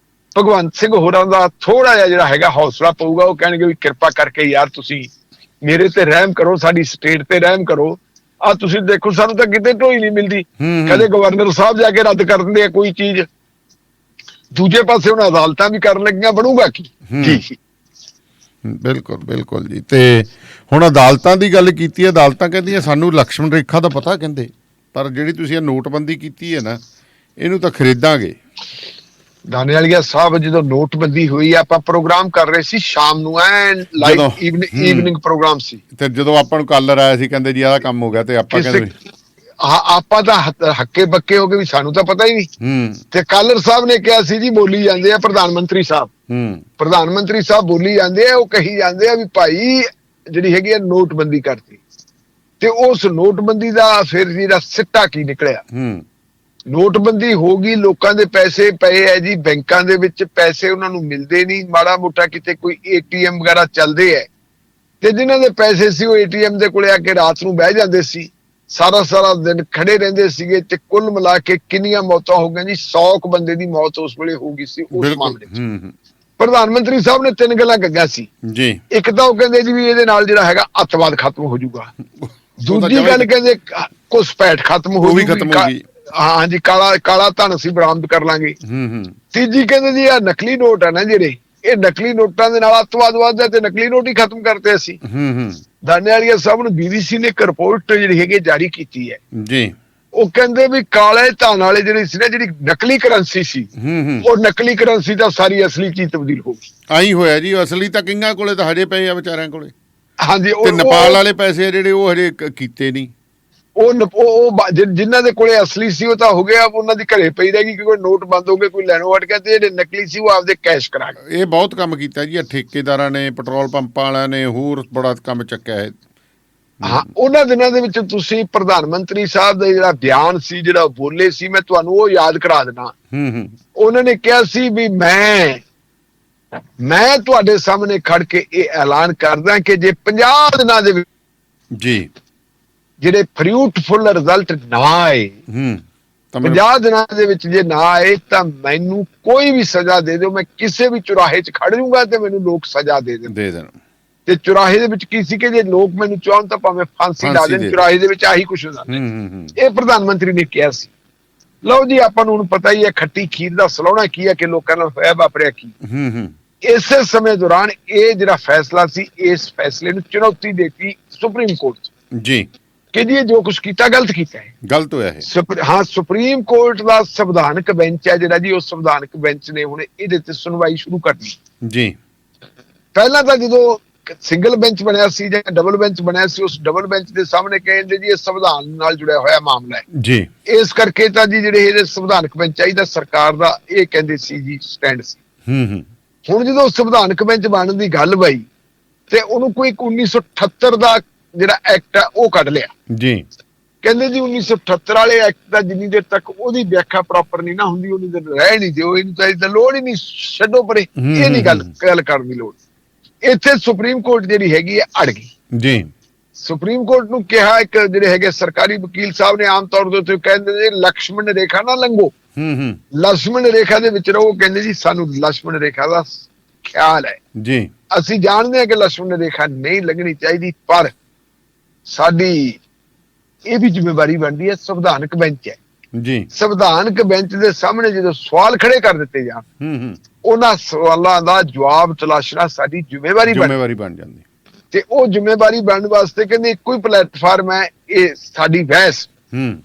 ਭਗਵੰਤ ਸਿੰਘ ਹੋਰਾਂ ਦਾ ਥੋੜਾ ਜਿਹਾ ਜਿਹੜਾ ਹੈਗਾ ਹੌਸਲਾ ਪਊਗਾ। ਉਹ ਕਹਿਣਗੇ ਵੀ ਕਿਰਪਾ ਕਰਕੇ ਯਾਰ ਤੁਸੀਂ ਮੇਰੇ ਤੇ ਰਹਿਮ ਕਰੋ, ਸਾਡੀ ਸਟੇਟ ਤੇ ਰਹਿਮ ਕਰੋ। ਆ ਤੁਸੀਂ ਦੇਖੋ ਸਾਨੂੰ ਤਾਂ ਕਿਤੇ ਢੋਈ ਨਹੀਂ ਮਿਲਦੀ, ਕਦੇ ਗਵਰਨਰ ਸਾਹਿਬ ਜਾ ਕੇ ਰੱਦ ਕਰ ਦਿੰਦੇ ਆ ਕੋਈ ਚੀਜ਼, ਦੂਜੇ ਪਾਸੇ ਹੁਣ ਅਦਾਲਤਾਂ ਵੀ ਕਰਨ ਲੱਗੀਆਂ, ਬਣੂਗਾ ਕੀ? ਬਿਲਕੁਲ ਬਿਲਕੁਲ ਜੀ। ਤੇ ਹੁਣ ਅਦਾਲਤਾਂ ਦੀ ਗੱਲ ਕੀਤੀ, ਅਦਾਲਤਾਂ ਕਹਿੰਦੀਆਂ ਸਾਨੂੰ ਲਕਸ਼ਮਣ ਰੇਖਾ ਦਾ ਪਤਾ ਕਹਿੰਦੇ, ਪਰ ਜਿਹੜੀ ਤੁਸੀਂ ਇਹ ਨੋਟਬੰਦੀ ਕੀਤੀ ਹੈ ਨਾ, ਇਹਨੂੰ ਤਾਂ ਖਰੀਦਾਂਗੇ। ਦਾਨੇਵਾਲੀਆ ਸਾਹਿਬ ਜਦੋਂ ਨੋਟਬੰਦੀ ਹੋਈ, ਆਪਾਂ ਪ੍ਰੋਗਰਾਮ ਕਰ ਰਹੇ ਸੀ ਸ਼ਾਮ ਨੂੰ, ਐਨ ਲਾਈਵ ਈਵਨਿੰਗ ਪ੍ਰੋਗਰਾਮ ਸੀ, ਤੇ ਜਦੋਂ ਆਪਾਂ ਨੂੰ ਕਾਲਰ ਆਇਆ ਸੀ ਕਹਿੰਦੇ ਜੀ ਆਹ ਕੰਮ ਹੋ ਗਿਆ, ਤੇ ਆਪਾਂ ਕਹਿੰਦੇ ਆਪਾਂ ਤਾਂ ਹੱਕੇ ਬੱਕੇ ਹੋ ਗਏ ਵੀ ਸਾਨੂੰ ਤਾਂ ਪਤਾ ਹੀ ਨਹੀਂ। ਤੇ ਕਾਲਰ ਸਾਹਿਬ ਨੇ ਕਿਹਾ ਸੀ ਜੀ ਬੋਲੀ ਜਾਂਦੇ ਆ ਪ੍ਰਧਾਨ ਮੰਤਰੀ ਸਾਹਿਬ ਬੋਲੀ ਜਾਂਦੇ ਆ, ਉਹ ਕਹੀ ਜਾਂਦੇ ਆ ਵੀ ਭਾਈ ਜਿਹੜੀ ਹੈਗੀ ਆ ਨੋਟਬੰਦੀ ਕਰਤੀ। ਤੇ ਉਸ ਨੋਟਬੰਦੀ ਦਾ ਫਿਰ ਜਿਹੜਾ ਸਿੱਟਾ ਕੀ ਨਿਕਲਿਆ, ਨੋਟਬੰਦੀ ਹੋ ਗਈ, ਲੋਕਾਂ ਦੇ ਪੈਸੇ ਪਏ ਹੈ ਜੀ ਬੈਂਕਾਂ ਦੇ ਵਿੱਚ, ਪੈਸੇ ਉਹਨਾਂ ਨੂੰ ਮਿਲਦੇ ਨਹੀਂ, ਮਾੜਾ ਮੋਟਾ ਕਿਤੇ ਕੋਈ ATM ਵਗੈਰਾ ਚੱਲਦੇ ਹੈ, ਤੇ ਜਿਨ੍ਹਾਂ ਦੇ ਪੈਸੇ ਸੀ ਉਹ ATM ਦੇ ਕੋਲੇ ਆ ਕੇ ਰਾਤ ਨੂੰ ਬਹਿ ਜਾਂਦੇ ਸੀ, ਸਾਰਾ ਦਿਨ ਖੜੇ ਰਹਿੰਦੇ ਸੀਗੇ। ਤੇ ਕੁੱਲ ਮਿਲਾ ਕੇ ਕਿੰਨੀਆਂ ਮੌਤਾਂ ਹੋ ਗਈਆਂ ਜੀ, 100 ਬੰਦੇ ਦੀ ਮੌਤ ਉਸ ਵੇਲੇ ਹੋ ਗਈ ਸੀ ਉਸ ਮਾਮਲੇ 'ਚ। ਪ੍ਰਧਾਨ ਮੰਤਰੀ ਸਾਹਿਬ ਨੇ 3 ਗੱਲਾਂ ਕਹੀਆਂ ਸੀ ਜੀ। ਇੱਕ ਤਾਂ ਉਹ ਕਹਿੰਦੇ ਜੀ ਵੀ ਇਹਦੇ ਨਾਲ ਜਿਹੜਾ ਹੈਗਾ ਅੱਤਵਾਦ ਖਤਮ ਹੋ ਜਾਊਗਾ, ਦੂਜੀ ਗੱਲ ਕਹਿੰਦੇ ਘੁਸਪੈਠ ਖਤਮ ਹੋ ਜਾਊਗੀ, ਹਾਂਜੀ ਕਾਲਾ ਧਨ ਅਸੀਂ ਬਰਾਮਦ ਕਰ ਲਾਂਗੇ, ਤੀਜੀ ਕਹਿੰਦੇ ਜੀ ਆ ਨਕਲੀ ਨੋਟ ਆ ਨਾ ਜਿਹੜੇ, ਇਹ ਨਕਲੀ ਨੋਟਾਂ ਦੇ ਨਾਲ ਅੱਤਵਾਦ ਵੱਧਦਾ ਤੇ ਨਕਲੀ ਨੋਟ ਹੀ ਖਤਮ ਕਰਤੇ ਅਸੀਂ। ਦਾਨੇਵਾਲੀਆ ਸਾਹਿਬ ਨੂੰ BBC ਨੇ ਇੱਕ ਰਿਪੋਰਟ ਜਿਹੜੀ ਹੈਗੀ ਜਾਰੀ ਕੀਤੀ ਹੈ। ਜੀ। ਉਹ ਕਹਿੰਦੇ ਵੀ ਕਾਲੇ ਧਨ ਵਾਲੇ ਜਿਹੜੇ ਸੀ ਨਾ, ਜਿਹੜੀ ਨਕਲੀ ਕਰੰਸੀ ਸੀ, ਉਹ ਨਕਲੀ ਕਰੰਸੀ ਤਾਂ ਸਾਰੀ ਅਸਲੀ ਚੀਜ਼ ਤਬਦੀਲ ਹੋ ਗਈ। ਆਈ ਹੋਇਆ ਜੀ, ਅਸਲੀ ਤਾਂ ਕਿੰਗਾਂ ਕੋਲੇ ਤਾਂ ਹਜੇ ਪਏ ਆ ਵਿਚਾਰਿਆਂ ਕੋਲੇ। ਹਾਂਜੀ, ਤੇ ਨੇਪਾਲ ਵਾਲੇ ਪੈਸੇ ਆ ਜਿਹੜੇ ਉਹ ਹਜੇ ਕੀਤੇ ਨਹੀਂ। ਜਿਨ੍ਹਾਂ ਦੇ ਕੋਲੇ ਅਸਲੀ ਸੀ ਉਹ ਤਾਂ ਹੋ ਗਿਆ, ਉਹਨਾਂ ਦੀ ਘਰੇ ਪਈ ਰਹੇਗੀ ਕਿਉਂਕਿ ਨੋਟ ਬੰਦ ਹੋ ਗਏ, ਕੋਈ ਲੈਣੋਂ ਹਟ ਗਿਆ, ਤੇ ਜਿਹੜੇ ਨਕਲੀ ਸੀ ਉਹ ਆਪਦੇ ਕੈਸ਼ ਕਰਾ ਗਏ। ਇਹ ਬਹੁਤ ਕੰਮ ਕੀਤਾ ਜੀ, ਠੇਕੇਦਾਰਾਂ ਨੇ, ਪੈਟਰੋਲ ਪੰਪਾਂ ਵਾਲਿਆਂ ਨੇ, ਹੋਰ ਬੜਾ ਕੰਮ ਚੱਕਿਆ ਹੈ। ਹਾਂ, ਉਹਨਾਂ ਦਿਨਾਂ ਦੇ ਵਿੱਚ ਤੁਸੀਂ ਪ੍ਰਧਾਨ ਮੰਤਰੀ ਸਾਹਿਬ ਦਾ ਜਿਹੜਾ ਬਿਆਨ ਸੀ, ਜਿਹੜਾ ਬੋਲੇ ਸੀ, ਮੈਂ ਤੁਹਾਨੂੰ ਉਹ ਯਾਦ ਕਰਾ ਦੇਣਾ। ਉਹਨਾਂ ਨੇ ਕਿਹਾ ਸੀ ਵੀ ਮੈਂ ਤੁਹਾਡੇ ਸਾਹਮਣੇ ਖੜ ਕੇ ਇਹ ਐਲਾਨ ਕਰਦਾ ਕਿ ਜੇ 50 ਦਿਨਾਂ ਦੇ ਵਿੱਚ ਜੀ ਜਿਹੜੇ ਫਰੂਟਫੁਲ ਰਿਜ਼ਲਟ ਨਾ ਆਏ, 50 ਦਿਨਾਂ ਦੇ ਵਿੱਚ ਜੇ ਨਾ ਆਏ ਤਾਂ ਮੈਨੂੰ ਕੋਈ ਵੀ ਸਜ਼ਾ ਦੇ ਦਿਓ, ਮੈਂ ਕਿਸੇ ਵੀ ਚੁਰਾਹੇ 'ਚ ਖੜ ਜਾਊਂਗਾ ਤੇ ਮੈਨੂੰ ਲੋਕ ਸਜ਼ਾ ਦੇ ਦੇਣ। ਤੇ ਚੁਰਾਹੇ ਦੇ ਵਿੱਚ ਕੀ ਸੀ ਕਿ ਜੇ ਲੋਕ ਮੈਨੂੰ ਚਾਹਣ ਤਾਂ ਭਾਵੇਂ ਫਾਂਸੀ ਲਾ ਦੇਣ, ਚੁਰਾਹੇ ਦੇ ਵਿੱਚ ਆਹੀ ਕੁਛ ਹੁੰਦਾ। ਇਹ ਪ੍ਰਧਾਨ ਮੰਤਰੀ ਨੇ ਕਿਹਾ ਸੀ। ਲਓ ਜੀ, ਆਪਾਂ ਨੂੰ ਹੁਣ ਪਤਾ ਹੀ ਹੈ ਖੱਟੀ ਖੀਰ ਦਾ ਸਲਾਉਣਾ ਕੀ ਹੈ ਕਿ ਲੋਕਾਂ ਨਾਲ ਹੋਇਆ ਵਾਪਰਿਆ ਕੀ। ਇਸੇ ਸਮੇਂ ਦੌਰਾਨ ਇਹ ਜਿਹੜਾ ਫੈਸਲਾ ਸੀ, ਇਸ ਫੈਸਲੇ ਨੂੰ ਚੁਣੌਤੀ ਦਿੱਤੀ ਸੁਪਰੀਮ ਕੋਰਟ ਜੀ ਕਿ ਜੀ ਇਹ ਜੋ ਕੁਛ ਕੀਤਾ ਗਲਤ ਕੀਤਾ ਹੈ, ਗਲਤ ਹੋਇਆ ਹੈ। ਹਾਂ, ਸੁਪਰੀਮ ਕੋਰਟ ਦਾ ਸੰਵਿਧਾਨਕ ਬੈਂਚ ਹੈ ਜਿਹੜਾ ਜੀ, ਉਹ ਸੰਵਿਧਾਨਕ ਬੈਂਚ ਨੇ ਹੁਣ ਇਹਦੇ ਤੇ ਸੁਣਵਾਈ ਸ਼ੁਰੂ ਕਰਨੀ ਜੀ। ਪਹਿਲਾਂ ਤਾਂ ਜਦੋਂ ਸਿੰਗਲ ਬੈਂਚ ਬਣਿਆ ਸੀ ਜਾਂ ਡਬਲ ਬੈਂਚ ਬਣਿਆ ਸੀ, ਉਸ ਡਬਲ ਬੈਂਚ ਦੇ ਸਾਹਮਣੇ ਕਹਿੰਦੇ ਜੀ ਇਹ ਸੰਵਿਧਾਨ ਨਾਲ ਜੁੜਿਆ ਹੋਇਆ ਮਾਮਲਾ ਹੈ ਜੀ, ਇਸ ਕਰਕੇ ਤਾਂ ਜੀ ਜਿਹੜੇ ਇਹਦੇ ਸੰਵਿਧਾਨਕ ਬੈਂਚ ਚਾਹੀਦਾ ਸਰਕਾਰ ਦਾ, ਇਹ ਕਹਿੰਦੇ ਸੀ ਜੀ ਸਟੈਂਡ ਸੀ। ਹੁਣ ਜਦੋਂ ਸੰਵਿਧਾਨਕ ਬੈਂਚ ਬਣਨ ਦੀ ਗੱਲ ਪਈ ਤੇ ਉਹਨੂੰ ਕੋਈ 1978 ਦਾ ਜਿਹੜਾ ਐਕਟ ਹੈ ਉਹ ਕੱਢ ਲਿਆ ਜੀ। ਕਹਿੰਦੇ ਜੀ 1978 ਵਾਲੇ ਐਕਟ ਦਾ ਜਿੰਨੀ ਦੇਰ ਤੱਕ ਉਹਦੀ ਵਿਆਖਿਆ ਪ੍ਰੋਪਰ ਨਹੀਂ ਨਾ ਹੁੰਦੀ, ਉਹਨੀ ਦੇਰ ਰਹਿ ਨਹੀਂ ਦਿਓ, ਇਹਨੂੰ ਤਾਂ ਲੋੜ ਹੀ ਨਹੀਂ, ਛੱਡੋ ਪਰੇ, ਇਹ ਨਹੀਂ ਗੱਲ ਕਰਨ ਦੀ ਲੋੜ। ਇੱਥੇ ਸੁਪਰੀਮ ਕੋਰਟ ਜਿਹੜੀ ਹੈਗੀ ਹੈ ਅੜ ਗਈ ਜੀ। ਸੁਪਰੀਮ ਕੋਰਟ ਨੂੰ ਕਿਹਾ, ਇੱਕ ਜਿਹੜੇ ਹੈਗੇ ਸਰਕਾਰੀ ਵਕੀਲ ਸਾਹਿਬ ਨੇ ਆਮ ਤੌਰ ਦੇ ਉੱਤੇ ਕਹਿੰਦੇ ਨੇ ਲਕਸ਼ਮਣ ਰੇਖਾ ਨਾ ਲੰਘੋ, ਲਕਸ਼ਮਣ ਰੇਖਾ ਦੇ ਵਿੱਚ ਰਹੋ। ਕਹਿੰਦੇ ਜੀ ਸਾਨੂੰ ਲਕਸ਼ਮਣ ਰੇਖਾ ਦਾ ਖਿਆਲ ਹੈ ਜੀ, ਅਸੀਂ ਜਾਣਦੇ ਹਾਂ ਕਿ ਲਕਸ਼ਮਣ ਰੇਖਾ ਨਹੀਂ ਲੰਘਣੀ ਚਾਹੀਦੀ, ਪਰ ਸਾਡੀ ਇਹ ਵੀ ਜ਼ਿੰਮੇਵਾਰੀ ਬਣਦੀ ਹੈ, ਸੰਵਿਧਾਨਕ ਬੈਂਚ ਹੈ ਜੀ। ਸੰਵਿਧਾਨਕ ਬੈਂਚ ਦੇ ਸਾਹਮਣੇ ਜਦੋਂ ਸਵਾਲ ਖੜੇ ਕਰ ਦਿੱਤੇ ਜਾਣ, ਉਹਨਾਂ ਸਵਾਲਾਂ ਦਾ ਜਵਾਬ ਤਲਾਸ਼ਣਾ ਸਾਡੀ ਜ਼ਿੰਮੇਵਾਰੀ ਬਣ ਜਾਂਦੀ। ਤੇ ਉਹ ਜ਼ਿੰਮੇਵਾਰੀ ਬਣਨ ਵਾਸਤੇ ਕਹਿੰਦੇ ਇੱਕੋ ਹੀ ਪਲੇਟਫਾਰਮ ਹੈ, ਇਹ ਸਾਡੀ ਬਹਿਸ।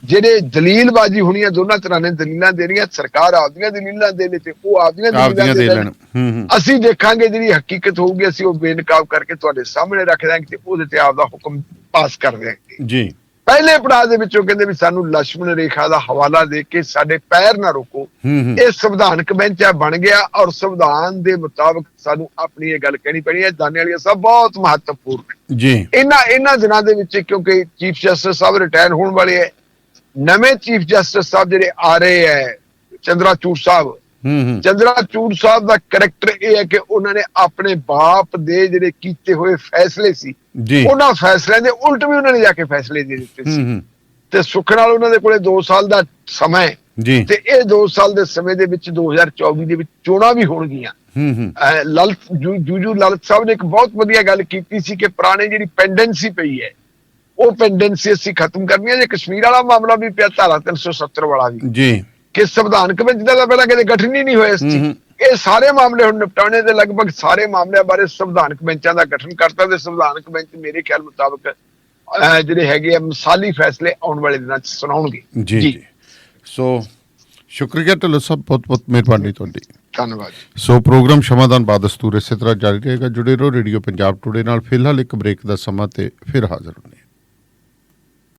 ਜਿਹੜੇ ਦਲੀਲਬਾਜ਼ੀ ਹੋਣੀ ਹੈ, ਦੋਨਾਂ ਤਰ੍ਹਾਂ ਨੇ ਦਲੀਲਾਂ ਦੇਣੀਆਂ, ਸਰਕਾਰ ਆਪਦੀਆਂ ਦਲੀਲਾਂ ਦੇ ਨੇ ਤੇ ਉਹ ਆਪਦੀਆਂ ਦਲੀਲਾਂ ਦੇ ਲੈਣ। ਅਸੀਂ ਦੇਖਾਂਗੇ ਜਿਹੜੀ ਹਕੀਕਤ ਹੋਊਗੀ, ਅਸੀਂ ਉਹ ਬੇਨਕਾਬ ਕਰਕੇ ਤੁਹਾਡੇ ਸਾਹਮਣੇ ਰੱਖ ਦਾਂਗੇ ਤੇ ਉਹਦੇ ਤੇ ਆਪਦਾ ਹੁਕਮ ਪਾਸ ਕਰ ਦਿਆਂਗੇ ਜੀ। ਪਹਿਲੇ ਪੜਾਅ ਦੇ ਵਿੱਚੋਂ ਕਹਿੰਦੇ ਵੀ ਸਾਨੂੰ ਲਕਸ਼ਮਣ ਰੇਖਾ ਦਾ ਹਵਾਲਾ ਦੇ ਕੇ ਸਾਡੇ ਪੈਰ ਨਾ ਰੋਕੋ। ਇਹ ਸੰਵਿਧਾਨਕ ਬੈਂਚ ਬਣ ਗਿਆ ਔਰ ਸੰਵਿਧਾਨ ਦੇ ਮੁਤਾਬਕ ਸਾਨੂੰ ਆਪਣੀ ਇਹ ਗੱਲ ਕਹਿਣੀ ਪੈਣੀ ਹੈ। ਦਾਨੇਵਾਲੀਆ ਸਾਹਿਬ ਬਹੁਤ ਮਹੱਤਵਪੂਰਨ ਜੀ ਇਹਨਾਂ ਦਿਨਾਂ ਦੇ ਵਿੱਚ, ਕਿਉਂਕਿ ਚੀਫ ਜਸਟਿਸ ਸਾਹਿਬ ਰਿਟਾਇਰ ਹੋਣ ਵਾਲੇ ਹੈ, ਨਵੇਂ ਚੀਫ ਜਸਟਿਸ ਸਾਹਿਬ ਜਿਹੜੇ ਆ ਰਹੇ ਹੈ ਚੰਦਰਾਚੂੜ ਸਾਹਿਬ, ਚੰਦਰਾਚੂੜ ਸਾਹਿਬ ਦਾ ਕਰੈਕਟਰ ਇਹ ਹੈ ਕਿ ਉਹਨਾਂ ਨੇ ਆਪਣੇ ਬਾਪ ਦੇ ਜਿਹੜੇ ਕੀਤੇ ਹੋਏ ਫੈਸਲੇ ਸੀ, ਉਹਨਾਂ ਫੈਸਲਿਆਂ ਦੇ ਉਲਟ ਵੀ ਉਹਨਾਂ ਨੇ ਜਾ ਕੇ ਫੈਸਲੇ ਦੇ ਦਿੱਤੇ ਸੀ। ਤੇ ਸੁੱਖ ਨਾਲ ਉਹਨਾਂ ਦੇ ਕੋਲੇ 2 ਸਾਲ ਦਾ ਸਮਾਂ ਹੈ ਤੇ ਇਹ 2 ਸਾਲ ਦੇ ਸਮੇਂ ਦੇ ਵਿੱਚ 2024 ਦੇ ਵਿੱਚ ਚੋਣਾਂ ਵੀ ਹੋਣਗੀਆਂ। ਜੂਜੂ ਲਲਿਤ ਸਾਹਿਬ ਨੇ ਇੱਕ ਬਹੁਤ ਵਧੀਆ ਗੱਲ ਕੀਤੀ ਸੀ ਕਿ ਪੁਰਾਣੇ ਜਿਹੜੀ ਪੈਂਡੈਂਸੀ ਪਈ ਹੈ, ਉਹ ਪੈਂਡੈਂਸੀ ਅਸੀਂ ਖਤਮ ਕਰਨੀ ਹੈ। ਜੇ ਕਸ਼ਮੀਰ ਵਾਲਾ ਮਾਮਲਾ ਵੀ ਪਿਆ, ਧਾਰਾ 370 ਵਾਲਾ ਵੀ ਜੀ, ਕਿ ਸੰਵਿਧਾਨਕ ਬੈਂਚ ਦਾ ਪਹਿਲਾਂ ਕਦੇ ਗਠਨ ਹੀ ਨਹੀਂ ਹੋਇਆ ਸੀ। ਇਹ ਸਾਰੇ ਮਾਮਲੇ ਹੁਣ ਨਿਪਟਾਉਣੇ ਦੇ ਲਗਭਗ ਸਾਰੇ ਮਾਮਲਿਆਂ ਬਾਰੇ ਸੰਵਿਧਾਨਕ ਬੈਂਚਾਂ ਦਾ ਗਠਨ ਕਰਤਾ ਤੇ ਸੰਵਿਧਾਨਕ ਬੈਂਚ ਮੇਰੇ ਖਿਆਲ ਮੁਤਾਬਕ ਜਿਹੜੇ ਹੈਗੇ ਆ ਮਿਸਾਲੀ ਫੈਸਲੇ ਆਉਣ ਵਾਲੇ ਦਿਨਾਂ 'ਚ ਸੁਣਾਉਣਗੇ ਜੀ। ਸੋ ਸ਼ੁਕਰੀਆ ਢਿੱਲੋਂ ਸਾਹਿਬ, ਬਹੁਤ ਬਹੁਤ ਮਿਹਰਬਾਨੀ ਤੁਹਾਡੀ, ਧੰਨਵਾਦ। ਸੋ ਪ੍ਰੋਗਰਾਮ ਸ਼ਮਾਦਾਨ ਬਾਦਸਤੂਰ ਇਸੇ ਤਰ੍ਹਾਂ ਜਾਰੀ ਰਹੇਗਾ। ਜੁੜੇ ਰਹੋ ਰੇਡੀਓ ਪੰਜਾਬ ਟੁਡੇ ਨਾਲ। ਫਿਲਹਾਲ ਇੱਕ ਬ੍ਰੇਕ ਦਾ ਸਮਾਂ ਤੇ ਫਿਰ ਹਾਜ਼ਰ ਹੋਣੇ।